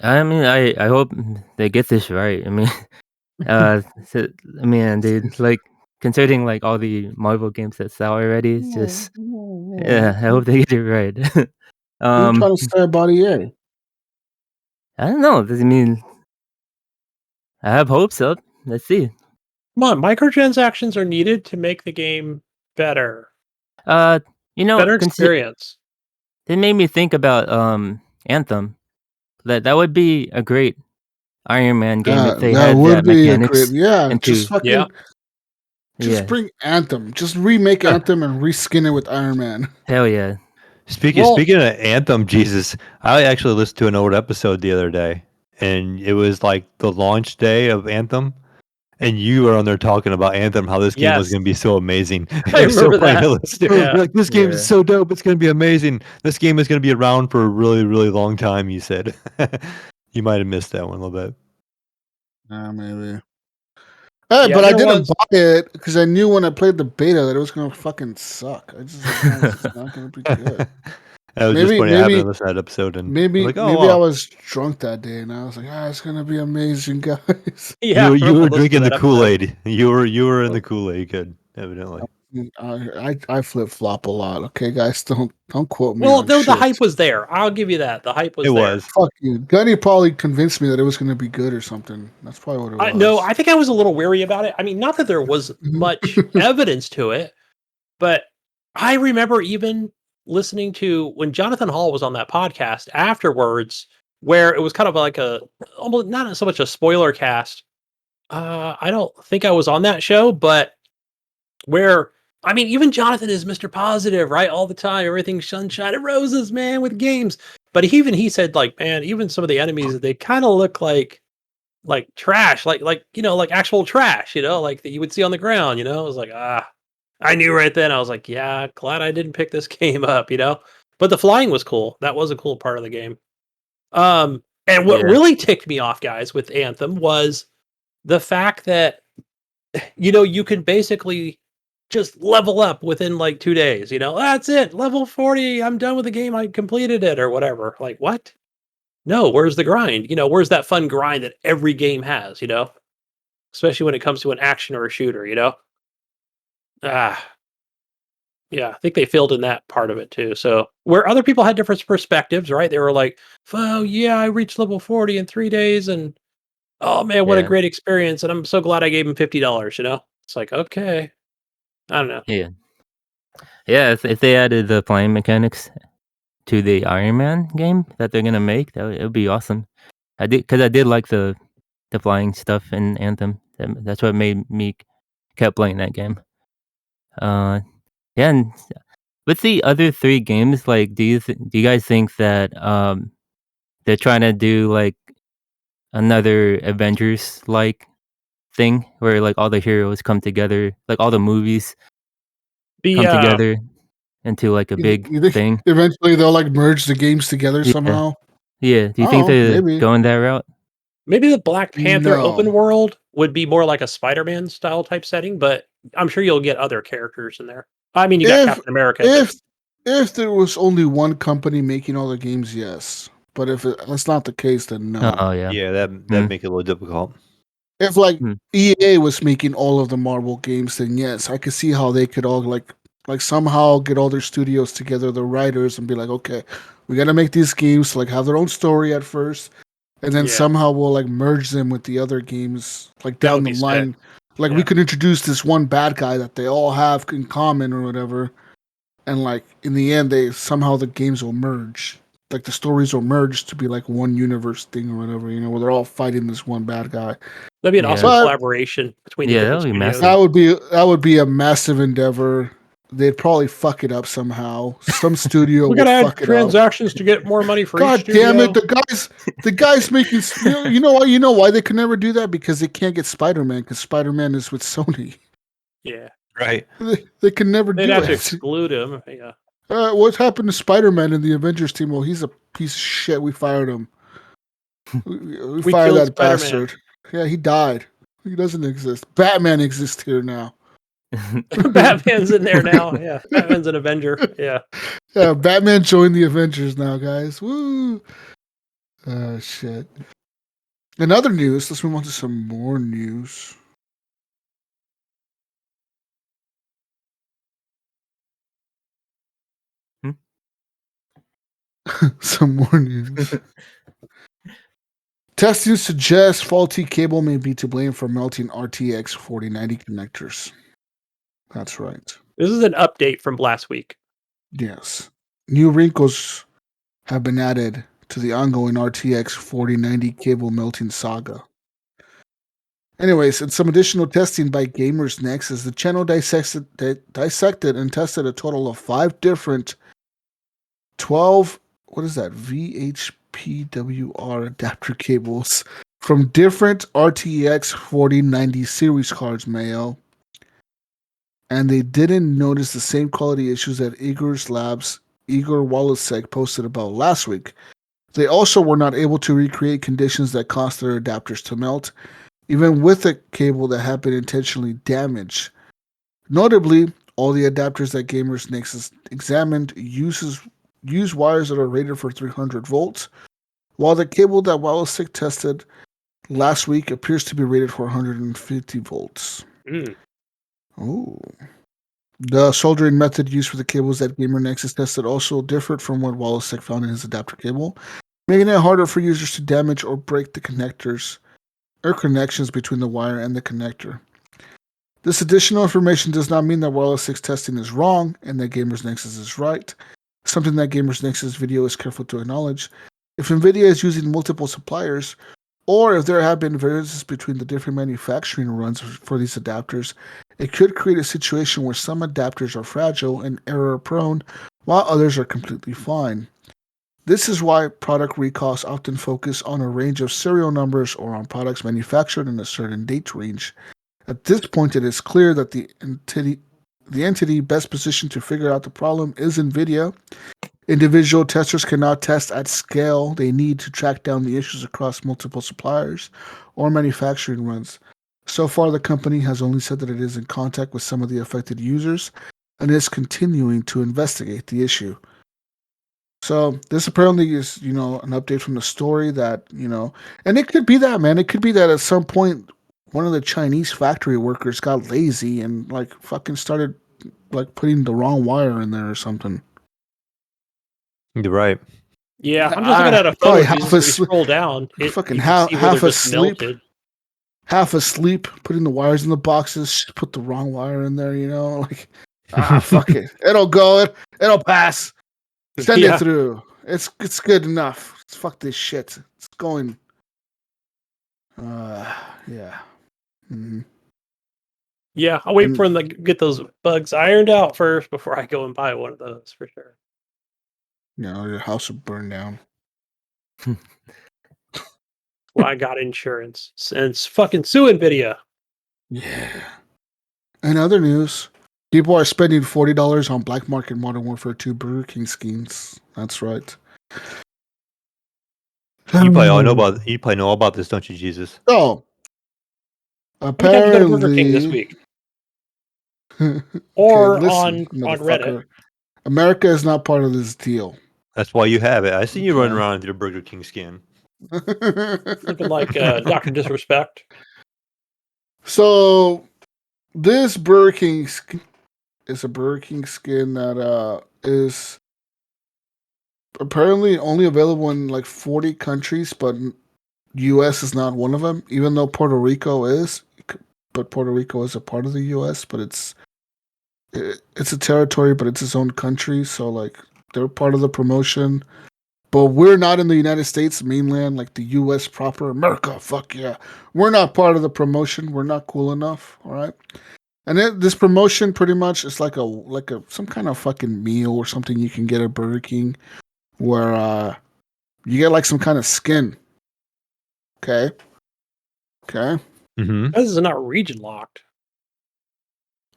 I mean, I hope they get this right. I mean, dude, like considering like all the Marvel games that sell already, it's just I hope they get it right. Who are you trying to say about EA? I don't know. I mean, I have hopes up. Let's see. Come on, microtransactions are needed to make the game better. You know, better experience. It made me think about Anthem. That would be a great Iron Man game if they had that mechanics. Just bring Anthem. Just remake Anthem and reskin it with Iron Man. Hell yeah. Speaking of Anthem, Jesus, I actually listened to an old episode the other day, and it was like the launch day of Anthem, and you were on there talking about Anthem, how this game was going to be so amazing. I remember that. You're like, this game is so dope. It's going to be amazing. This game is going to be around for a really, really long time, you said. You might have missed that one a little bit. Maybe. Hey, but I didn't buy it because I knew when I played the beta that it was going to fucking suck. I just it's not going to be good. That was just funny. I haven't listened to that episode, and maybe I was drunk that day, and I was like, it's going to be amazing, guys. Yeah, you were drinking the Kool-Aid. You were in the Kool-Aid, good, evidently. I flip flop a lot. Okay, guys, don't quote me. Well, the hype was there. I'll give you that. The hype was there. Fuck you. Gunny probably convinced me that it was going to be good or something. That's probably what it was. No, I think I was a little wary about it. I mean, not that there was much evidence to it, but I remember even listening to when Jonathan Hall was on that podcast afterwards, where it was kind of like almost not so much a spoiler cast. I don't think I was on that show, but where. I mean, even Jonathan is Mr. Positive, right? All the time, everything's sunshine and roses, man, with games. But he said, like, man, even some of the enemies, they kind of look like trash, like actual trash, like that you would see on the ground. I was like, I knew right then. I was like, yeah, glad I didn't pick this game up, But the flying was cool. That was a cool part of the game. And what really ticked me off, guys, with Anthem was the fact that you could basically just level up within like 2 days, that's it, level 40, I'm done with the game, I completed it or whatever. Like, what? No, where's the grind? Where's that fun grind that every game has, especially when it comes to an action or a shooter, yeah, I think they failed in that part of it too. So where other people had different perspectives, right? They were like, oh yeah, I reached level 40 in 3 days, and oh man, what a great experience, and I'm so glad I gave him $50. It's like, okay, I don't know. Yeah. If they added the flying mechanics to the Iron Man game that they're gonna make, it would be awesome. I did like the flying stuff in Anthem. That's what made me kept playing that game. And with the other 3 games, like, do you guys think that they're trying to do like another Avengers like thing where like all the heroes come together, like all the movies come together into like a big thing? Eventually they'll like merge the games together somehow. Yeah. Do you think they're going that route? Maybe the Black Panther open world would be more like a Spider-Man style type setting, but I'm sure you'll get other characters in there. I mean, you got Captain America. If there was only one company making all the games, yes. But if that's not the case, then no. Oh yeah. Yeah, that'd make it a little difficult. If like EA was making all of the Marvel games, then yes, I could see how they could all like somehow get all their studios together, the writers, and be like, okay, we got to make these games like have their own story at first, and then somehow we'll like merge them with the other games like down the line. Like we could introduce this one bad guy that they all have in common or whatever, and like in the end, somehow the games will merge. Like the stories will merge to be like one universe thing or whatever, where they're all fighting this one bad guy. That'd be an awesome collaboration between the different studios. Massive. That would be a massive endeavor. They'd probably fuck it up somehow. Some studio would fuck it up. Transactions to get more money for God each studio. damn it! The guys making you know why they can never do that, because they can't get Spider-Man, because Spider-Man is with Sony. Yeah, right. They can never do it. They'd have to exclude him. Yeah. What happened to Spider-Man in the Avengers team? Well, he's a piece of shit. We fired him. We fired that bastard. Yeah, he died. He doesn't exist. Batman exists here now. Batman's in there now. Yeah, Batman's an Avenger. Yeah. Yeah, Batman joined the Avengers now, guys. Woo! Shit. In other news, let's move on to some more news. Some more news. Testing suggests faulty cable may be to blame for melting RTX 4090 connectors. That's right. This is an update from last week. Yes. New wrinkles have been added to the ongoing RTX 4090 cable melting saga. Anyways, in some additional testing by Gamers Nexus, the channel dissected and tested a total of 5 different 12, VHPWR adapter cables from different RTX 4090 series cards, Mayo. And they didn't notice the same quality issues that Igor's Labs' Igor Walasek posted about last week. They also were not able to recreate conditions that caused their adapters to melt, even with a cable that had been intentionally damaged. Notably, all the adapters that Gamers Nexus examined use wires that are rated for 300 volts, while the cable that Walasek tested last week appears to be rated for 150 volts. Oh. The soldering method used for the cables that Gamer Nexus tested also differed from what Walasek found in his adapter cable, making it harder for users to damage or break the connectors or connections between the wire and the connector. This additional information does not mean that Wallasek's testing is wrong and that Gamers Nexus is right, something that Gamers Nexus video is careful to acknowledge. If NVIDIA is using multiple suppliers, or if there have been variances between the different manufacturing runs for these adapters, it could create a situation where some adapters are fragile and error-prone, while others are completely fine. This is why product recalls often focus on a range of serial numbers or on products manufactured in a certain date range. At this point, it is clear that the entity best positioned to figure out the problem is NVIDIA. Individual testers cannot test at scale they need to track down the issues across multiple suppliers or manufacturing runs. So far, the company has only said that it is in contact with some of the affected users and is continuing to investigate the issue. So this apparently is, an update from the story that, and it could be that, man. It could be that at some point, one of the Chinese factory workers got lazy and fucking started putting the wrong wire in there or something. You're right. Yeah, I'm just looking at a photo. If you scroll down, half asleep. Half asleep, putting the wires in the boxes, put the wrong wire in there, fuck it. It'll go, it'll pass. Send it through. It's good enough. Fuck this shit. It's going. Yeah. Mm-hmm. Yeah, I'll wait for them to get those bugs ironed out first before I go and buy one of those for sure. Your house will burn down. Well, I got insurance. And it's fucking sue NVIDIA. Yeah. In other news, people are spending $40 on black market Modern Warfare 2 Burger King skins. That's right. You probably know about this, don't you, Jesus? Oh. Apparently. Go to Burger King this week. Or on Reddit. America is not part of this deal. That's why you have it. I see you running around with your Burger King skin. Looking like Dr. Disrespect. So, this Burger King is a Burger King skin that is apparently only available in 40 countries, but U.S. is not one of them, even though Puerto Rico is. but Puerto Rico is a part of the U.S., but it's a territory, but it's its own country. So like they're part of the promotion. But we're not in the United States mainland, like the U.S. proper, America. Fuck yeah, we're not part of the promotion. We're not cool enough. All right. And this promotion pretty much is like a some kind of fucking meal or something you can get at Burger King, where you get like some kind of skin. Okay. Mm-hmm. This is not region locked.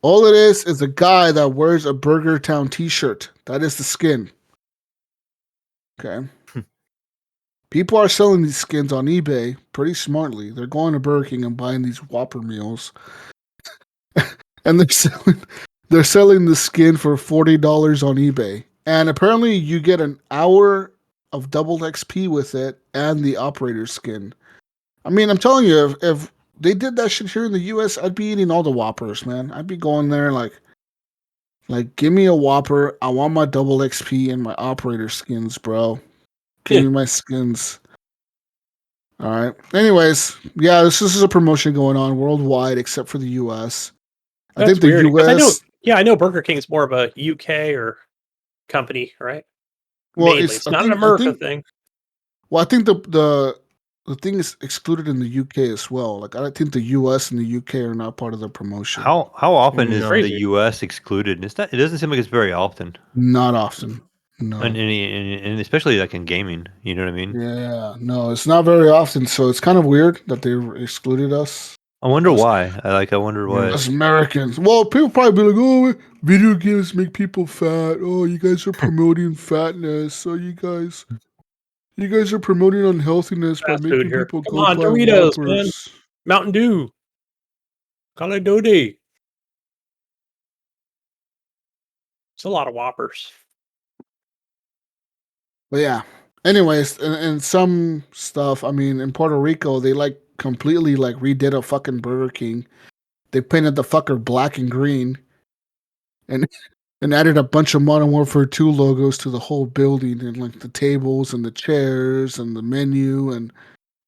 All it is a guy that wears a Burger Town T-shirt. That is the skin. Okay. People are selling these skins on eBay pretty smartly. They're going to Burger King and buying these Whopper meals, and they're selling the skin for $40 on eBay. And apparently, you get an hour of double XP with it and the operator skin. I mean, I'm telling you, if they did that shit here in the U.S., I'd be eating all the Whoppers, man. I'd be going there like, give me a Whopper. I want my double XP and my operator skins, bro. Give me my skins. All right. Anyways, yeah, this is a promotion going on worldwide except for the U.S. I think the U.S. I know Burger King is more of a UK or company, right? Well, Mainly. It's not an America thing. Well, I think the thing is excluded in the UK as well. Like I think the US and the UK are not part of the promotion. How often is the US excluded? It doesn't seem like it's very often. Not often. No. And especially like in gaming, you know what I mean? Yeah, no, it's not very often. So it's kind of weird that they excluded us. I wonder why. I wonder why. As Americans. Well, people probably be like, oh, video games make people fat. Oh, you guys are promoting fatness. Oh, you guys are promoting unhealthiness by making people go buy Doritos, Whoppers. Man. Mountain Dew. Call of Duty. It's a lot of Whoppers. But yeah. Anyways, and some stuff, I mean, in Puerto Rico, they completely redid a fucking Burger King. They painted the fucker black and green and added a bunch of Modern Warfare 2 logos to the whole building and the tables and the chairs and the menu and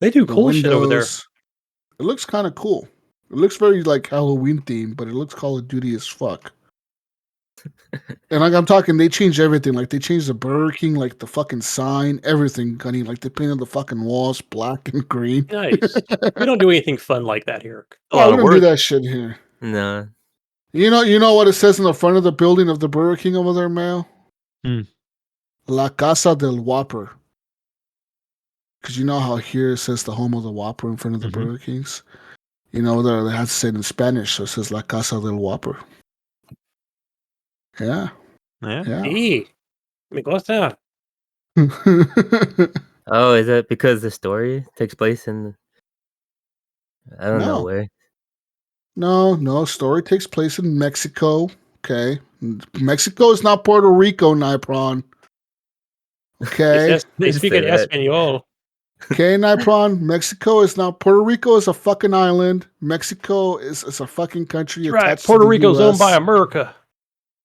they do cool windows. Shit over there. It looks kind of cool. It looks very Halloween themed, but it looks Call of Duty as fuck. And I'm talking, they changed everything. They changed the Burger King, the fucking sign, everything, Gunny. They painted the fucking walls black and green. Nice. We don't do anything fun like that here. Oh, we don't do that shit here. No. You know what it says in the front of the building of the Burger King over there, Mayo? La Casa del Whopper. Because you know how here it says the home of the Whopper in front of the Burger Kings? You know, they have to say it in Spanish, so it says La Casa del Whopper. Yeah. Sí. Me gusta. Oh, is that because the story takes place in... I don't know where. No. Story takes place in Mexico. Okay. Mexico is not Puerto Rico, Nypron. Okay. They speak in Espanol. Okay, Nypron. Mexico is not... Puerto Rico is a fucking island. Mexico is a fucking country. Right. Puerto Rico's owned by America.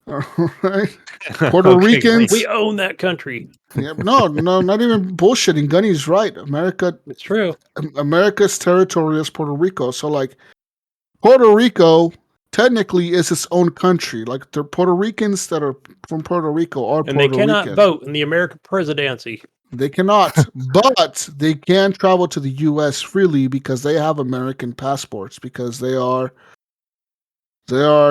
All right. Puerto Ricans. We own that country. Yeah, no, not even bullshitting. Gunny's right. America. It's true. America's territory is Puerto Rico. So, Puerto Rico technically is its own country. The Puerto Ricans that are from Puerto Rico are Puerto Rican. And they cannot vote in the American presidency. They cannot, but they can travel to the U.S. freely because they have American passports because they are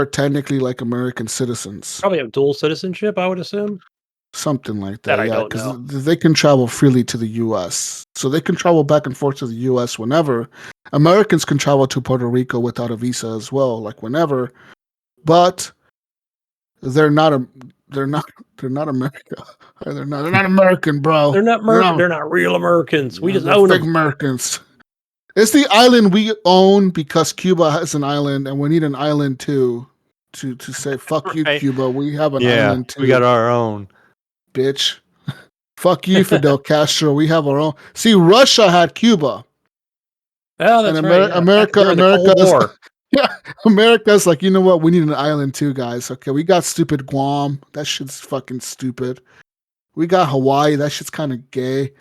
technically American citizens. Probably have dual citizenship, I would assume. Something like that, yeah, because they can travel freely to the U.S. So they can travel back and forth to the U.S. whenever. Americans can travel to Puerto Rico without a visa as well, whenever. But they're not America. They're not American, bro. They're not real Americans. We just own fake them. Americans. It's the island we own because Cuba has an island, and we need an island too to say fuck you, Cuba. We have an island too. We got our own. Bitch. Fuck you, Fidel Castro. We have our own. See, Russia had Cuba. Oh, that's right. America's America's you know what? We need an island too, guys. Okay, we got stupid Guam. That shit's fucking stupid. We got Hawaii. That shit's kind of gay.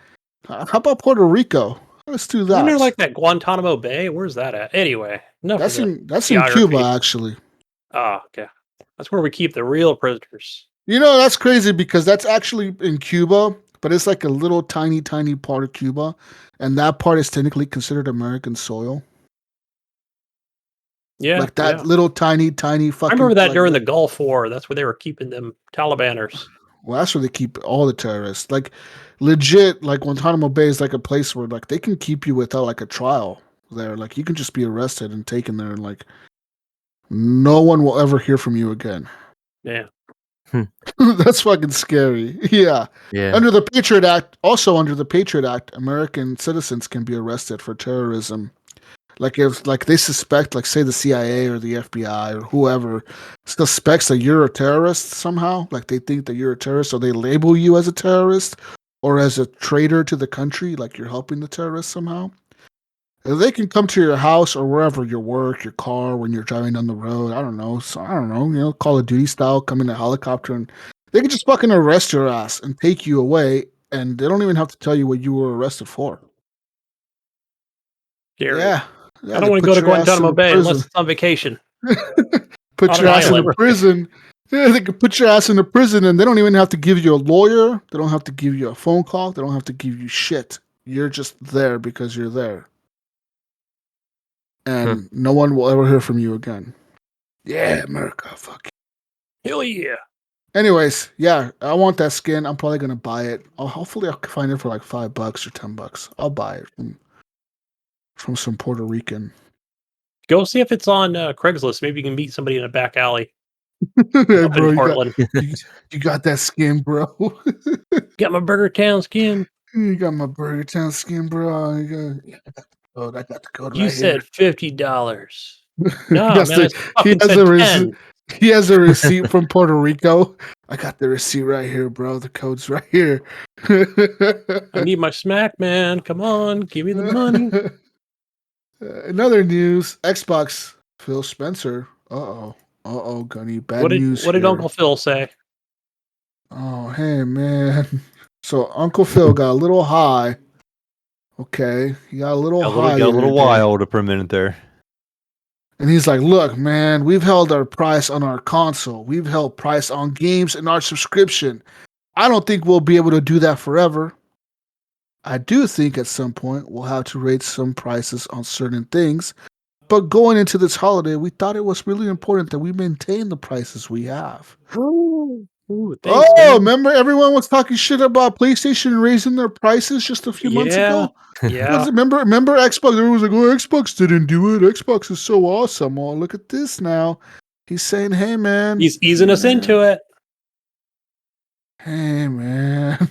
How about Puerto Rico? Let's do Isn't that. there like that Guantanamo Bay? Where's that at? Anyway, That's in Cuba, actually. Oh, okay. That's where we keep the real prisoners. You know, that's crazy because that's actually in Cuba, but it's like a little tiny part of Cuba, and that part is technically considered American soil. Yeah, like that little tiny fucking. I remember that during the Gulf War. That's where they were keeping them Talibaners. Well, that's where they keep all the terrorists. Like, legit, like Guantanamo Bay is like a place where like they can keep you without like a trial there. Like, you can just be arrested and taken there, and like no one will ever hear from you again. Yeah. That's fucking scary. Yeah. Under the Patriot Act, American citizens can be arrested for terrorism. Like, if like they suspect, like say the CIA or the FBI or whoever suspects that you're a terrorist somehow, like they think that you're a terrorist, so they label you as a terrorist or as a traitor to the country, like you're helping the terrorists somehow. They can come to your house or wherever you work, your car, when you're driving down the road. I don't know, Call of Duty style, come in a helicopter, and they can just fucking arrest your ass and take you away, and they don't even have to tell you what you were arrested for. Scary. Yeah. I don't want to go to Guantanamo Bay unless it's on vacation. Put your ass in a prison. Yeah, they can put your ass in a prison, and they don't even have to give you a lawyer. They don't have to give you a phone call. They don't have to give you shit. You're just there because you're there. And no one will ever hear from you again. Yeah, America, fuck you. Hell yeah. Anyways, yeah, I want that skin. I'm probably gonna buy it. Hopefully I'll find it for like $5 or $10. I'll buy it from some Puerto Rican. Go see if it's on Craigslist. Maybe you can meet somebody in a back alley. Hey, bro, you got that skin, bro. Got my Burger Town skin. You got my Burger Town skin, bro. I got the code you right said here. $50. No, man, he has a receipt from Puerto Rico. I got the receipt right here, bro. The code's right here. I need my smack, man. Come on, give me the money. In other news, Xbox Phil Spencer. Gunny. Bad news. What did Uncle Phil say? Oh, hey, man. So Uncle Phil got a little high. Okay, he got a little high. Got a little wild for a minute there. And he's like, look, man, we've held our price on our console. We've held price on games and our subscription. I don't think we'll be able to do that forever. I do think at some point we'll have to raise some prices on certain things. But going into this holiday, we thought it was really important that we maintain the prices we have. Thanks, remember everyone was talking shit about PlayStation raising their prices just a few months ago? Yeah. Remember Xbox? Everyone was like, oh, Xbox didn't do it. Xbox is so awesome. Oh, look at this now. He's saying, hey, man. He's easing us into it. Hey, man.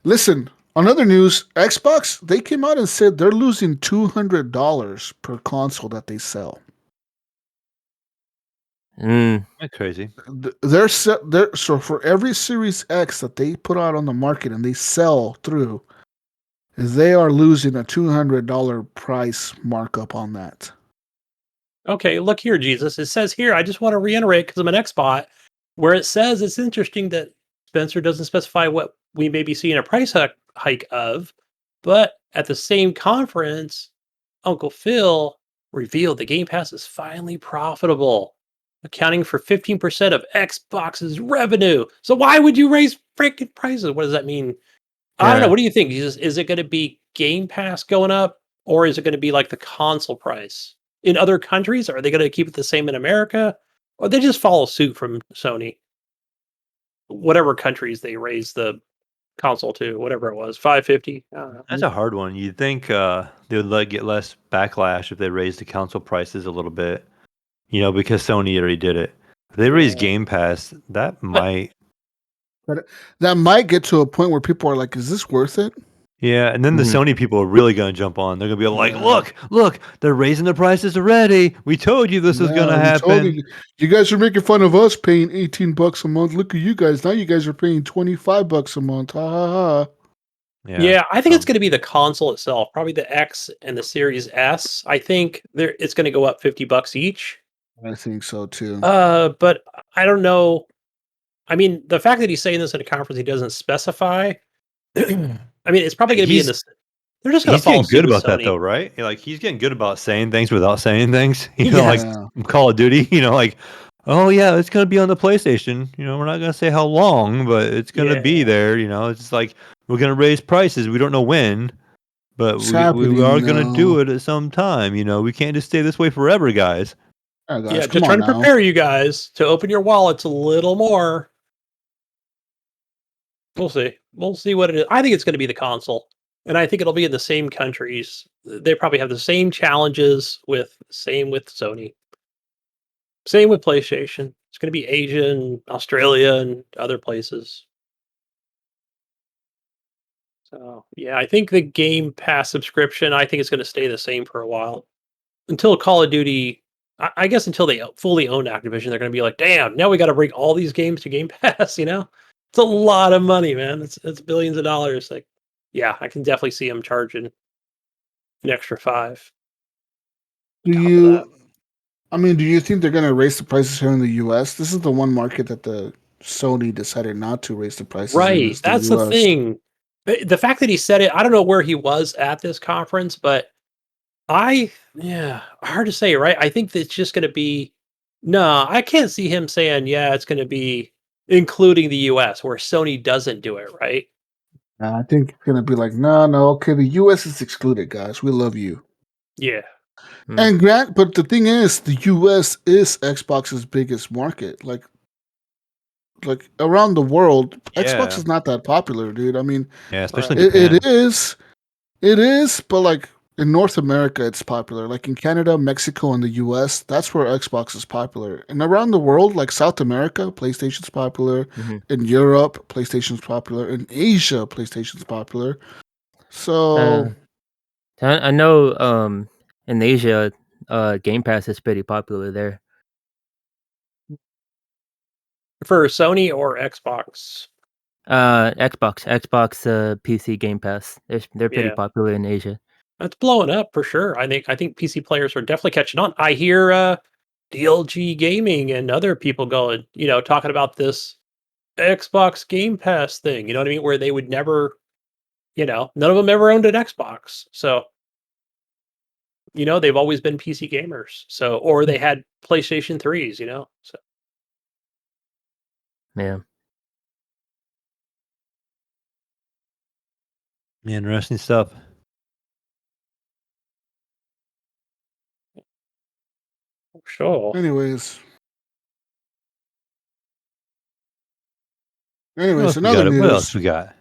Listen, on other news, Xbox, they came out and said they're losing $200 per console that they sell. That's crazy. So for every Series X that they put out on the market and they sell through, they are losing a $200 price markup on that. Okay, look here, Jesus. It says here, I just want to reiterate because I'm an Xbot, where it says it's interesting that Spencer doesn't specify what we may be seeing a price hike of, but at the same conference, Uncle Phil revealed the Game Pass is finally profitable, accounting for 15% of Xbox's revenue. So why would you raise freaking prices? What does that mean? I don't know. What do you think? Is it going to be Game Pass going up, or is it going to be like the console price? In other countries, are they going to keep it the same in America, or they just follow suit from Sony? Whatever countries they raise the console to, whatever it was, $550. I don't know. That's a hard one. You'd think they would get less backlash if they raised the console prices a little bit, because Sony already did it. If they raise Game Pass, that might get to a point where people are like, is this worth it? Yeah, and then the Sony people are really going to jump on. They're going to be like, look, they're raising the prices already. We told you this was going to happen. You guys are making fun of us paying $18 a month. Look at you guys. Now you guys are paying $25 a month. Ha ha ha. Yeah, I think it's going to be the console itself, probably the X and the Series S. I think it's going to go up $50 each. I think so too. But I don't know. I mean, the fact that he's saying this at a conference he doesn't specify. I mean, it's probably going to be in this. They're just going to follow He's getting good suit with about that Sony. though, right? Like he's getting good about saying things without saying things. You know, Yeah. like Call of Duty. You know, like, oh yeah, it's gonna be on the PlayStation. You know, we're not gonna say how long, but it's gonna be there. You know, it's just like we're gonna raise prices. We don't know when, but It's we happening are gonna do now. it at some time. You know, we can't just stay this way forever, guys. Oh, guys, Yeah, come just on trying to now. prepare you guys to open your wallets a little more. We'll see. We'll see what it is. I think it's going to be the console, and I think it'll be in the same countries. They probably have the same challenges with Sony, same with PlayStation. It's going to be Asia and Australia and other places. So yeah, I think the Game Pass subscription, I think it's going to stay the same for a while until Call of Duty. I guess until they fully own Activision, they're going to be like, damn, now we got to bring all these games to Game Pass. You know, it's a lot of money, man. It's billions of dollars. Like, yeah, I can definitely see them charging an extra $5. Do Top of that. do you think they're gonna raise the prices here in the U.S.? This is the one market that the Sony decided not to raise the prices in. Right, Is the that's the U.S. thing. The fact that he said it, I don't know where he was at this conference, but yeah, hard to say, right? I think that it's just going to be, no, I can't see him saying, yeah, it's going to be including the US where Sony doesn't do it, right? I think it's gonna be like, no, okay, the U.S. is excluded, guys. We love you. Yeah. And but the thing is, the U.S. is Xbox's biggest market. Like around the world, Xbox is not that popular, dude. I mean, yeah, especially Right. in Japan. it is, but like in North America, it's popular. Like in Canada, Mexico, and the U.S., that's where Xbox is popular. And around the world, like South America, PlayStation's popular. In Europe, PlayStation's popular. In Asia, PlayStation's popular. So I know in Asia, Game Pass is pretty popular there. For Sony or Xbox? Xbox PC Game Pass. They're pretty Yeah. popular in Asia. That's blowing up for sure. I think PC players are definitely catching on. I hear DLG Gaming and other people going, talking about this Xbox Game Pass thing, you know what I mean? Where they would never, none of them ever owned an Xbox. So, they've always been PC gamers. So, or they had PlayStation 3s, So, Yeah. Interesting stuff. sure. anyways, What in other else news, we got?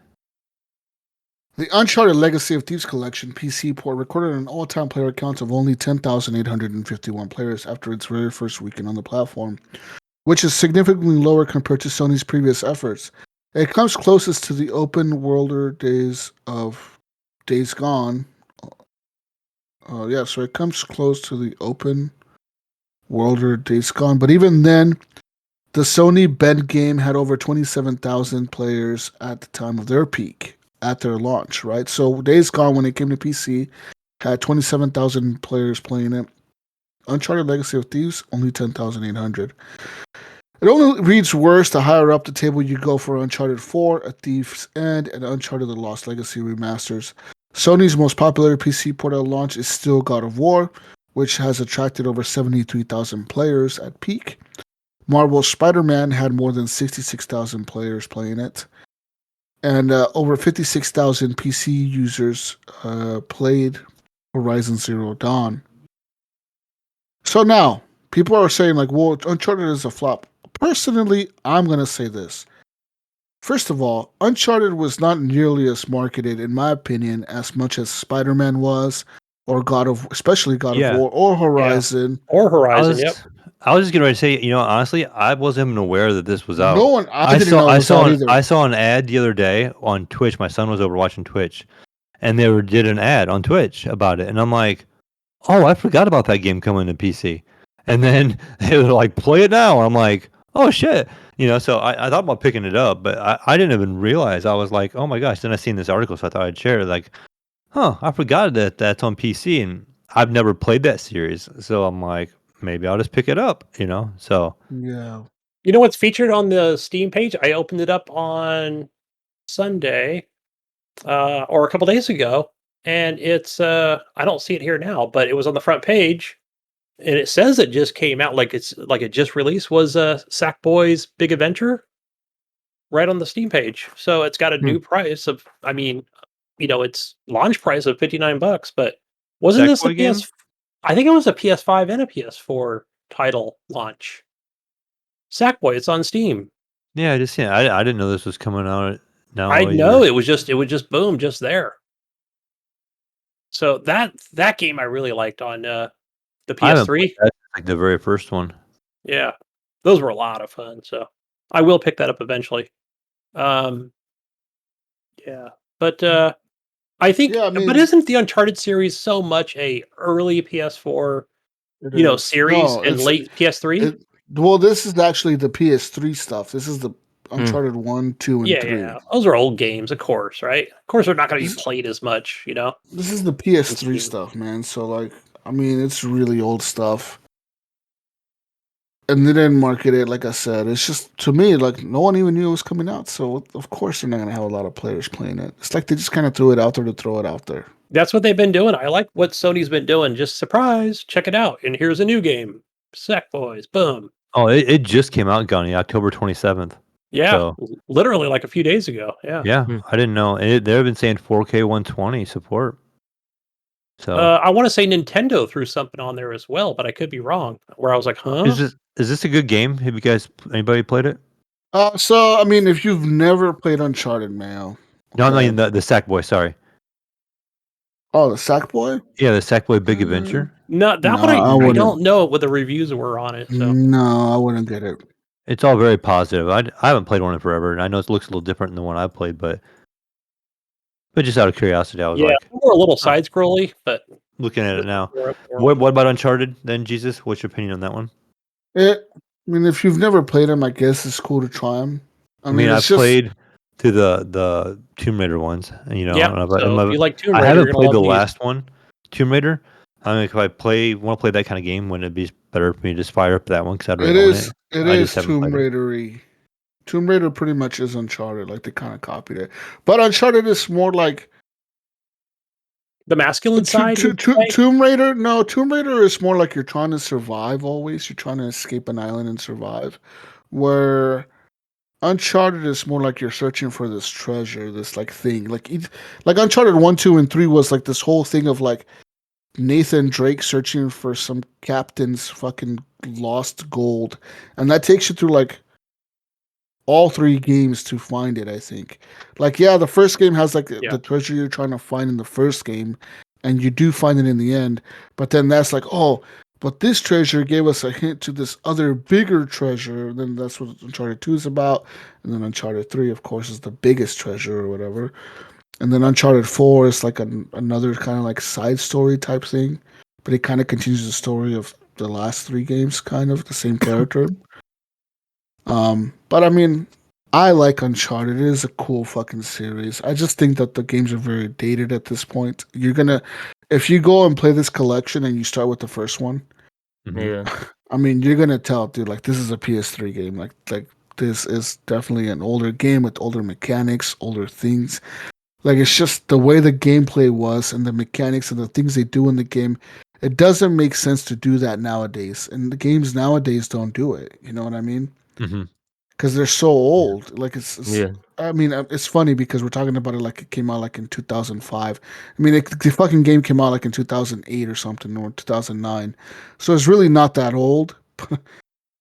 the Uncharted Legacy of Thieves Collection PC port recorded an all-time player count of only 10,851 players after its very first weekend on the platform, which is significantly lower compared to Sony's previous efforts. It comes closest to the open worlder days of Days Gone. So it comes close to the open worlder Days Gone, but even then, the Sony bed game had over 27,000 players at the time of their peak, at their launch, right? So Days Gone, when it came to PC, had 27,000 players playing it. Uncharted Legacy of Thieves, only 10,800. It only reads worse the higher up the table you go for Uncharted 4, A Thief's End, and Uncharted The Lost Legacy remasters. Sony's most popular PC port at launch is still God of War, which has attracted over 73,000 players at peak. Marvel's Spider-Man had more than 66,000 players playing it. And over 56,000 PC users played Horizon Zero Dawn. So now, people are saying, like, well, Uncharted is a flop. Personally, I'm going to say this. First of all, Uncharted was not nearly as marketed, in my opinion, as much as Spider-Man was, or especially God of War, or Horizon. Yeah. Or Horizon, yep. I was just getting ready to say, honestly, I wasn't even aware that this was out. No one, I didn't know it was out either. I saw an ad the other day on Twitch. My son was over watching Twitch, and they did an ad on Twitch about it, and I'm like, oh, I forgot about that game coming to PC. And then they were like, play it now. I'm like, oh shit. So I thought about picking it up, but I didn't even realize. I was like, oh my gosh. Then I seen this article, so I thought I'd share it. Like, I forgot that that's on PC, and I've never played that series. So I'm like, maybe I'll just pick it up, So yeah. You know what's featured on the Steam page? I opened it up on Sunday, or a couple days ago. and it's I don't see it here now, but it was on the front page, and it says it just came out, like it's like it just released. Was Sackboy's Big Adventure right on the Steam page? So it's got a new price of, I mean, its launch price of $59, but wasn't this a Sackboy game? PS? I think it was a PS5 and a PS4 title launch. Sackboy, it's on Steam. Yeah, I didn't know this was coming out now. I know it would just boom just there. So that game I really liked on the I haven't PS3. played that, like the very first one. Yeah, those were a lot of fun. So I will pick that up eventually. Yeah, but I think, Yeah, I mean, but isn't the Uncharted series so much a early PS4, series No, and late PS3? well, this is actually the PS3 stuff. This is the Uncharted 1, 2, and Yeah, 3. yeah, those are old games, of course, right? Of course, they're not going to be This, played as much, this is the on PS3 Steam. stuff, man. So, like, I mean, it's really old stuff. And they didn't market it, like I said. It's just, to me, like, no one even knew it was coming out. So, of course, they're not going to have a lot of players playing it. It's like they just kind of threw it out there to throw it out there. That's what they've been doing. I like what Sony's been doing. Just surprise, check it out, and here's a new game, Sackboys. Boom. Oh, it just came out, Gunny, October 27th. Yeah, So, literally like a few days ago. Yeah. yeah, I didn't know. They've been saying 4K 120 support. So I want to say Nintendo threw something on there as well, but I could be wrong. Where I was like, huh? is this a good game? Have you guys anybody played it? So, I mean, if you've never played Uncharted, Mayo. No, okay. no, the Sackboy. Sorry. Oh, the Sackboy? Yeah, the Sackboy Big Adventure. No, that No, one I I wouldn't. don't know what the reviews were on it. So No, I wouldn't get it. It's all very positive. I haven't played one in forever, and I know it looks a little different than the one I played, but just out of curiosity, I was like, we're a little side scrolly, but looking at it now. What about Uncharted then, Jesus? What's your opinion on that one? I mean, if you've never played them, I guess it's cool to try them. I mean, I've played through the Tomb Raider ones, and Yeah. So if you like Tomb Raider, I you're haven't gonna played love the these. last one, Tomb Raider. I mean, if I want to play that kind of game, wouldn't it be better for me to just fire up that one because I'd already own it? It I is just haven't Tomb played it. Raider-y. Tomb Raider pretty much is Uncharted. Like, they kind of copied it. But Uncharted is more like The masculine side. Tomb Raider? No, Tomb Raider is more like you're trying to survive always. You're trying to escape an island and survive. Where Uncharted is more like you're searching for this treasure, this like thing. Like Uncharted 1, 2, and 3 was like this whole thing of like Nathan Drake searching for some captain's fucking lost gold. And that takes you through like all 3 games to find it, I think. Like, yeah, the first game has like the treasure you're trying to find in the first game, and you do find it in the end, but then that's like, oh, but this treasure gave us a hint to this other bigger treasure. Then that's what Uncharted 2 is about. And then Uncharted 3, of course, is the biggest treasure or whatever. And then Uncharted 4 is like another kind of like side story type thing, but it kind of continues the story of the last 3 games, kind of the same character. But I mean, I like Uncharted. It is a cool fucking series. I just think that the games are very dated at this point. If you go and play this collection and you start with the first one, Yeah. I mean, you're gonna tell, dude, like this is a PS3 game. Like this is definitely an older game with older mechanics, older things. Like, it's just the way the gameplay was and the mechanics and the things they do in the game. It doesn't make sense to do that nowadays, and the games nowadays don't do it. You know what I mean? Because they're so old. Like it's I mean, it's funny because we're talking about it like it came out like in 2005. I mean, the fucking game came out like in 2008 or something, or 2009. So it's really not that old.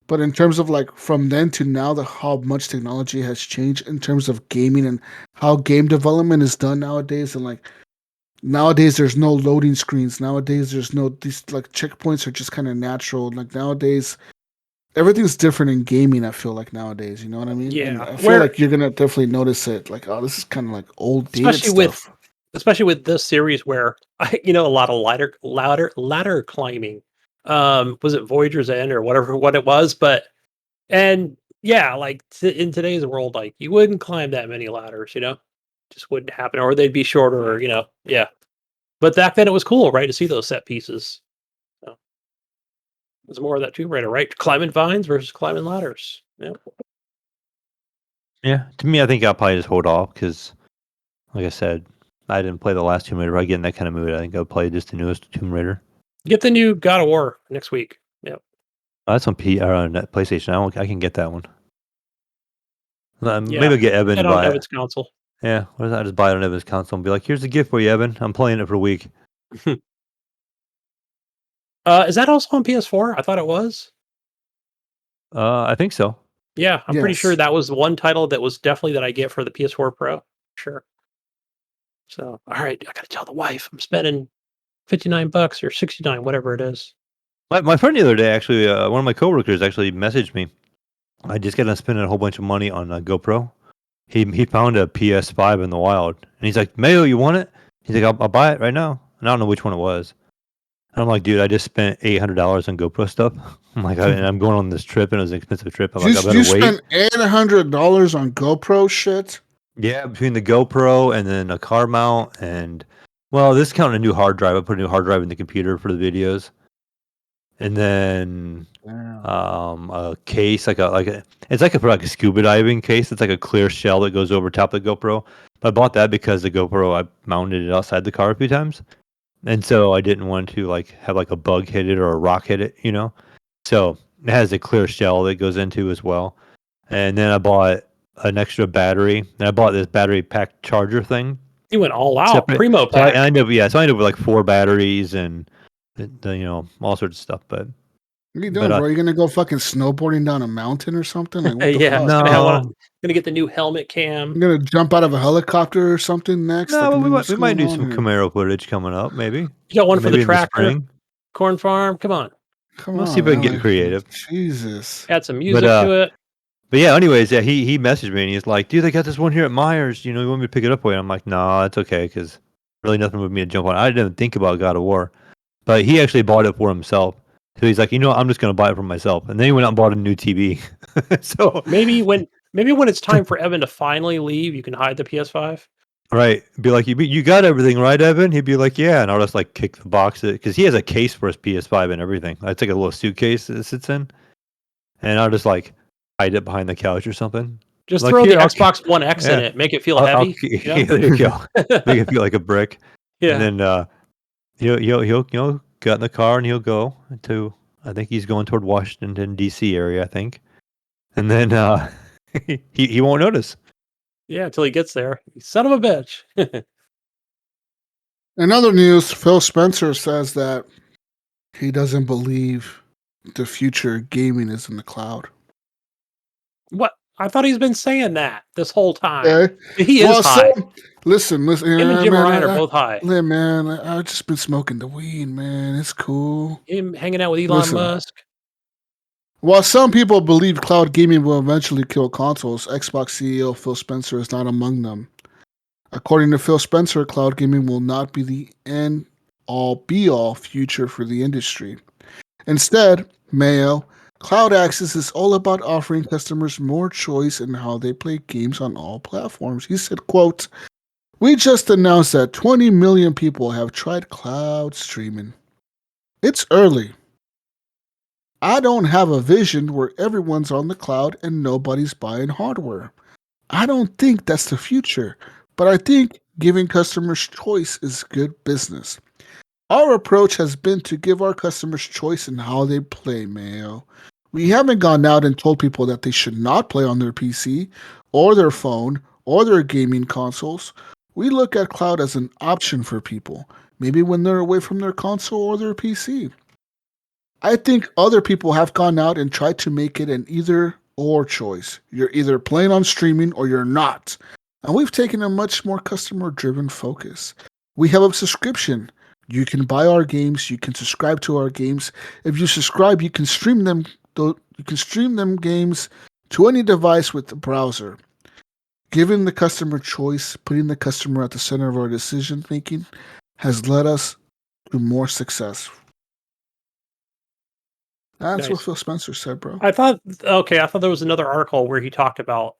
But in terms of like from then to now, how much technology has changed in terms of gaming and how game development is done nowadays, and like nowadays there's no loading screens. Nowadays there's no these like checkpoints are just kind of natural. Like nowadays everything's different in gaming. I feel like nowadays, you know what I mean? Yeah, and I feel like you're gonna definitely notice it. Like, oh, this is kind of like old, dated stuff. Especially with this series where a lot of ladder climbing. Was it Voyager's End or whatever what it was? But and yeah, like in today's world, like you wouldn't climb that many ladders, just wouldn't happen, or they'd be shorter, or yeah. But back then it was cool, right, to see those set pieces. So, it was more of that Tomb Raider, right? Climbing vines versus climbing ladders. Yeah. Yeah, to me, I think I'll probably just hold off because, like I said, I didn't play the last Tomb Raider. If I get in that kind of mood, I think I'll play just the newest Tomb Raider. Get the new God of War next week. Yep. Oh, that's on PlayStation. I can get that one. Maybe Yeah, I'll get Evan to get on buy it. Evan's console. Yeah, or I just buy it on Evan's console and be like, "Here's a gift for you, Evan. I'm playing it for a week." Is that also on PS4? I thought it was. I think so. Yeah, I'm pretty sure Yes. that was one title that was definitely that I get for the PS4 Pro. Sure. So, all right, I gotta tell the wife I'm spending $59 or 69, whatever it is. My friend the other day, actually, one of my coworkers actually messaged me. I just got done spending a whole bunch of money on a GoPro. He found a PS5 in the wild, and he's like, "Mayo, you want it?" He's like, "I'll buy it right now." And I don't know which one it was. And I'm like, "Dude, I just spent $800 on GoPro stuff." I'm like, and I'm going on this trip, and it was an expensive trip. I'm like, I better You wait. spent $800 on GoPro shit? Yeah, between the GoPro and then a car mount, and well, this is counting a new hard drive. I put a new hard drive in the computer for the videos, and then a case it's like a scuba diving case. It's like a clear shell that goes over top of the GoPro. But I bought that because the GoPro, I mounted it outside the car a few times, and so I didn't want to have a bug hit it or a rock hit it, So it has a clear shell that goes into as well. And then I bought an extra battery, and I bought this battery pack charger thing. You went all out, Separate. primo So I pack. ended up with 4 batteries and all sorts of stuff. But What are you doing, bro? You gonna go fucking snowboarding down a mountain or something? Like, what the Yeah, fuck? no, gonna get the new helmet cam. You gonna jump out of a helicopter or something next? no, Like, but what's we might do going on some here? Camaro footage coming up, maybe. You got one for Maybe the in tractor, spring. corn farm. Come on, Come We'll on, see if I can man, get creative. Jesus. add some music to it. But yeah, anyways, yeah, he messaged me and he's like, "Dude, they got this one here at Myers. You want me to pick it up for you?" I'm like, "No, it's okay, because really nothing with me to jump on. I didn't think about God of War, but he actually bought it for himself. So he's like, I'm just gonna buy it for myself." And then he went out and bought a new TV. So Maybe when it's time for Evan to finally leave, you can hide the PS5. right, be like, "You got everything right, Evan?" He'd be like, "Yeah," and I'll just kick the box because he has a case for his PS5 and everything. It's like a little suitcase that it sits in, and I'll just hide it behind the couch or something. Just throw the Xbox One X in Yeah. it, make it feel heavy. Yeah, there you go. Make it feel like a brick. Yeah. And then he'll get in the car and he'll go to, I think he's going toward Washington D.C. area, I think. And then he won't notice. Yeah, until he gets there. Son of a bitch. In other news, Phil Spencer says that he doesn't believe the future of gaming is in the cloud. What? I thought he's been saying that this whole time. Okay. He is high. Listen. Him and Jim Ryan are both high. Man, I've just been smoking the weed, man. It's cool. Him hanging out with Elon Musk. While some people believe cloud gaming will eventually kill consoles, Xbox CEO Phil Spencer is not among them. According to Phil Spencer, cloud gaming will not be the end-all, be-all future for the industry. Instead, Mayo, cloud access is all about offering customers more choice in how they play games on all platforms. He said, quote, "We just announced that 20 million people have tried cloud streaming. It's early. I don't have a vision where everyone's on the cloud and nobody's buying hardware. I don't think that's the future, but I think giving customers choice is good business. Our approach has been to give our customers choice in how they play, Mayo. We haven't gone out and told people that they should not play on their PC or their phone or their gaming consoles. We look at cloud as an option for people, maybe when they're away from their console or their PC. I think other people have gone out and tried to make it an either or choice. You're either playing on streaming or you're not. And we've taken a much more customer driven focus. We have a subscription. You can buy our games, you can subscribe to our games. If you subscribe, you can stream them games to any device with the browser. Giving the customer choice, putting the customer at the center of our decision making has led us to more success. That's what Phil Spencer said, bro. I thought there was another article where he talked about,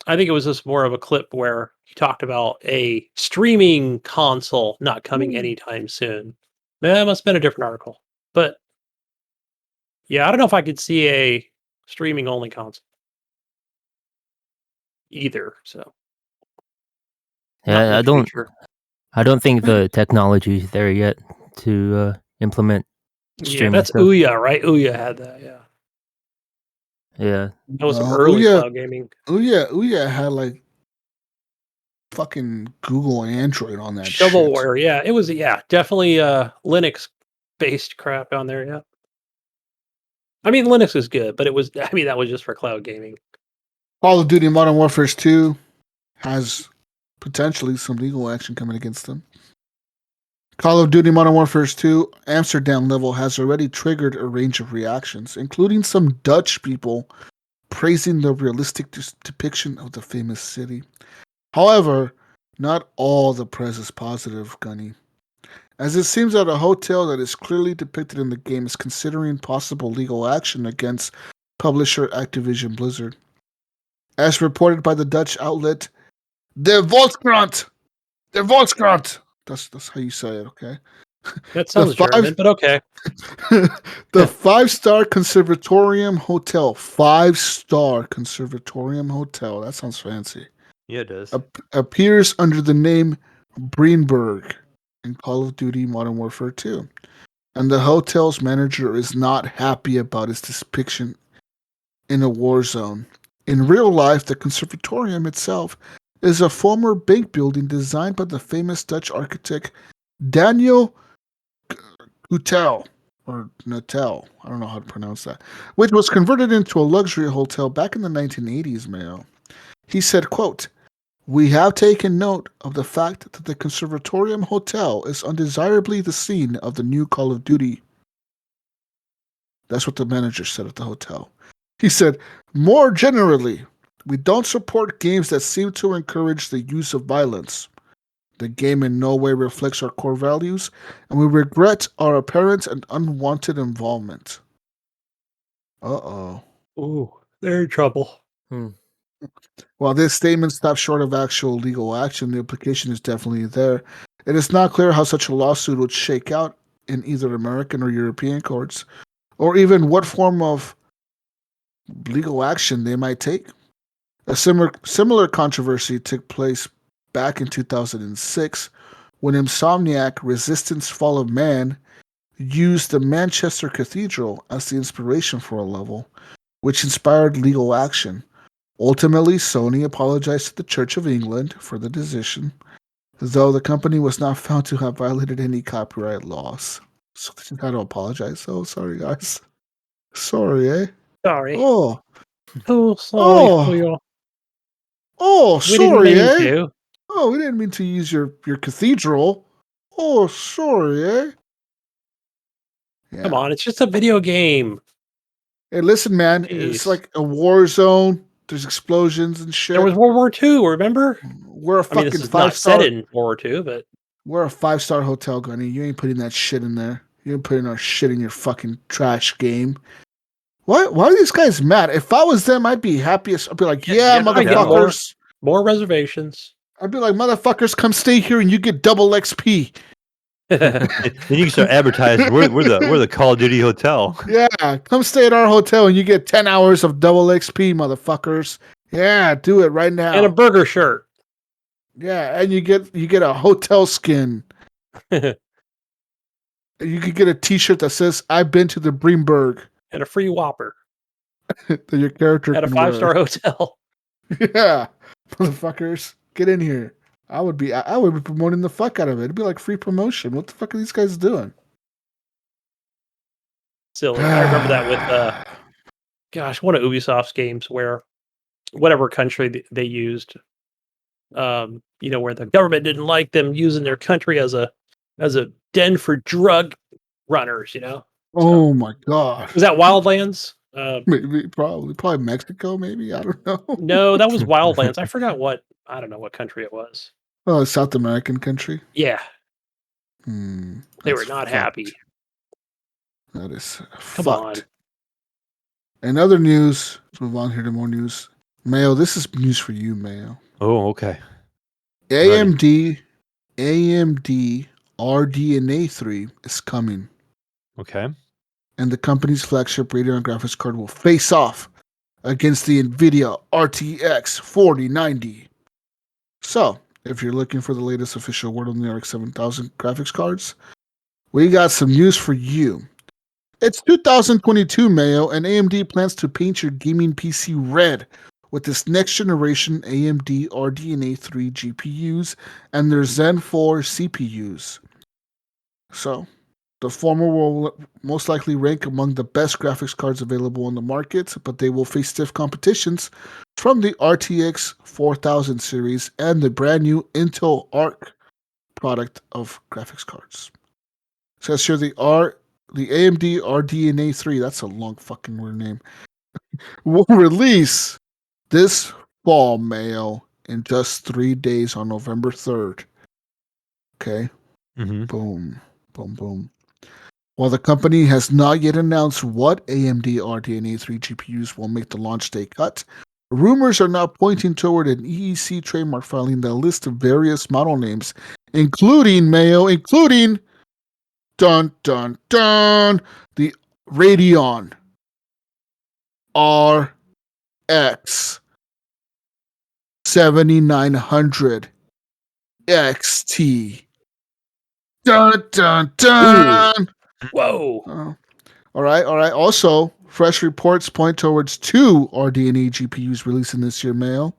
I think it was just more of a clip where he talked about a streaming console not coming anytime soon. That must have been a different article. But yeah, I don't know if I could see a streaming only console either. So yeah, I don't think the technology is there yet to implement streaming. Yeah, that's stuff. Ouya, right? Ouya had that, yeah. Yeah. That was some early cloud gaming. Ouya had like fucking Google Android on that Shovelware, yeah. It was, definitely Linux-based crap on there, yeah. I mean, Linux is good, but that was just for cloud gaming. Call of Duty Modern Warfare 2 has potentially some legal action coming against them. Call of Duty Modern Warfare 2 Amsterdam level has already triggered a range of reactions, including some Dutch people praising the realistic depiction of the famous city. However, not all the press is positive, Gunny, as it seems that a hotel that is clearly depicted in the game is considering possible legal action against publisher Activision Blizzard. As reported by the Dutch outlet De Volkskrant. De Volkskrant. That's how you say it, okay? That sounds German, but okay. The 5-star Conservatorium Hotel. 5-star Conservatorium Hotel. That sounds fancy. Yeah, it does. Appears under the name Breenberg in Call of Duty Modern Warfare 2. And the hotel's manager is not happy about its depiction in a war zone. In real life, the Conservatorium itself is a former bank building designed by the famous Dutch architect Daniel Nutel, or Nutel, I don't know how to pronounce that, which was converted into a luxury hotel back in the 1980s, Mayo. He said, quote, "We have taken note of the fact that the Conservatorium Hotel is undesirably the scene of the new Call of Duty." That's what the manager said at the hotel. He said, "More generally, we don't support games that seem to encourage the use of violence. The game in no way reflects our core values, and we regret our apparent and unwanted involvement." Uh-oh. Ooh, they're in trouble. While this statement stops short of actual legal action, the implication is definitely there. It is not clear how such a lawsuit would shake out in either American or European courts, or even what form of legal action they might take. A similar controversy took place back in 2006 when Insomniac Resistance Fall of Man used the Manchester Cathedral as the inspiration for a level, which inspired legal action. Ultimately, Sony apologized to the Church of England for the decision, though the company was not found to have violated any copyright laws. So they just had to apologize. Oh, sorry, guys. Sorry, eh? Sorry. Oh, sorry for your... sorry, we didn't mean eh? to. Oh, we didn't mean to use your cathedral. Oh, sorry, eh? Yeah. Come on, it's just a video game. Hey, listen, man. Jeez. It's like a war zone. There's explosions and shit. There was World War II, remember? We're a fucking this is 5-star. Not set in World War II, but... We're a 5-star hotel, Gunny. You ain't putting that shit in there. You ain't putting our shit in your fucking trash game. Why are these guys mad? If I was them, I'd be happiest. I'd be like, yeah motherfuckers. More reservations. I'd be like, motherfuckers, come stay here and you get double XP. Then you can start advertising. We're the Call of Duty hotel. Yeah, come stay at our hotel and you get 10 hours of double XP, motherfuckers. Yeah, do it right now. And a burger shirt. Yeah, and you get a hotel skin. You could get a T-shirt that says "I've been to the Breenberg." And a free Whopper. That your character at a 5-star hotel. Yeah, motherfuckers, get in here. I would be promoting the fuck out of it. It'd be like free promotion. What the fuck are these guys doing? Silly. I remember that with one of Ubisoft's games where whatever country they used, where the government didn't like them using their country as a den for drug runners, Oh my god. Was that Wildlands? Maybe, probably Mexico, maybe. I don't know. No, that was Wildlands. I forgot I don't know what country it was. Oh, a South American country? Yeah. They were not happy. That is Come fucked. on. In other news, let's move on here to more news. Mayo, this is news for you, Mayo. Oh, okay. AMD RDNA 3 is coming. Okay. And the company's flagship Radeon graphics card will face off against the NVIDIA RTX 4090. So, if you're looking for the latest official word on the RX 7000 graphics cards, we got some news for you. It's 2022, Mayo, and AMD plans to paint your gaming PC red with this next generation AMD RDNA 3 GPUs and their Zen 4 CPUs. So, the former will most likely rank among the best graphics cards available on the market, but they will face stiff competitions from the RTX 4000 series and the brand new Intel Arc product of graphics cards. It says here the AMD RDNA 3, that's a long fucking word name, will release this fall, Mayo, in just 3 days on November 3rd. Okay? Mm-hmm. Boom. Boom, boom. While the company has not yet announced what AMD RDNA 3 GPUs will make the launch day cut, rumors are now pointing toward an EEC trademark filing that lists various model names, including dun dun dun, the Radeon RX 7900 XT. Dun dun dun. Ooh. Whoa. All right. Also, fresh reports point towards 2 RDNA GPUs releasing this year, Mayo,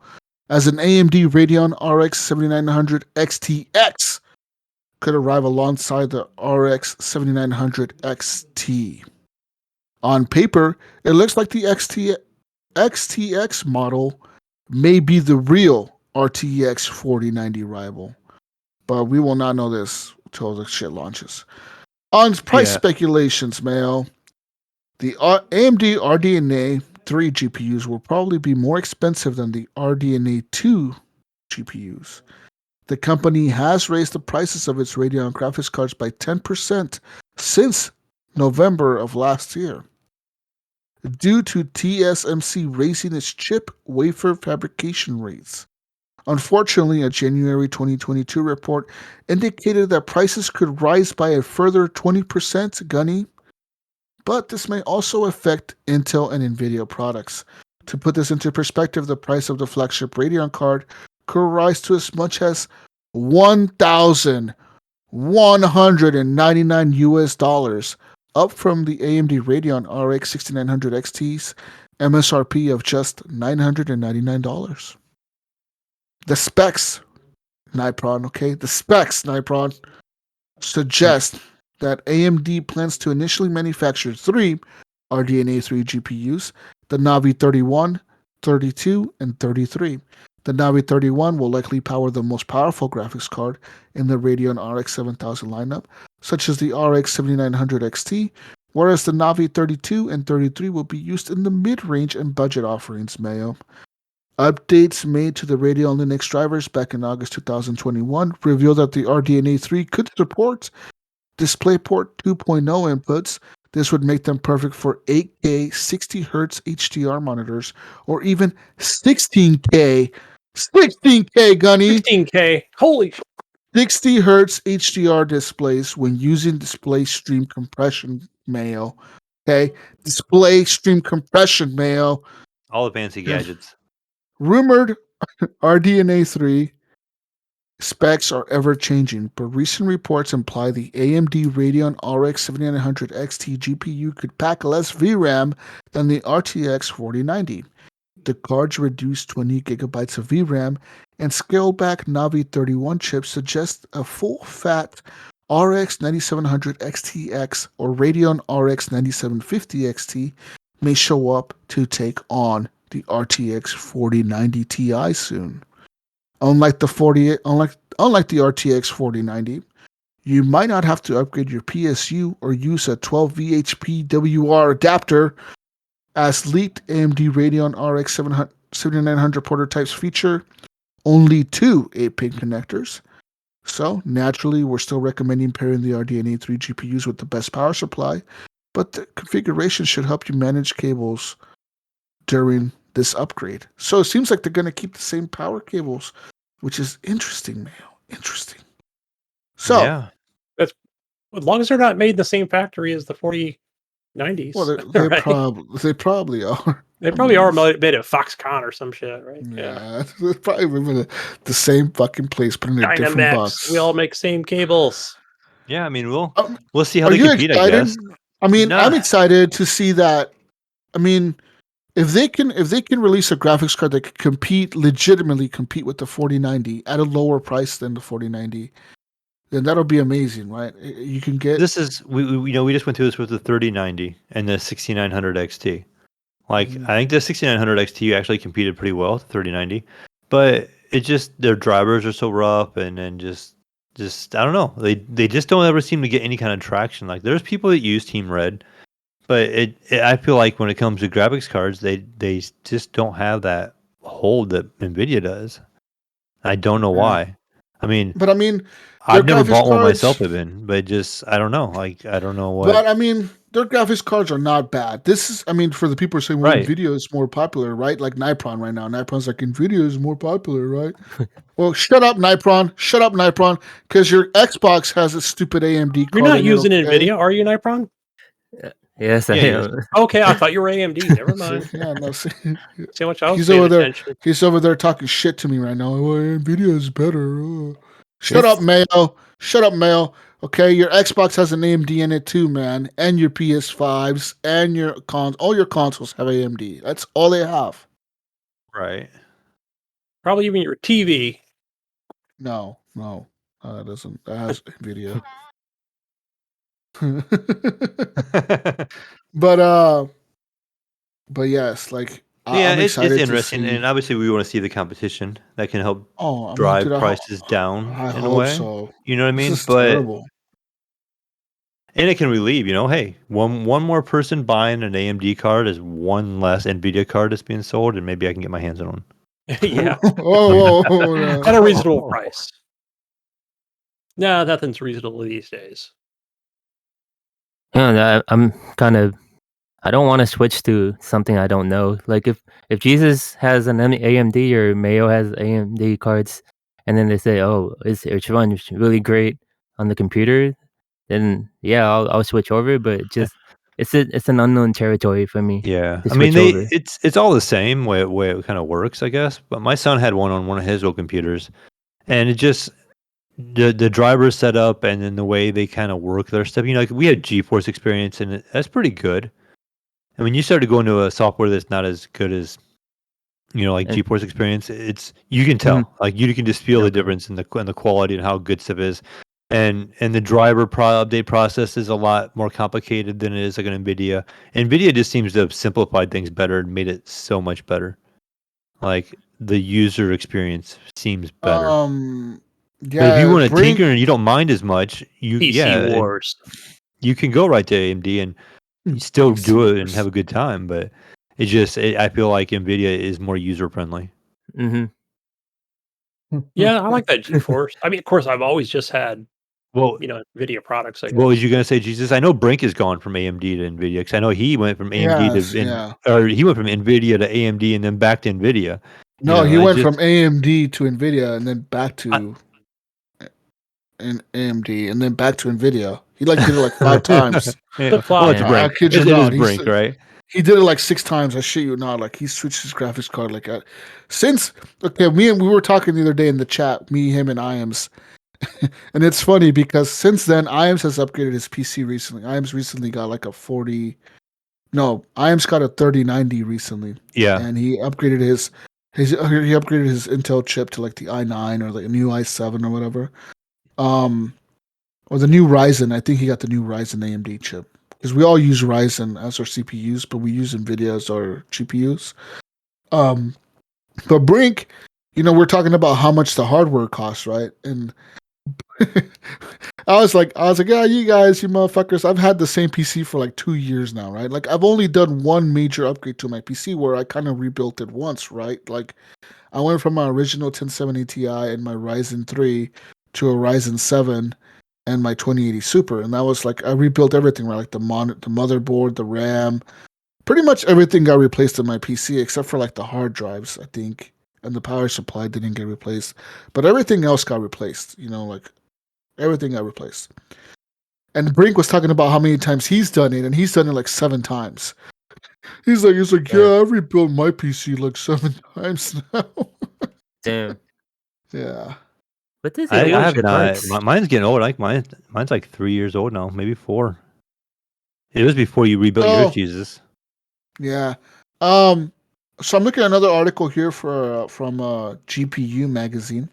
as an AMD Radeon RX 7900 XTX could arrive alongside the RX 7900 XT. On paper, it looks like the XTX model may be the real RTX 4090 rival, but we will not know this until the shit launches. On price speculations, Mayo, the AMD RDNA 3 GPUs will probably be more expensive than the RDNA 2 GPUs. The company has raised the prices of its Radeon graphics cards by 10% since November of last year, due to TSMC raising its chip wafer fabrication rates. Unfortunately, a January 2022 report indicated that prices could rise by a further 20%, Gunny, but this may also affect Intel and Nvidia products. To put this into perspective, the price of the flagship Radeon card could rise to as much as $1,199, up from the AMD Radeon RX 6900 XT's MSRP of just $999. The specs, Nypron, suggest that AMD plans to initially manufacture 3 RDNA 3 GPUs, the Navi 31, 32, and 33. The Navi 31 will likely power the most powerful graphics card in the Radeon RX 7000 lineup, such as the RX 7900 XT, whereas the Navi 32 and 33 will be used in the mid-range and budget offerings, Mayo. Updates made to the Radeon Linux drivers back in August 2021 revealed that the RDNA 3 could support DisplayPort 2.0 inputs. This would make them perfect for 8K 60Hz HDR monitors, or even 16K, Gunny! 16K, holy 60Hz HDR displays when using display stream compression, Mayo. Okay? Display stream compression, Mayo. All the fancy gadgets. Rumored RDNA 3 specs are ever changing, but recent reports imply the AMD Radeon RX 7900 XT GPU could pack less VRAM than the RTX 4090. The card's reduced 20 gigabytes of VRAM and scaled back Navi 31 chips suggest a full-fat RX 9700 XTX or Radeon RX 9750 XT may show up to take on the RTX 4090 Ti soon. Unlike the RTX 4090, you might not have to upgrade your PSU or use a 12 VHP WR adapter, as leaked AMD Radeon RX 7900 prototypes feature only 2 8-pin connectors. So, naturally, we're still recommending pairing the RDNA 3 GPUs with the best power supply, but the configuration should help you manage cables during this upgrade. So it seems like they're going to keep the same power cables, which is interesting, Mayo. Interesting. So, yeah. That's as long as they're not made in the same factory as the 90s. Well, right? they probably are. They probably are made at Foxconn or some shit, right? Yeah. It's probably the same fucking place, but in a different box. We all make same cables. Yeah, I mean, we'll see how Are they you compete, excited? I guess. I mean, Nah. I'm excited to see that. I mean, if they can release a graphics card that can legitimately compete with the 4090 at a lower price than the 4090, then that'll be amazing, right? You can get This is we just went through this with the 3090 and the 6900 XT. Like I think the 6900 XT actually competed pretty well with the 3090, but it just their drivers are so rough and then just I don't know. They just don't ever seem to get any kind of traction. Like there's people that use Team Red, but I feel like when it comes to graphics cards, they just don't have that hold that Nvidia does. I don't know why. I mean, but I mean, I've never bought one myself, even, but just I don't know. Like I don't know what. But I mean, their graphics cards are not bad. This is, I mean, for the people who are saying, well, Right. Nvidia is more popular, right? Like Nypron right now. Nypron's like, Nvidia is more popular, right? Well, shut up, Nypron, because your Xbox has a stupid AMD card. You're not using Nvidia, are you, Nypron? Yes, I am. Okay, I thought you were AMD. Never mind. Yeah, no. See how much I was he's paying over there. attention. He's over there talking shit to me right now. Well, Nvidia is better. Shut up, Mayo. Shut up, Mayo. Okay, your Xbox has an AMD in it too, man, and your PS5s and your all your consoles have AMD. That's all they have. Right. Probably even your TV. No, that doesn't. That has Nvidia. but yes, like I'm excited it's interesting, to see. and obviously we want to see the competition that can help I mean, drive dude, prices down I in a hope way. so. You know what I mean? This is But terrible. and it can relieve. Hey, one more person buying an AMD card is one less Nvidia card that's being sold, and maybe I can get my hands on one. Yeah. No. At a reasonable price. No, nothing's reasonable these days. Yeah, I'm kind of. I don't want to switch to something I don't know. Like if Jesus has an AMD or Mayo has AMD cards, and then they say, "Oh, it's run really great on the computer," then yeah, I'll switch over. But just it's an unknown territory for me. Yeah, to I mean switch over. it's all the same way it kind of works, I guess. But my son had one on one of his old computers, and it just the driver setup and then the way they kind of work their stuff. Like we had GeForce experience, and that's pretty good. I mean, you start to go into a software that's not as good as like GeForce experience. It's you can tell, like you can just feel the difference in the quality and how good stuff is. And the driver update process is a lot more complicated than it is like an NVIDIA. NVIDIA just seems to have simplified things better and made it so much better. Like the user experience seems better. Yeah. But if you want to tinker and you don't mind as much, PC Wars. You can go right to AMD and still do it and have a good time. But I feel like NVIDIA is more user friendly. Mm-hmm. Yeah, I like that GeForce. I mean, of course, I've always just had NVIDIA products. I guess. What was you gonna say, Jesus? I know Brink has gone from AMD to NVIDIA because I know he went from AMD or he went from NVIDIA to AMD and then back to NVIDIA. No, he went from AMD to NVIDIA and then back to AMD and then back to NVIDIA. He did it like 5 times. Well, it's Brink. I kid you not. Brink, right? He did it like 6 times. I shit you not. Like he switched his graphics card like that. We were talking the other day in the chat, me, him, and Iams. And it's funny because since then, Iams has upgraded his PC recently. Iams recently got like Iams got a 3090 recently. Yeah. And he upgraded his Intel chip to like the i9 or like a new i7 or whatever. Or the new Ryzen. I think he got the new Ryzen AMD chip. Because we all use Ryzen as our CPUs, but we use NVIDIA as our GPUs. But Brink, we're talking about how much the hardware costs, right? And I was like, yeah, you guys, you motherfuckers, I've had the same PC for like 2 years now, right? Like I've only done one major upgrade to my PC where I kind of rebuilt it once, right? Like I went from my original 1070 Ti and my Ryzen 3 to a Ryzen 7 and my 2080 Super, and that was like I rebuilt everything, right? Like the motherboard, the RAM, pretty much everything got replaced in my PC except for like the hard drives, I think, and the power supply didn't get replaced, but everything else got replaced. Like everything got replaced. And Brink was talking about how many times he's done it, and he's done it like 7 times. He's like, yeah, I've rebuilt my PC like 7 times now. Damn. Yeah. But this I is have parts. mine's getting old. Like mine's like 3 years old now, maybe 4. It was before you rebuilt yours, Jesus. Yeah. So I'm looking at another article here from GPU magazine,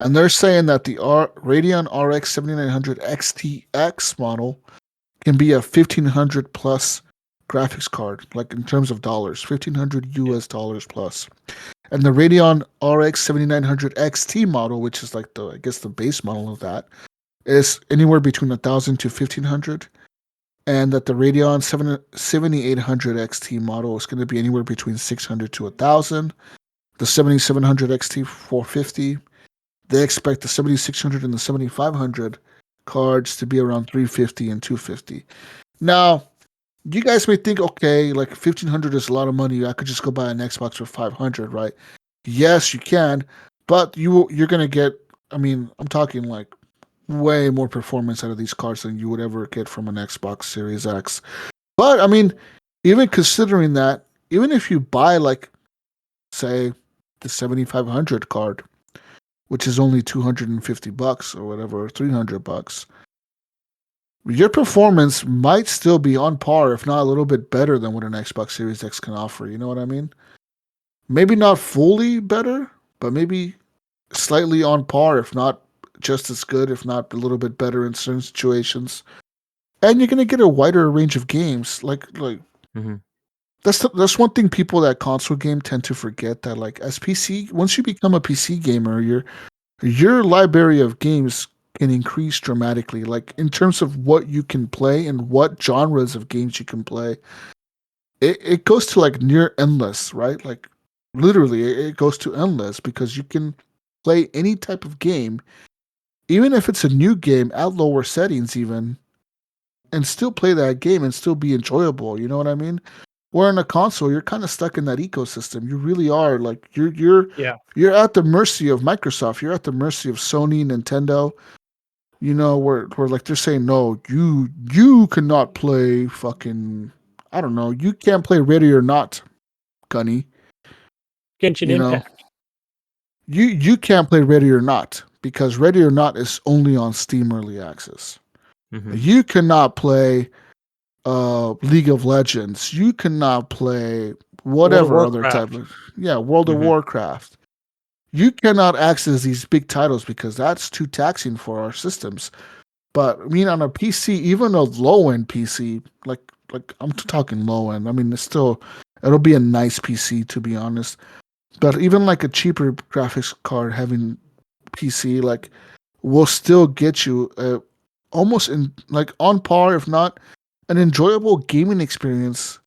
and they're saying that the Radeon RX 7900 XTX model can be a $1,500 plus graphics card, like in terms of dollars, $1,500 US dollars plus. And the Radeon RX 7900 XT model, which is like the base model of that, is anywhere between $1,000 to $1,500. And that the Radeon 7800 XT model is going to be anywhere between $600 to $1,000. The 7700 XT $450. They expect the 7600 and the 7500 cards to be around $350 and $250. Now, you guys may think, okay, like $1,500 is a lot of money. I could just go buy an Xbox for $500, right? Yes, you can, but you're going to get. I mean, I'm talking like way more performance out of these cards than you would ever get from an Xbox Series X. But I mean, even considering that, even if you buy like, say, the 7500 card, which is only $250 or whatever, or $300, your performance might still be on par, if not a little bit better than what an Xbox Series X can offer. You know what I mean? Maybe not fully better, but maybe slightly on par, if not just as good, if not a little bit better in certain situations. And you're gonna get a wider range of games. Mhm. That's one thing people that console game tend to forget, that like as PC, once you become a PC gamer, your library of games can increase dramatically. Like in terms of what you can play and what genres of games you can play, it goes to like near endless, right? Like literally, it goes to endless because you can play any type of game, even if it's a new game at lower settings, even, and still play that game and still be enjoyable. You know what I mean? Where in a console, you're kind of stuck in that ecosystem. You really are. Like you're at the mercy of Microsoft. You're at the mercy of Sony, Nintendo. You know, where like they're saying, no, you cannot play fucking, I don't know, you can't play Ready or Not, Gunny. Genshin You know, Impact. you can't play Ready or Not because Ready or Not is only on Steam Early Access. Mhm. You cannot play League of Legends. You cannot play whatever other type of World of Mhm. Warcraft. You cannot access these big titles because that's too taxing for our systems. But I mean, on a PC, even a low end PC, like I'm talking low end. I mean, it'll be a nice PC to be honest. But even like a cheaper graphics card having PC, like, will still get you almost in like on par, if not an enjoyable gaming experience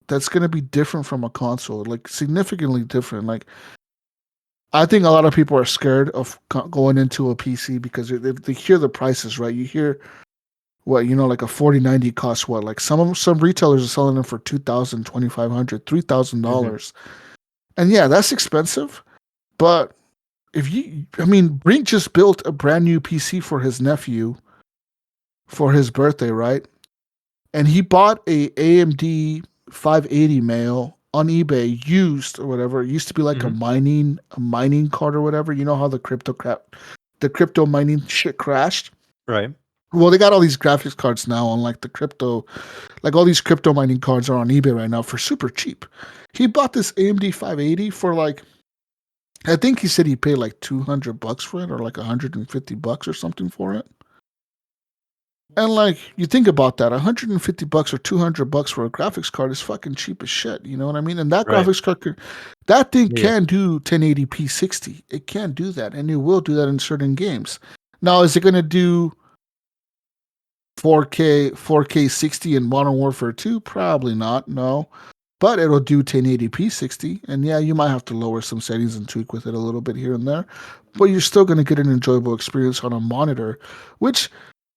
that's going to be different from a console, like significantly different. Like, I think a lot of people are scared of going into a PC because they hear the prices, right? You hear what, like a 4090 costs what? Like some retailers are selling them for $2,000, $2,500, $3,000. And yeah, that's expensive. But Brink just built a brand new PC for his nephew for his birthday, right? And he bought a AMD 580 Mayo on eBay, used or whatever. It used to be like a mining card or whatever. You know how the crypto mining shit crashed? Right. Well, they got all these graphics cards now on like the crypto, like all these crypto mining cards are on eBay right now for super cheap. He bought this AMD 580 for like, I think he said he paid like $200 for it or like $150 or something for it. And like, you think about that, $150 or $200 for a graphics card is fucking cheap as shit. You know what I mean? And that graphics card, that thing can do 1080p 60. It can do that, and it will do that in certain games. Now, is it going to do 4K 60 in Modern Warfare 2? Probably not. No, but it'll do 1080p 60. And yeah, you might have to lower some settings and tweak with it a little bit here and there, but you're still going to get an enjoyable experience on a monitor, which,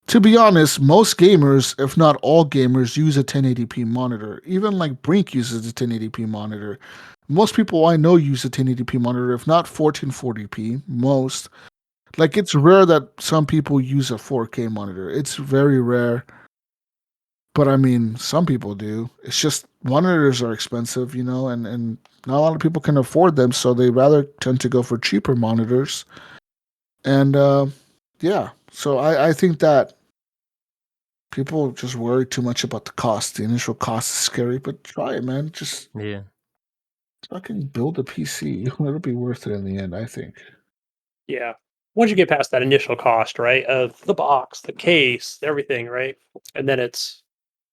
to be honest, most gamers, if not all gamers, use a 1080p monitor. Even like Brink uses a 1080p monitor. Most people I know use a 1080p monitor, if not 1440p, most. Like, it's rare that some people use a 4K monitor. It's very rare. But I mean, some people do. It's just monitors are expensive, and not a lot of people can afford them, so they rather tend to go for cheaper monitors. And yeah, so I think that people just worry too much about the cost. The initial cost is scary, but try it, man. Just fucking build a PC. It'll be worth it in the end, I think. Yeah. Once you get past that initial cost, right, of the box, the case, everything, right, and then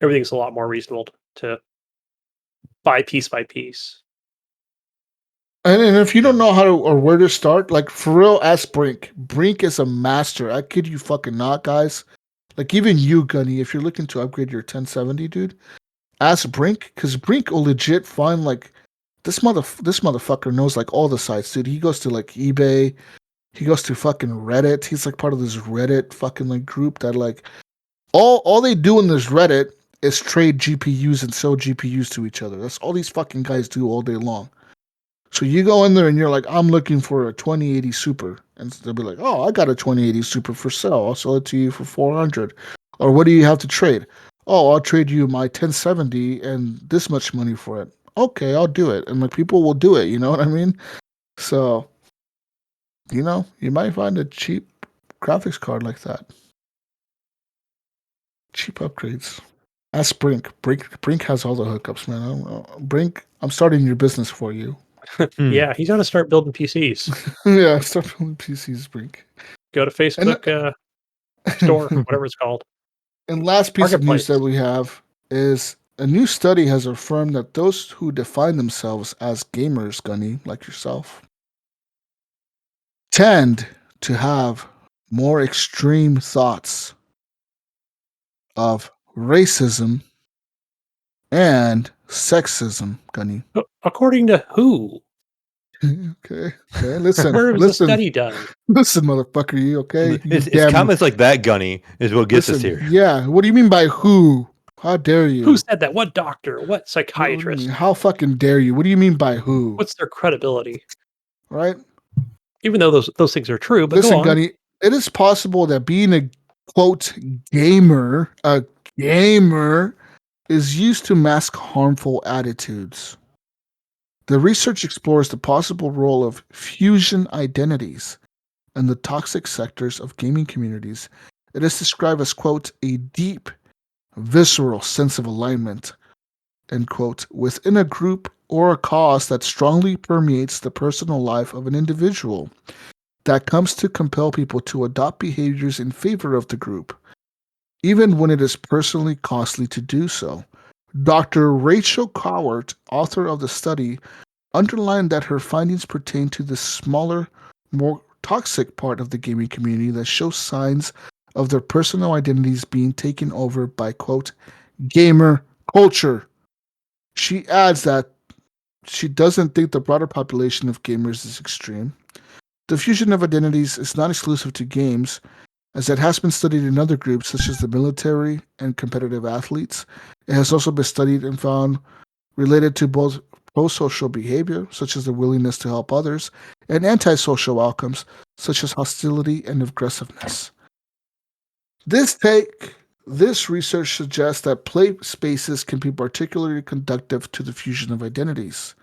everything's a lot more reasonable to buy piece by piece. And if you don't know how to or where to start, like, for real, ask Brink. Brink is a master. I kid you fucking not, guys. Like, even you, Gunny, if you're looking to upgrade your 1070, dude, ask Brink, because Brink will legit find, like, this motherfucker knows, like, all the sites, dude. He goes to, like, eBay. He goes to fucking Reddit. He's, like, part of this Reddit fucking, like, group that, like, all they do in this Reddit is trade GPUs and sell GPUs to each other. That's all these fucking guys do all day long. So you go in there and you're like, I'm looking for a 2080 Super. And they'll be like, oh, I got a 2080 Super for sale. I'll sell it to you for 400. Or what do you have to trade? Oh, I'll trade you my 1070 and this much money for it. Okay, I'll do it. And like, people will do it. You know what I mean? So, you might find a cheap graphics card like that. Cheap upgrades. Ask Brink. Brink has all the hookups, man. Brink, I'm starting your business for you. Yeah, he's got to start building PCs. Yeah, start building PCs, Brink. Go to Facebook store, whatever it's called. And last piece of news that we have is a new study has affirmed that those who define themselves as gamers, Gunny, like yourself, tend to have more extreme thoughts of racism and sexism, Gunny. According to who? Okay. Listen. Where was the study done? Listen, motherfucker, you okay? It's comments like that, Gunny, is what gets us here. Yeah. What do you mean by who? How dare you? Who said that? What doctor? What psychiatrist? How fucking dare you? What do you mean by who? What's their credibility? Right? Even though those things are true, but listen, Gunny, it is possible that being a quote gamer, is used to mask harmful attitudes. The research explores the possible role of fusion identities in the toxic sectors of gaming communities. It is described as, quote, a deep, visceral sense of alignment, end quote, within a group or a cause that strongly permeates the personal life of an individual, that comes to compel people to adopt behaviors in favor of the group, even when it is personally costly to do so. Dr. Rachel Cowart, author of the study, underlined that her findings pertain to the smaller, more toxic part of the gaming community that shows signs of their personal identities being taken over by, quote, gamer culture. She adds that she doesn't think the broader population of gamers is extreme. The fusion of identities is not exclusive to games, as it has been studied in other groups such as the military and competitive athletes. It has also been studied and found related to both pro-social behavior, such as the willingness to help others, and antisocial outcomes, such as hostility and aggressiveness. This research suggests that play spaces can be particularly conducive to the fusion of identities,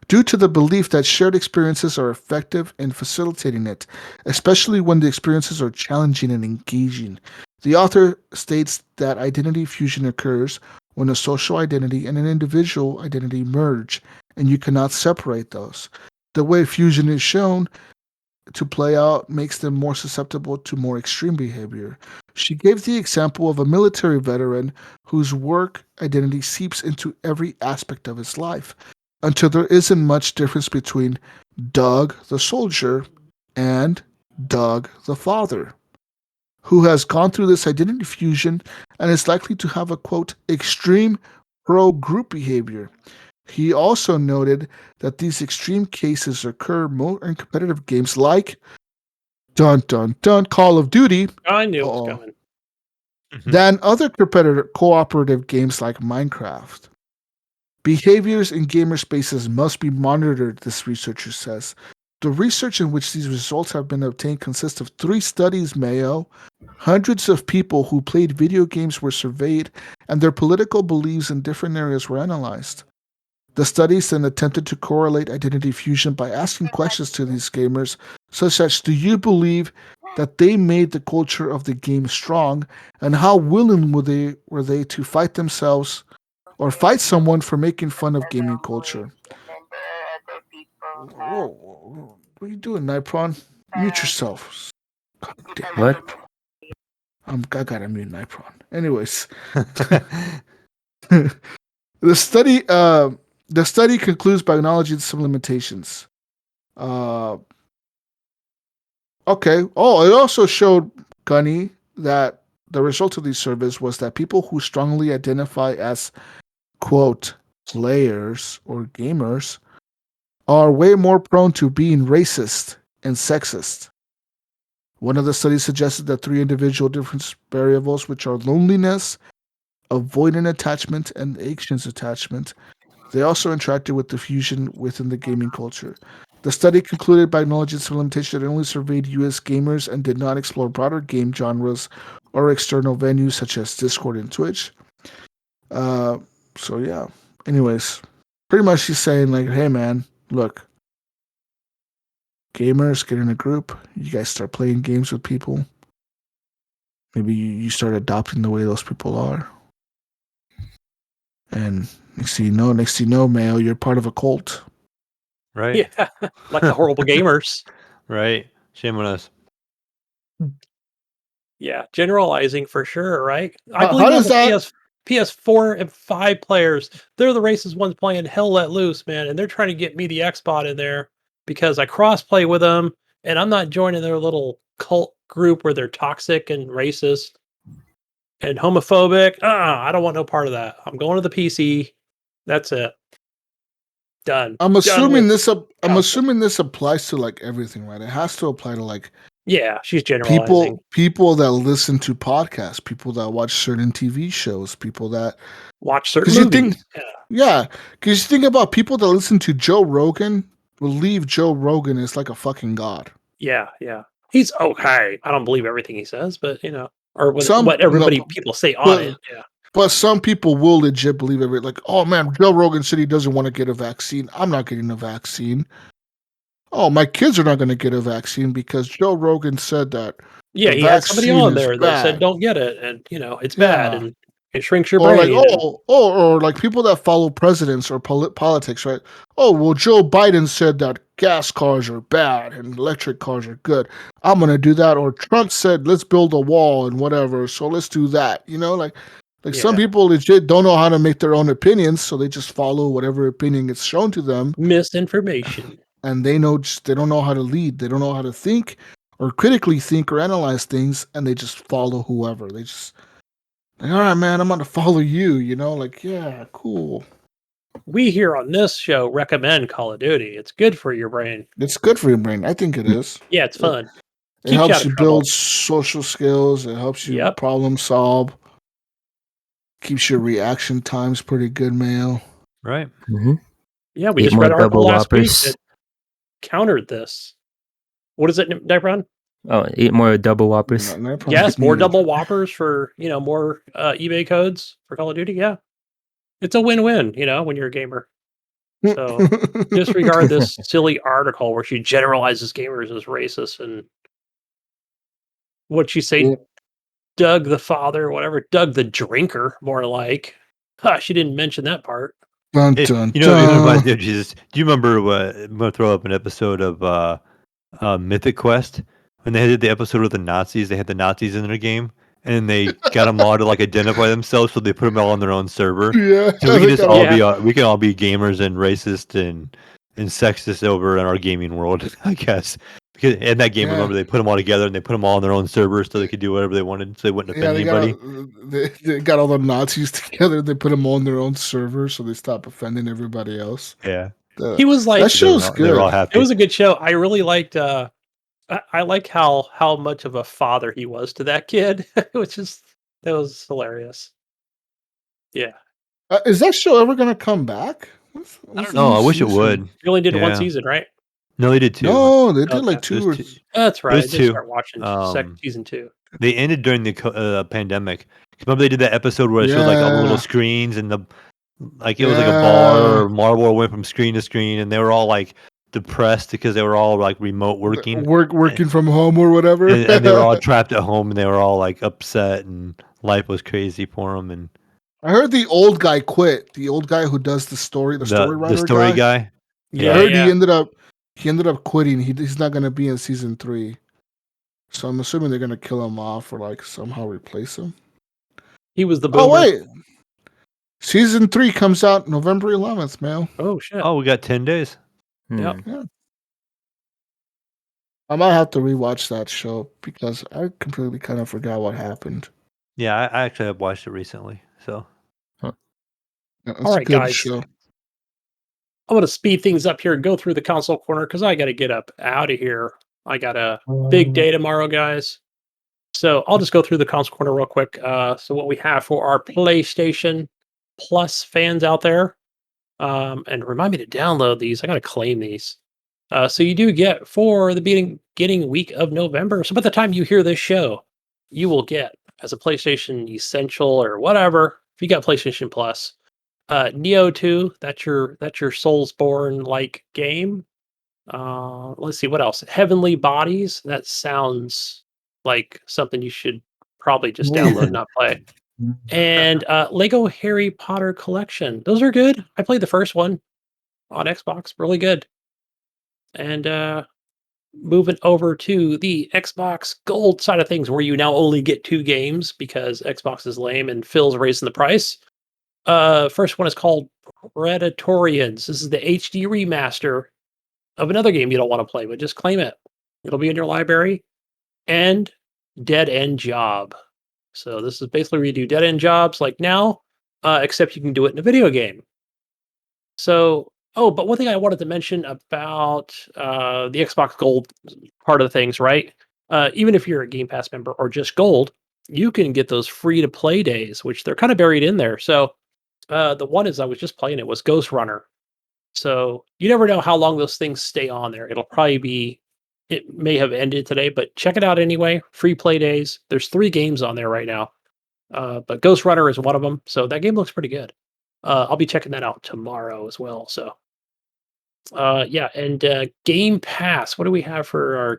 due to the belief that shared experiences are effective in facilitating it, especially when the experiences are challenging and engaging. The author states that identity fusion occurs when a social identity and an individual identity merge, and you cannot separate those. The way fusion is shown to play out makes them more susceptible to more extreme behavior. She gave the example of a military veteran whose work identity seeps into every aspect of his life, until there isn't much difference between Doug the soldier and Doug the father, who has gone through this identity fusion and is likely to have a, quote, extreme pro-group behavior. He also noted that these extreme cases occur more in competitive games like Call of Duty. I knew it was coming. Than other cooperative games like Minecraft. Behaviors in gamer spaces must be monitored, this researcher says. The research in which these results have been obtained consists of 3 studies, Mayo. Hundreds of people who played video games were surveyed, and their political beliefs in different areas were analyzed. The studies then attempted to correlate identity fusion by asking questions to these gamers, such as, do you believe that they made the culture of the game strong, and how willing were they to fight themselves or fight someone for making fun of gaming culture? Whoa, what are you doing, Nypron? Mute yourself. God damn it. What? I gotta mute Nypron. Anyways, the study concludes by acknowledging some limitations. Okay. Oh, it also showed, Gunny, that the result of these surveys was that people who strongly identify as, quote, players or gamers are way more prone to being racist and sexist. One of the studies suggested that 3 individual difference variables, which are loneliness, avoidant attachment, and anxious attachment, they also interacted with the fusion within the gaming culture. The study concluded by acknowledging some limitations that it only surveyed US gamers and did not explore broader game genres or external venues such as Discord and Twitch. So yeah. Anyways, pretty much she's saying like, hey man, look, gamers, get in a group. You guys start playing games with people. Maybe you start adopting the way those people are. And next thing you know, Mayo, you're part of a cult. Right. Yeah, like the horrible gamers. Right. Shame on us. Yeah, generalizing for sure, right? I How believe all does the that- PS4 and 5 players, they're the racist ones playing Hell Let Loose, man, and they're trying to get me the Xbot in there because I cross-play with them, and I'm not joining their little cult group where they're toxic and racist and homophobic. I don't want no part of that. I'm going to the PC. That's it. Done. I'm assuming this console. applies to like everything, right? It has to apply to like Yeah, she's generalizing. people that listen to podcasts, people that watch certain TV shows, people that Watch certain 'cause you movies. think- yeah, because you think about people that listen to Joe Rogan, believe Joe Rogan is like a fucking god. Yeah. He's okay. I don't believe everything he says, but or Some- what everybody people say on but- it. Yeah. But some people will legit believe it. Like, oh man, Joe Rogan said he doesn't want to get a vaccine. I'm not getting a vaccine. Oh, my kids are not going to get a vaccine because Joe Rogan said that. Yeah, the he had somebody vaccine on is there that said bad. don't get it, and it's bad, Yeah. and it shrinks your Or brain. like, or like people that follow presidents or politics, right? Oh, well, Joe Biden said that gas cars are bad and electric cars are good. I'm going to do that. Or Trump said, let's build a wall and whatever. So let's do that. Like some people legit don't know how to make their own opinions, so they just follow whatever opinion gets shown to them. Misinformation. And they don't know how to lead. They don't know how to think or critically think or analyze things, and they just follow whoever. They just like, all right, man, I'm going to follow you. Like, yeah, cool. We here on this show recommend Call of Duty. It's good for your brain. It's good for your brain. I think it is. Yeah, it's fun. It helps you build social skills. It helps you problem solve. Keeps your reaction times pretty good, Mayo. Right. Mm-hmm. Yeah, we Eat just more read an article double last week whoppers. that countered this. What is it, Nypron? Oh, eat more double whoppers. Yes, more double whoppers for more eBay codes for Call of Duty. Yeah, it's a win-win. When you're a gamer. So disregard this silly article where she generalizes gamers as racist and what she say, Yeah. Doug the father, or whatever, Doug the drinker, more like. She didn't mention that part. Dun, Hey, dun, it reminds me of Jesus. Do you remember what? I'm gonna throw up an episode of Mythic Quest when they did the episode with the Nazis. They had the Nazis in their game, and they got them all to like identify themselves, so they put them all on their own server. Yeah. So we can just all be we can all be gamers and racist and sexist over in our gaming world, I guess. Because in that game, remember they put them all together and they put them all on their own servers so they could do whatever they wanted, so they wouldn't offend anybody. They got all the Nazis together. They put them on their own server so they stop offending everybody else. Yeah, he was like, that show's good. They're all happy. It was a good show. I really liked. I like how much of a father he was to that kid, that was hilarious. Yeah. Is that show ever going to come back? I don't know. I wish it would. You only did one season, right? No, they did 2. No, they did Okay. like 2 or... That's right. I did 2. start watching season 2. They ended during the pandemic. Remember they did that episode where it showed like all the little screens and it was like a bar or marble went from screen to screen, and they were all like depressed because they were all like remote working, working from home or whatever, and they were all trapped at home, and they were all like upset, and life was crazy for them. And I heard the old guy quit. The old guy who does the story writer, the story guy. Yeah, I heard he ended up quitting. He's not going to be in season 3. So I'm assuming they're going to kill him off or like somehow replace him. He was the boomer. Oh wait, season 3 comes out November 11th, man. Oh shit! Oh, we got 10 days. Yeah. I might have to rewatch that show because I completely kind of forgot what happened. Yeah, I actually have watched it recently. So, yeah, all right, guys. Show. I'm going to speed things up here and go through the console corner because I got to get up out of here. I got a big day tomorrow, guys. So I'll just go through the console corner real quick. So what we have for our PlayStation Plus fans out there, and remind me to download these. I got to claim these. So you do get for the beginning week of November. So by the time you hear this show, you will get as a PlayStation Essential or whatever. If you got PlayStation Plus, Neo 2. That's your Soulsborne like game. Let's see what else. Heavenly Bodies. That sounds like something you should probably just download, not play. And Lego Harry Potter Collection. Those are good. I played the first one on Xbox. Really good. And moving over to the Xbox Gold side of things, where you now only get 2 games because Xbox is lame and Phil's raising the price. First one is called Predatorians. This is the HD remaster of another game you don't want to play, but just claim it. It'll be in your library. And Dead End Job. So this is basically where you do dead end jobs like now, except you can do it in a video game. So, but one thing I wanted to mention about the Xbox Gold part of the things, right? Even if you're a Game Pass member or just Gold, you can get those free to play days, which they're kind of buried in there. So the one is I was just playing it was Ghost Runner. So you never know how long those things stay on there. It may have ended today, but check it out anyway. Free play days. There's 3 games on there right now. But Ghost Runner is one of them. So that game looks pretty good. I'll be checking that out tomorrow as well. So and Game Pass. What do we have for our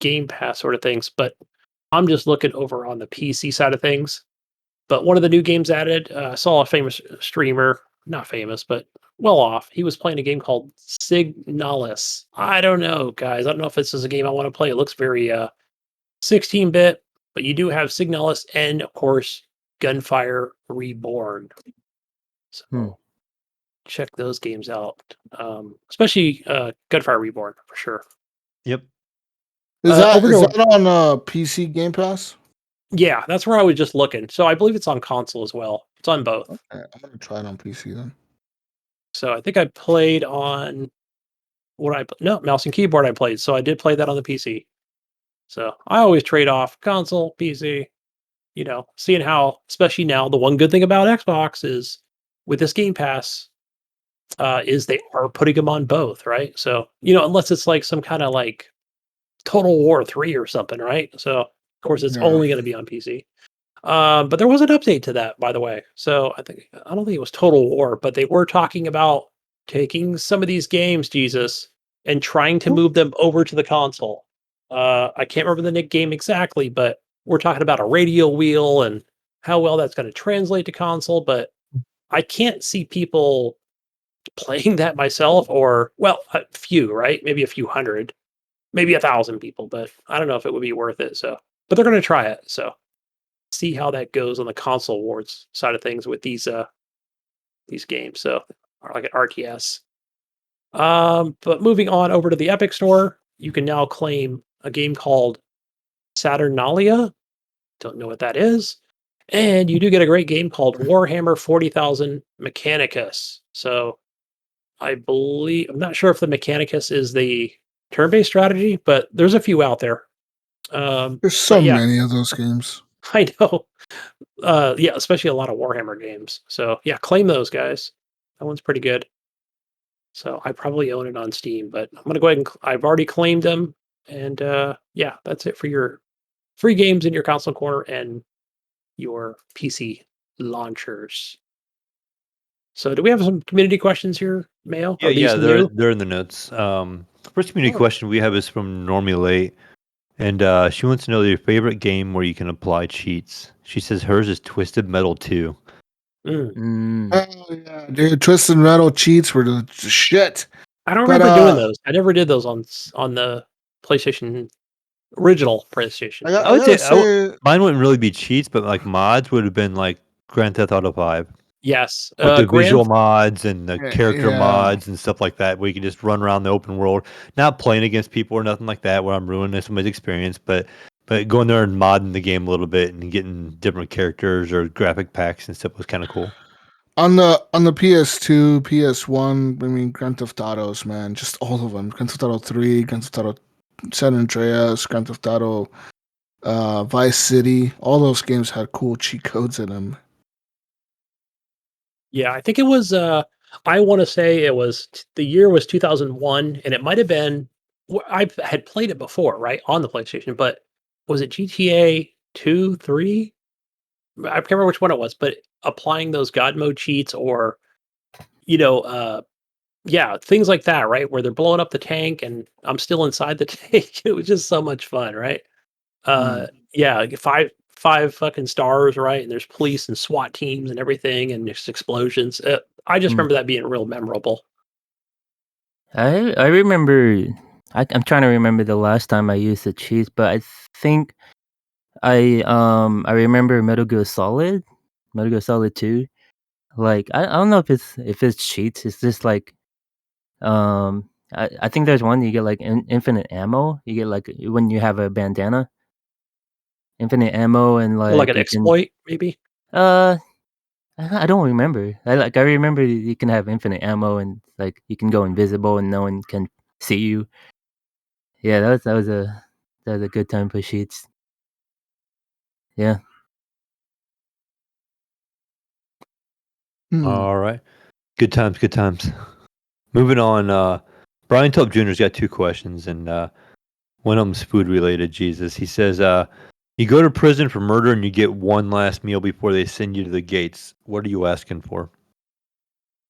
Game Pass sort of things? But I'm just looking over on the PC side of things. But one of the new games added, I saw a famous streamer, not famous, but well off. He was playing a game called Signalis. I don't know, guys. I don't know if this is a game I want to play. It looks very 16-bit, but you do have Signalis and, of course, Gunfire Reborn. So check those games out, especially Gunfire Reborn for sure. Yep. Is that on PC Game Pass? Yeah, that's where I was just looking. So I believe it's on console as well. It's on both. Okay, I'm going to try it on PC then. So I think I played on mouse and keyboard I played. So I did play that on the PC. So I always trade off console, PC, seeing how, especially now, the one good thing about Xbox is with this Game Pass is they are putting them on both, right? So, unless it's like some kind of like Total War 3 or something, right? So, of course, it's only going to be on PC. But there was an update to that, by the way. So I don't think it was Total War, but they were talking about taking some of these games, Jesus, and trying to move them over to the console. I can't remember the game exactly, but we're talking about a radio wheel and how well that's going to translate to console. But I can't see people playing that myself, or a few, right? Maybe a few hundred, maybe 1,000 people, but I don't know if it would be worth it. So, but they're going to try it. So. See how that goes on the console wars side of things with these games. So like an RTS. But moving on over to the Epic Store, you can now claim a game called Saturnalia. Don't know what that is. And you do get a great game called Warhammer 40,000 Mechanicus. So I'm not sure if the Mechanicus is the turn-based strategy, but there's a few out there. There's so many of those games. I know. Especially a lot of Warhammer games. So yeah, claim those guys. That one's pretty good. So I probably own it on Steam, but I'm gonna go ahead and I've already claimed them. And yeah, that's it for your free games in your console corner and your PC launchers. So do we have some community questions here, Mayo? Yeah, Are these they're new? they're in the notes. First community Oh. question we have is from Normie Late, and she wants to know your favorite game where you can apply cheats. She says hers is Twisted Metal 2. Oh yeah, dude! Twisted Metal cheats were the shit. I don't But remember doing those. I never did those on the PlayStation original PlayStation. I I would gotta say say, mine wouldn't really be cheats, but like mods would have been like Grand Theft Auto 5 Yes, with the visual Grand. mods and the character yeah. mods and stuff like that, where you can just run around the open world, not playing against people or nothing like that, where I'm ruining somebody's experience, but going there and modding the game a little bit and getting different characters or graphic packs and stuff was kind of cool. On the PS2, PS1, I mean Grand Theft Autos, man, just all of them. Grand Theft Auto 3, Grand Theft Auto San Andreas, Grand Theft Auto Vice City. All those games had cool cheat codes in them. Yeah, I think it was. I want to say it was the year was 2001, and it might have been. I had played it before, right, on the PlayStation, but was it GTA 2, 3? I can't remember which one it was, but applying those God mode cheats or, you know, yeah, things like that, right, where they're blowing up the tank and I'm still inside the tank. It was just so much fun, right? Yeah, like five fucking stars, right? And there's police and SWAT teams and everything, and there's explosions. I just remember that being real memorable. I remember. I'm trying to remember the last time I used the cheats, but I think I remember Metal Gear Solid 2. Like I don't know if it's cheats. It's just like I think there's one you get like infinite ammo. You get like when you have a bandana, infinite ammo, and Or like like an you can exploit, maybe. uh I don't remember. I remember you can have infinite ammo and like you can go invisible and no one can see you. Yeah, that was a good time for sheets. Yeah. All right. Good times, good times. Moving on, Brian Tubb Jr.'s got two questions, and one of them's food related. Jesus, he says, "You go to prison for murder, and you get one last meal before they send you to the gates. What are you asking for?"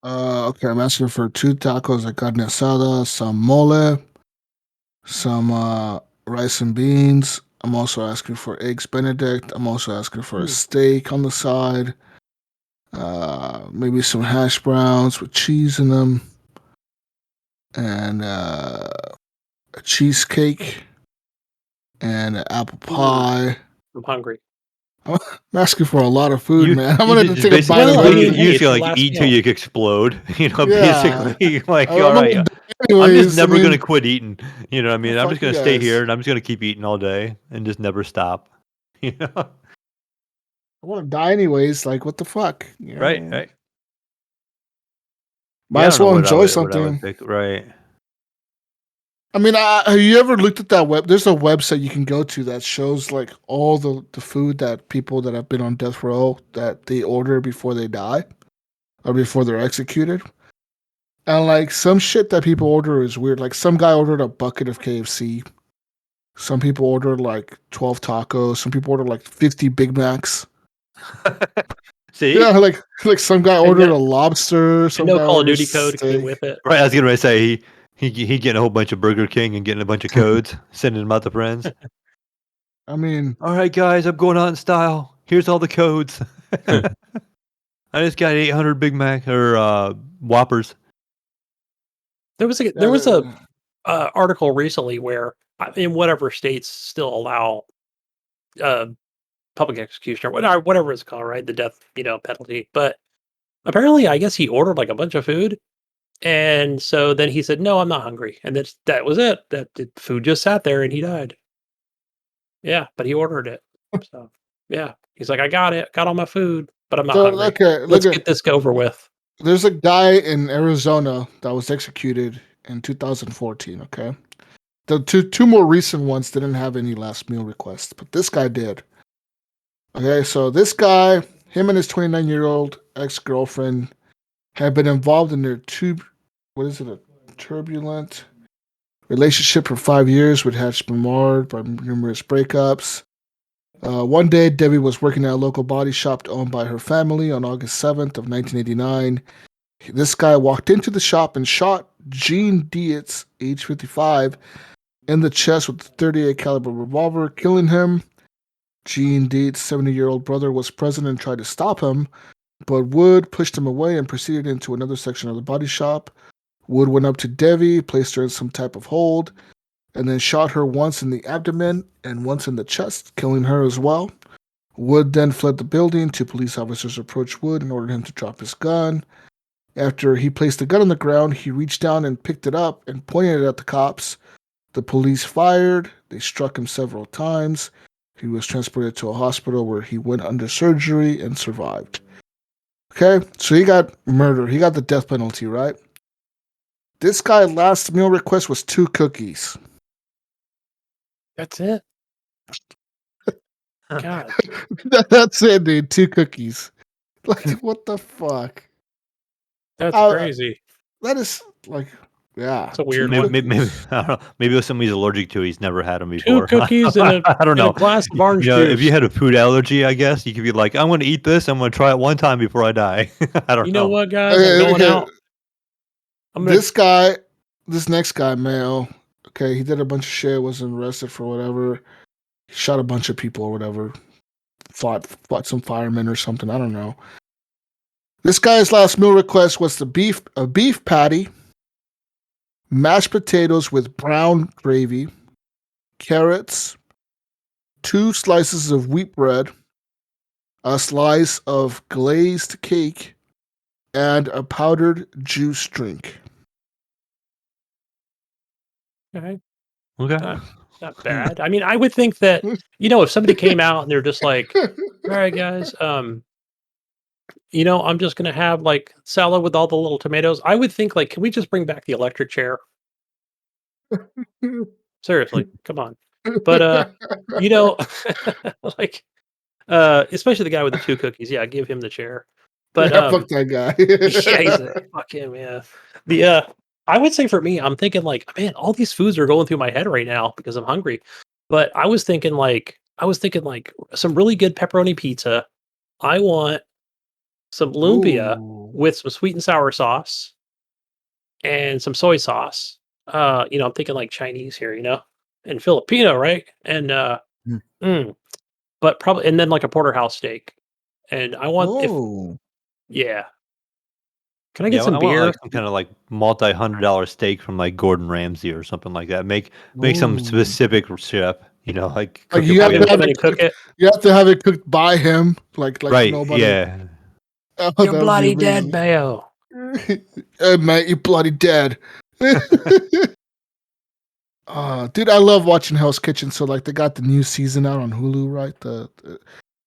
Okay, I'm asking for 2 tacos de carne asada, some mole, some rice and beans. I'm also asking for eggs Benedict. I'm also asking for a steak on the side. Maybe some hash browns with cheese in them, and a cheesecake, and an apple pie. I'm hungry. I'm asking for a lot of food, You man. I'm you gonna just take a bite basically of Well, I you, mean, everything. you hey, just it's gotta your like last eat till meal. you explode. Yeah, Basically, like I'm all gonna right, die I'm just anyways. I never gonna mean, quit eating. You know what I mean? I'm fuck just you gonna stay here guys. and I'm just gonna keep eating all day and just never stop. You know? I want to die anyways. Like, what the fuck? Right, right. Might Yeah, I as don't know well enjoy what I would something. pick. Right. I mean, have you ever looked at that web? There's a website you can go to that shows like all the food that people that have been on death row that they order before they die or before they're executed. And like some shit that people order is weird. Like some guy ordered a bucket of KFC. Some people ordered like 12 tacos. Some people ordered like 50 Big Macs. See? Yeah, like some guy And ordered a lobster. I Some know guy Call of ordered Duty code came steak. with it. Right. I was gonna say he getting a whole bunch of Burger King and getting a bunch of codes, sending them out to friends. I mean, All right, guys, I'm going out in style. Here's all the codes. I just got 800 Big Mac or Whoppers. There was a uh, article recently where in whatever states still allow uh, public execution or whatever it's called, right? The death, penalty. But apparently, I guess he ordered like a bunch of food, and so then he said, "No, I'm not hungry," and that was it. That the food just sat there, and he died. Yeah, but he ordered it. So yeah, he's like, "I got it, got all my food, but I'm not so hungry. okay, look Let's at get this over with." there's a guy in Arizona that was executed in 2014. Okay, the two more recent ones didn't have any last meal requests, but this guy did. Okay, so this guy, him and his 29-year-old ex girlfriend, had been involved in their what is it? A turbulent relationship for 5 years, which has been marred by numerous breakups. One day, Debbie was working at a local body shop owned by her family on August 7th of 1989. This guy walked into the shop and shot Gene Dietz, age 55, in the chest with a .38 caliber revolver, killing him. Gene Dietz's 70-year-old brother was present and tried to stop him, but Wood pushed him away and proceeded into another section of the body shop. Wood went up to Debbie, placed her in some type of hold, and then shot her once in the abdomen and once in the chest, killing her as well. Wood then fled the building. 2 police officers approached Wood and ordered him to drop his gun. After he placed the gun on the ground, he reached down and picked it up and pointed it at the cops. The police fired. They struck him several times. He was transported to a hospital where he went under surgery and survived. Okay, so he got murdered. He got the death penalty, right? This guy's last meal request was 2 cookies. That's it. God. That's it, dude. 2 cookies. Like, what the fuck? That's crazy. That is like, yeah. It's a weird maybe I don't know. Maybe it was something he's allergic to. He's never had them before. 2 cookies and I don't know. a glass of orange juice. If you had a food allergy, I guess you could be like, I'm going to eat this. I'm going to try it one time before I die. I don't know. You know what, guys? I'm going out. This next guy, Mayo. Okay, he did a bunch of shit. Wasn't arrested for whatever. He shot a bunch of people or whatever. Fought some firemen or something. I don't know. This guy's last meal request was a beef patty, mashed potatoes with brown gravy, carrots, 2 slices of wheat bread, a slice of glazed cake, and a powdered juice drink. Okay. Not bad. I mean, I would think that, if somebody came out and they're just like, all right, guys, I'm just going to have like salad with all the little tomatoes. I would think like, can we just bring back the electric chair? Seriously, come on. But, like, especially the guy with the 2 cookies. Yeah, give him the chair. But fuck that guy. yeah, fuck him. Yeah. I would say for me, I'm thinking like, man, all these foods are going through my head right now because I'm hungry. But I was thinking like some really good pepperoni pizza. I want some lumpia with some sweet and sour sauce and some soy sauce. I'm thinking like Chinese here, and Filipino, right? And but probably, and then like a porterhouse steak. And I want yeah. Can I get some beer? Like some kind of like multi-$100 steak from like Gordon Ramsay or something like that. Make some specific chef, like you have to have it cook it. You have to have it cooked by him, like right, nobody. Yeah. Oh, you're bloody dead, Mayo. Hey, mate, you bloody dead. Dude, I love watching Hell's Kitchen. So like they got the new season out on Hulu, right?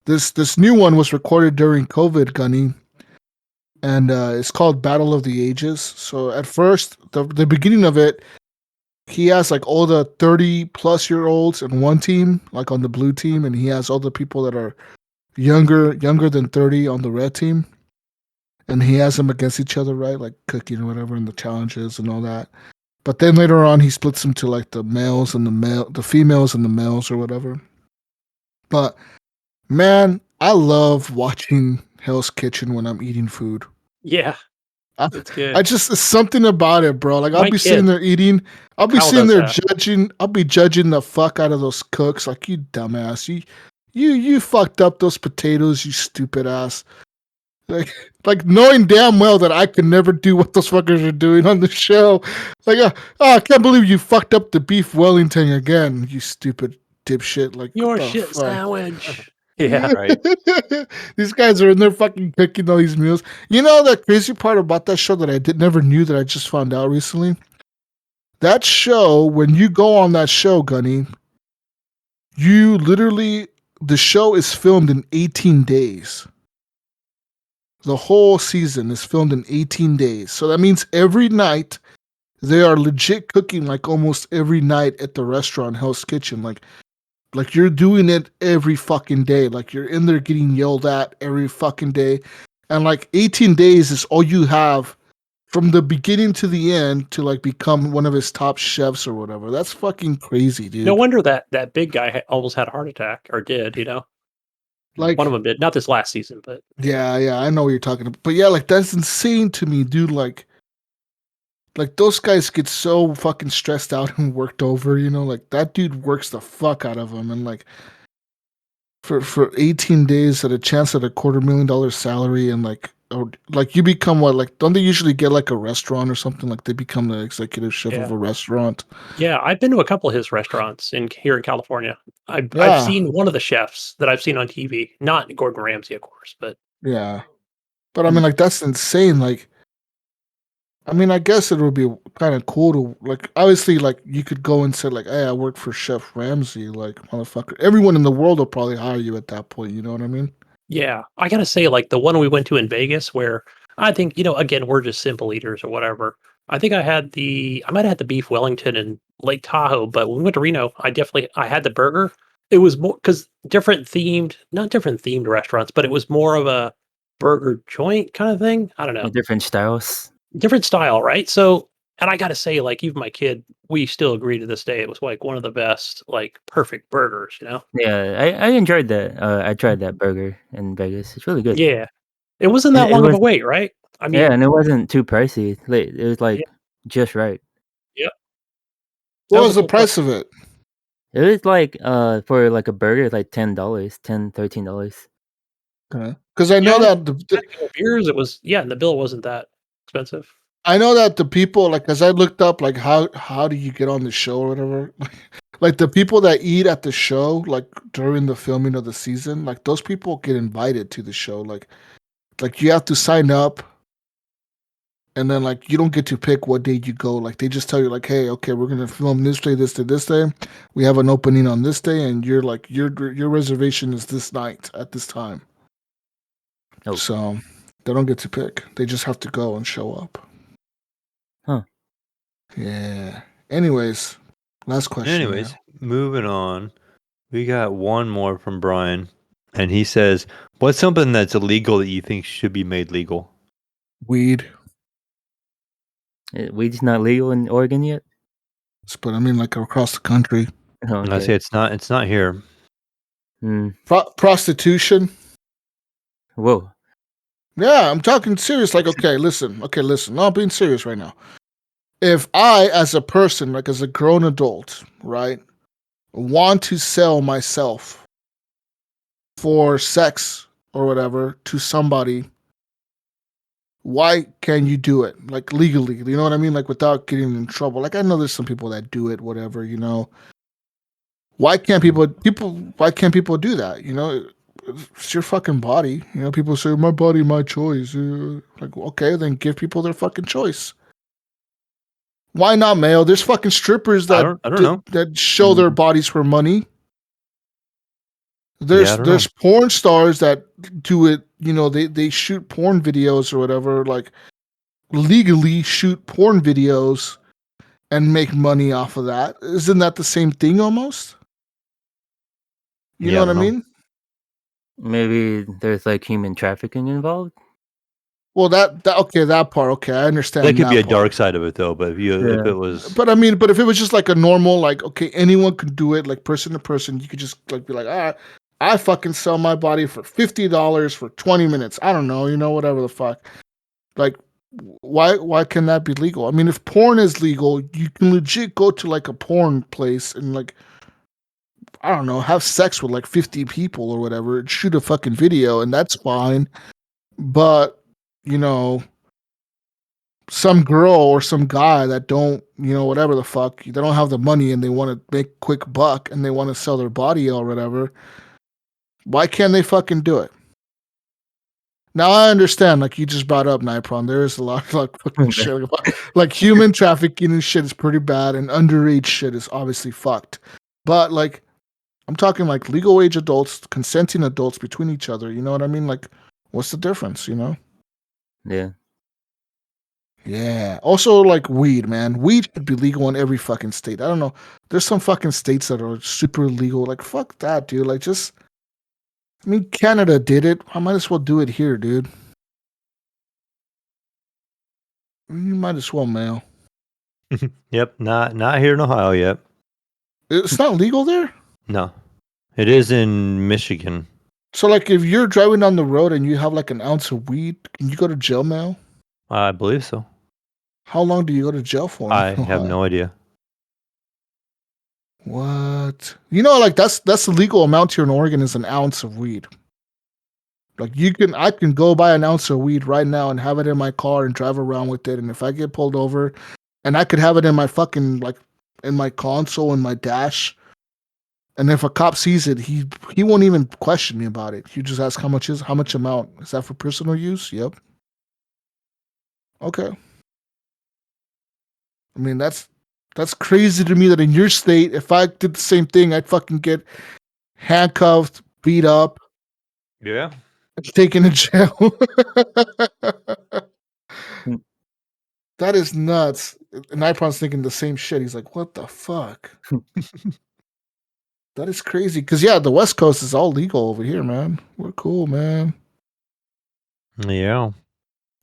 This new one was recorded during COVID, Gunny. And it's called Battle of the Ages. So at first, the beginning of it, he has like all the 30-plus-year-olds in one team, like on the blue team, and he has all the people that are younger than 30 on the red team. And he has them against each other, right? Like cooking or whatever, and the challenges and all that. But then later on, he splits them to like the males and the females and the males or whatever. But man, I love watching Hell's Kitchen when I'm eating food. Yeah, it's good. It's something about it, bro. Like I'll be sitting there eating. I'll be sitting there judging. I'll be judging the fuck out of those cooks. Like, you dumbass. You fucked up those potatoes, you stupid ass. Like knowing damn well that I could never do what those fuckers are doing on the show. Like, I can't believe you fucked up the beef Wellington again, you stupid dipshit. Like, your shit sandwich. Yeah, right. These guys are in there fucking cooking all these meals. You know the crazy part about that show that I never knew, that I just found out recently? That show, when you go on that show, Gunny, the show is filmed in 18 days. The whole season is filmed in 18 days. So that means every night they are legit cooking, like almost every night at the restaurant, Hell's Kitchen. Like you're doing it every fucking day. Like you're in there getting yelled at every fucking day. And like 18 days is all you have from the beginning to the end to like become one of his top chefs or whatever. That's fucking crazy, dude. No wonder that big guy almost had a heart attack, or did, Like one of them did. Not this last season, but yeah, I know what you're talking about. But yeah, like that's insane to me, dude. Like those guys get so fucking stressed out and worked over, like that dude works the fuck out of them, and like for 18 days at a chance at a $250,000 salary, and like you become what, like don't they usually get like a restaurant or something, like they become the executive chef of a restaurant? Yeah, I've been to a couple of his restaurants here in California. I've Yeah, seen one of the chefs that I've seen on TV, not Gordon Ramsay, of course, but yeah. But I mean, like that's insane. Like, I mean, I guess it would be kind of cool to like. Obviously, like you could go and say like, "Hey, I work for Chef Ramsay." Like, motherfucker, everyone in the world will probably hire you at that point. You know what I mean? yeah, I gotta say, like the one we went to in Vegas, where I think again, we're just simple eaters or whatever. I think I might have had the beef Wellington in Lake Tahoe, but when we went to Reno, I had the burger. It was more because not different themed restaurants, but it was more of a burger joint kind of thing. I don't know. Different styles. Different style, right? So, and I gotta say, like, even my kid, we still agree to this day, it was like one of the best, like, perfect burgers. Yeah, I enjoyed that. I tried that burger in Vegas. It's really good. Yeah. It wasn't And that it long of was a wait, right? I yeah, mean, and it wasn't too pricey. Like, it was yeah, like just right. yeah. That What was was a the cool part. price of it? It was like for like a burger, like $10, $13. Because I know Yeah, that had a couple beers, and the bill wasn't that expensive. I know that the people, like, as I looked up, like, how do you get on the show or whatever? Like the people that eat at the show, like during the filming of the season, like those people get invited to the show. Like you have to sign up, and then like you don't get to pick what day you go. Like they just tell you, like, hey, okay, we're gonna film this day, this day, this day. We have an opening on this day, and you're like your reservation is this night at this time. Oh, So they don't get to pick. They just have to go and show up. huh. Yeah. Anyways, last question. Anyways, moving on. We got one more from Brian, and he says, "What's something that's illegal that you think should be made legal?" Weed. Weed's not legal in Oregon yet. But I mean, like across the country. Oh, And I say okay. it's not here. Prostitution. Whoa. Yeah, I'm talking serious. Like, okay, listen. No, I'm being serious right now. If I, as a person, like as a grown adult, right, want to sell myself for sex or whatever to somebody, why can you do it? Like legally, you know what I mean? Like without getting in trouble. Like I know there's some people that do it, whatever, Why can't people why can't people do that? It's your fucking body. People say my body, my choice. Like, okay, then give people their fucking choice. Why not, Mayo? There's fucking strippers I don't know. that show their bodies for money. There's I don't know. porn stars that do it, they shoot porn videos or whatever, like legally shoot porn videos and make money off of that. Isn't that the same thing almost? You know I what I don't know. mean? Maybe there's like human trafficking involved. Well, that part, okay, I understand. That could be a part. dark side of it, though. But if it was, but I mean, if it was just like a normal, like, okay, anyone could do it, like person to person, you could just like be like, I fucking sell my body for $50 for 20 minutes. I don't know, whatever the fuck. Like, why can that be legal? I mean, if porn is legal, you can legit go to like a porn place and like, I don't know, have sex with like 50 people or whatever, and shoot a fucking video, and that's fine. But some girl or some guy that don't, whatever the fuck, they don't have the money and they want to make quick buck and they want to sell their body or whatever, why can't they fucking do it? Now I understand, like you just brought up, Nypron, there is a lot of like fucking shit. Like human trafficking and shit is pretty bad, and underage shit is obviously fucked. But like, I'm talking like legal age adults, consenting adults between each other. You know what I mean? Like, what's the difference? Yeah. Yeah. Also, like weed, man. Weed should be legal in every fucking state. I don't know. There's some fucking states that are super legal. Like, fuck that, dude. Like, I mean, Canada did it. I might as well do it here, dude. You might as well mail. Yep, not here in Ohio yet. It's not legal there? No. It is in Michigan. So, like, if you're driving down the road and you have, like, an ounce of weed, can you go to jail mail? I believe so. How long do you go to jail for? I have no idea. What? You know, like, that's the legal amount here in Oregon is an ounce of weed. Like, I can go buy an ounce of weed right now and have it in my car and drive around with it. And if I get pulled over, and I could have it in my fucking, like, in my console, in my dash. And if a cop sees it, he won't even question me about it. He just asks how much amount. Is that for personal use? Yep. Okay. I mean, that's crazy to me that in your state, if I did the same thing, I'd fucking get handcuffed, beat up, Yeah. taken to jail. That is nuts. And Nypron's thinking the same shit. He's like, what the fuck? That is crazy. Because, yeah, the West Coast is all legal over here, man. We're cool, man. Yeah.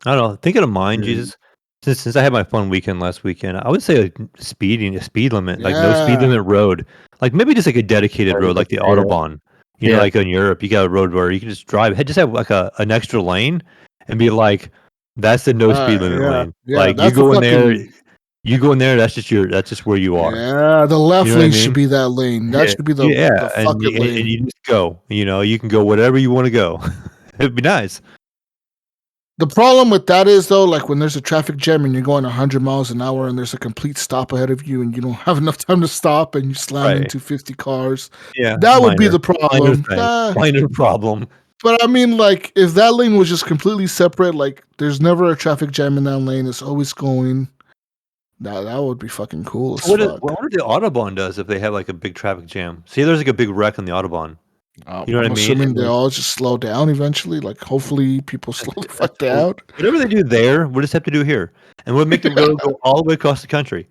I don't know. Thinking of mine, Jesus. Since I had my fun weekend last weekend, I would say a speed limit, like no speed limit road, like maybe just like a dedicated road, like the Autobahn. You know, like in Europe, you got a road where you can just drive. Just have like an extra lane, and be like, that's the no speed limit lane. Yeah, like you go in there, that's just where you are. Yeah, the left lane should be that lane. That should be the fucking lane. And you just go. You know, you can go whatever you want to go. It'd be nice. The problem with that is, though, like when there's a traffic jam and you're going 100 miles an hour and there's a complete stop ahead of you and you don't have enough time to stop and you slam into 50 cars. Yeah, that would be the problem. Minor problem. But I mean, like, if that lane was just completely separate, like there's never a traffic jam in that lane, it's always going. That would be fucking cool. What the Autobahn does if they have like a big traffic jam? See, there's like a big wreck on the Autobahn. You know what I mean? Assuming they all just slow down eventually. Like, hopefully, people slow the fuck down. Whatever they do there, we'll just have to do here, and we'll make the road go all the way across the country.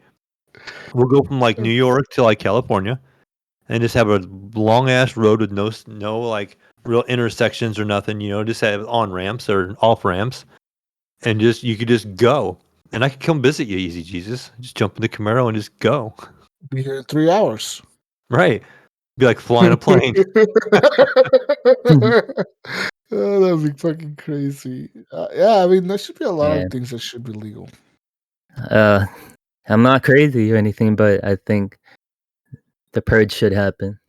We'll go from like New York to like California, and just have a long ass road with no like real intersections or nothing. You know, just have on ramps or off ramps, and you could just go. And I could come visit you, easy Jesus. Just jump in the Camaro and just go. Be here in 3 hours. Right. Be like flying a plane. Oh, that'd be fucking crazy. Yeah, I mean, there should be a lot of things that should be legal. I'm not crazy or anything, but I think the purge should happen.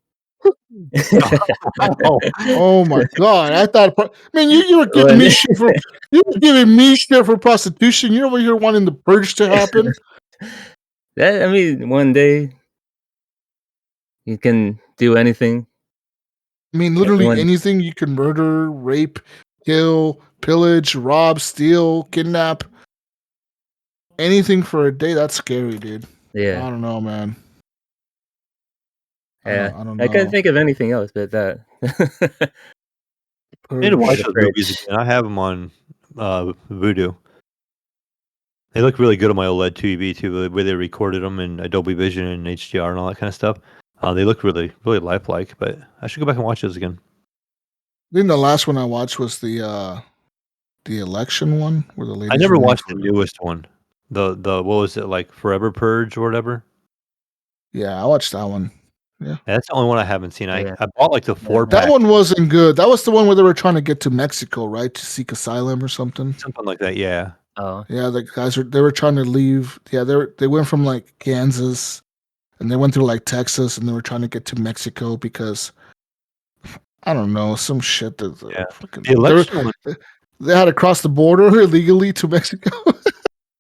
Oh my god! I thought, you were giving me shit for prostitution. You're over here wanting the purge to happen. I mean, one day you can do anything. I mean, literally anything. You can murder, rape, kill, pillage, rob, steal, kidnap. Anything for a day. That's scary, dude. Yeah. I don't know, man. Yeah, I don't know. I couldn't think of anything else but that. I need to watch those movies again. I have them on Vudu. They look really good on my OLED TV too. The way they recorded them in Adobe Vision and HDR and all that kind of stuff. They look really, really lifelike. But I should go back and watch those again. I think the last one I watched was the election one, where the ladies. I never watched the newest one. The what was it, like Forever Purge or whatever? Yeah, I watched that one. Yeah, that's the only one I haven't seen. I bought like the 4-pack. That one wasn't good. That was the one where they were trying to get to Mexico, right, to seek asylum or something. Something like that. Yeah. Oh. Yeah, the guys were trying to leave. Yeah, they went from like Kansas, and they went through like Texas, and they were trying to get to Mexico because I don't know, some shit that the election one. They had to cross the border illegally to Mexico.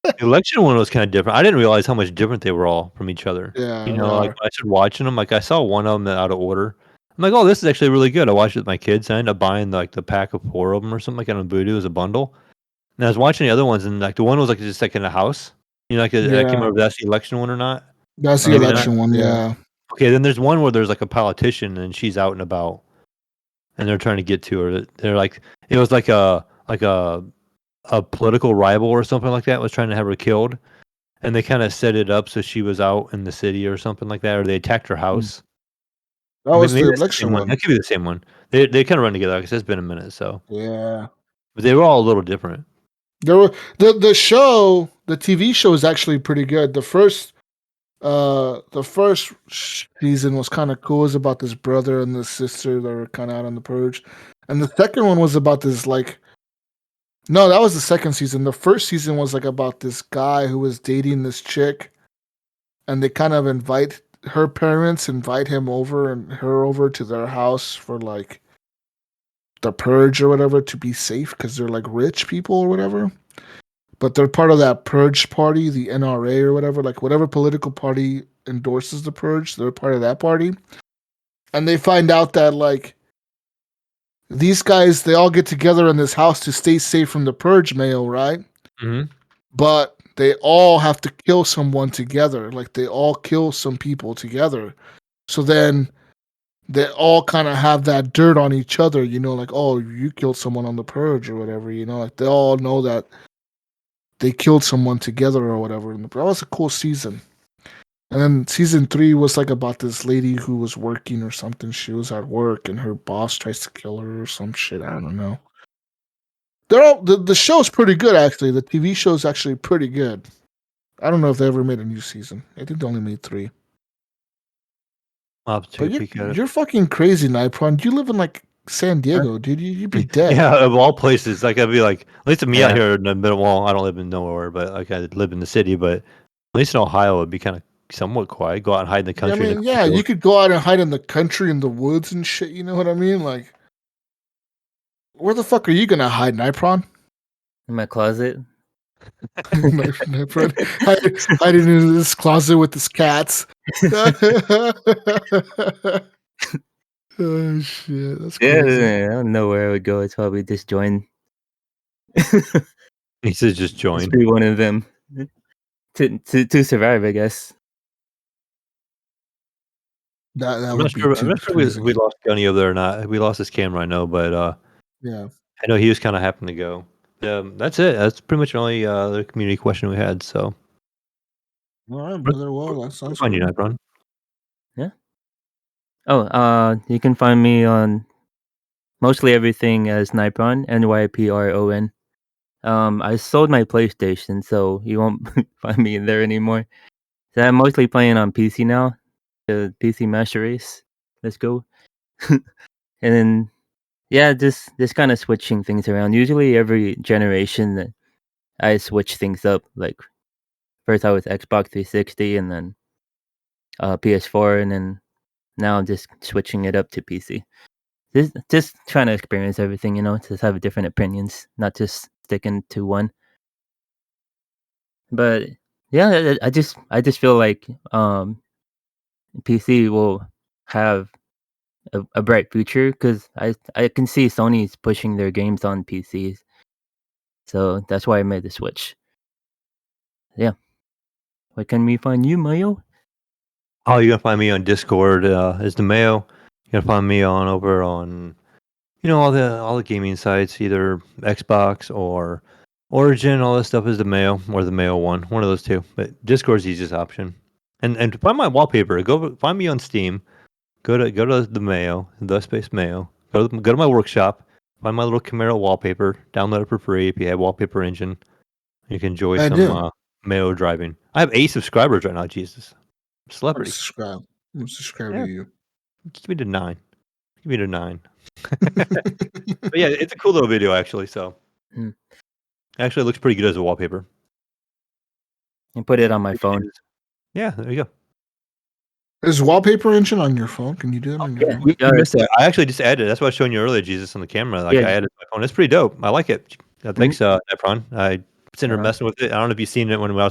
The election one was kind of different. I didn't realize how much different they were all from each other. Yeah, you know, like I started watching them. Like I saw one of them out of order. I'm like, oh, this is actually really good. I watched it with my kids. I ended up buying like the pack of 4 of them or something like that on Vudu as a bundle. And I was watching the other ones, and like the one was like just like in a house. You know, like I can't remember if that's the election one or not. That's the election one, yeah. Okay, then there's one where there's like a politician, and she's out and about, and they're trying to get to her. They're like, it was like a political rival or something like that was trying to have her killed, and they kind of set it up so she was out in the city or something like that, or they attacked her house. That was the election one. That could be the same one. They kind of run together because it's been a minute, so yeah. But they were all a little different. There were the show, the TV show is actually pretty good. The first season was kind of cool. It was about this brother and this sister that were kind of out on the purge, and the second one was about this like. No, that was the second season. The first season was like about this guy who was dating this chick, and they kind of her parents invite him over and her over to their house for like the purge or whatever to be safe because they're like rich people or whatever. But they're part of that purge party, the NRA or whatever, like whatever political party endorses the purge, they're part of that party. And they find out that like these guys, they all get together in this house to stay safe from the purge, Mayo, right? Mm-hmm. But they all have to kill someone together. Like they all kill some people together. So then they all kind of have that dirt on each other, you know, like, oh, you killed someone on the purge or whatever, you know, like they all know that they killed someone together or whatever. And that was a cool season. And then season 3 was like about this lady who was working or something. She was at work and her boss tries to kill her or some shit. I don't know. The show's pretty good actually. The TV show's actually pretty good. I don't know if they ever made a new season. I think they only made 3. I'll have to But take a peek at it. you're fucking crazy, Nypron. You live in like San Diego, dude. You'd be dead. Yeah, of all places, like I'd be like, at least me out here in the middle. Well, I don't live in nowhere, but like I live in the city. But at least in Ohio, it'd be kind of somewhat quiet. Go out and hide in the country. I mean, yeah, you could go out and hide in the country, in the woods and shit. You know what I mean? Like, where the fuck are you gonna hide, Nypron? In my closet. Nypron hiding in this closet with his cats. Oh shit, that's crazy. Yeah, I don't know where I would go. It's probably just join. He says just join. Just be one of them to survive, I guess. That would be too I'm not sure we lost Gunny over there or not. We lost his camera, I know, but yeah, I know he was kind of happy to go. That's it. That's pretty much the only the community question we had. So, all right, brother. Well, that sounds find you, good. Nypron. Yeah. Oh, you can find me on mostly everything as Nypron, Nypron. I sold my PlayStation, so you won't find me in there anymore. So I'm mostly playing on PC now. The PC Master Race. Let's go. And then yeah, just kind of switching things around. Usually every generation I switch things up. Like first I was Xbox 360 and then PS4 and then now I'm just switching it up to PC. Just trying to experience everything, just have different opinions, not just sticking to one. But yeah, I just feel like PC will have a bright future because I can see Sony's pushing their games on PCs, so that's why I made the switch. Yeah, where can we find you, Mayo? Oh, you're gonna find me on Discord. Is the Mayo? You're gonna find me over on all the gaming sites, either Xbox or Origin. All this stuff is the Mayo or the Mayo one of those two. But Discord's the easiest option. And to find my wallpaper, go find me on Steam. Go to the Mayo, the space Mayo. Go to my workshop. Find my little Camaro wallpaper. Download it for free if you have Wallpaper Engine. You can enjoy some Mayo driving. I have 8 subscribers right now. Jesus, celebrity. I'm subscribed to you. Give me the 9. Give me the 9. But yeah, it's a cool little video actually. So actually, it looks pretty good as a wallpaper. And put it on my phone. Yeah, there you go. Is Wallpaper Engine on your phone? Can you do it on your phone? We missed that. I actually just added it. That's what I was showing you earlier, Jesus, on the camera. Like I added my phone. It's pretty dope. I like it. Thanks, Nypron. I sitting there messing with it. I don't know if you've seen it when we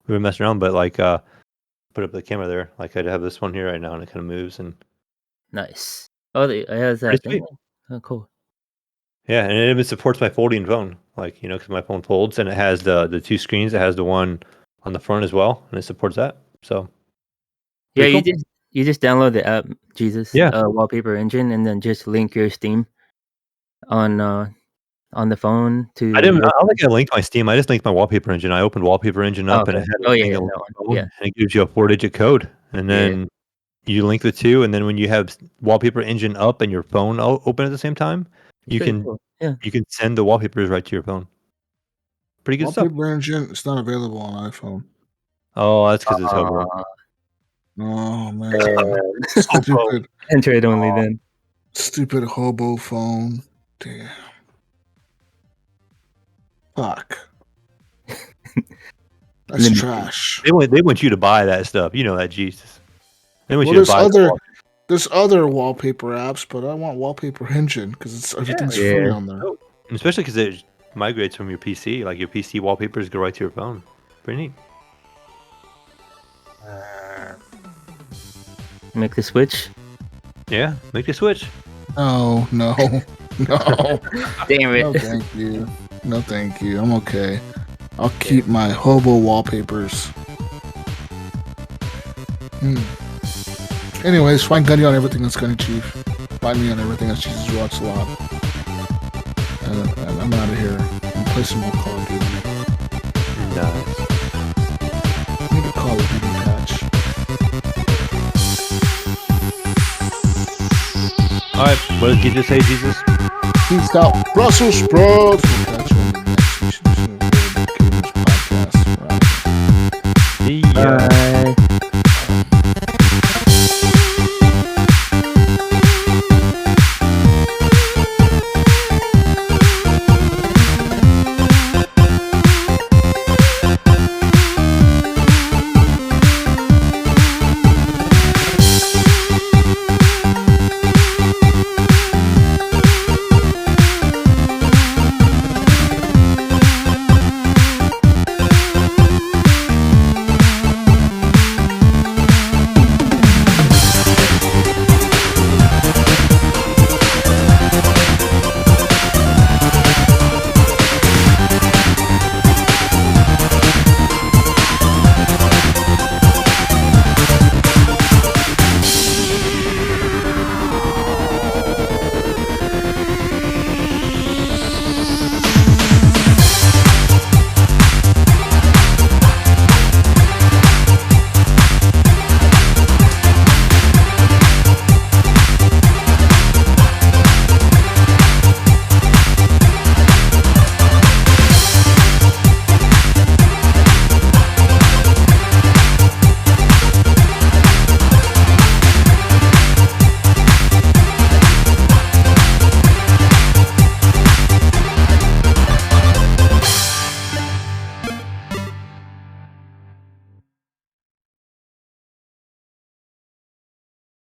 were messing around, but like put up the camera there. Like I have this one here right now, and it kind of moves and nice. Oh, it has that thing. Oh, cool. Yeah, and it even supports my folding phone. Like because my phone folds, and it has the 2 screens. It has the one on the front as well, and it supports that. So. Yeah, you just download the app, Jesus. Wallpaper Engine, and then just link your Steam on the phone to. I don't think I linked my Steam. I just linked my Wallpaper Engine. I opened Wallpaper Engine up, and it had and it gives you a 4-digit code, and then you link the two, and then when you have Wallpaper Engine up and your phone open at the same time, you can send the wallpapers right to your phone. pretty good stuff. Wallpaper engine, it's not available on iPhone. Oh, that's because it's Hobo. Oh man, stupid. Android only then. Stupid Hobo phone. Damn. Fuck. That's trash. They want you to buy that stuff. You know that, Jesus. They want you Well, to buy there's other wallpaper apps, but I want Wallpaper Engine because everything's free on there. And especially because it migrates from your PC. Like your PC wallpapers go right to your phone. Pretty neat. Make the switch. Yeah, make the switch. No. Damn it. No, thank you. No, thank you. I'm okay. I'll keep my Hobo wallpapers. Anyways, find Gunny on everything that's GunnyCheif. Find me on everything that's Jesus Rocks a lot. And I'm out of here. I'm play some more Call of Duty. Nice. I need a Call of Duty patch. Alright, what did you say, Jesus? Peace out. Brussels sprouts. We'll catch you on the next edition of the Hobo Wallpapers podcast. See ya.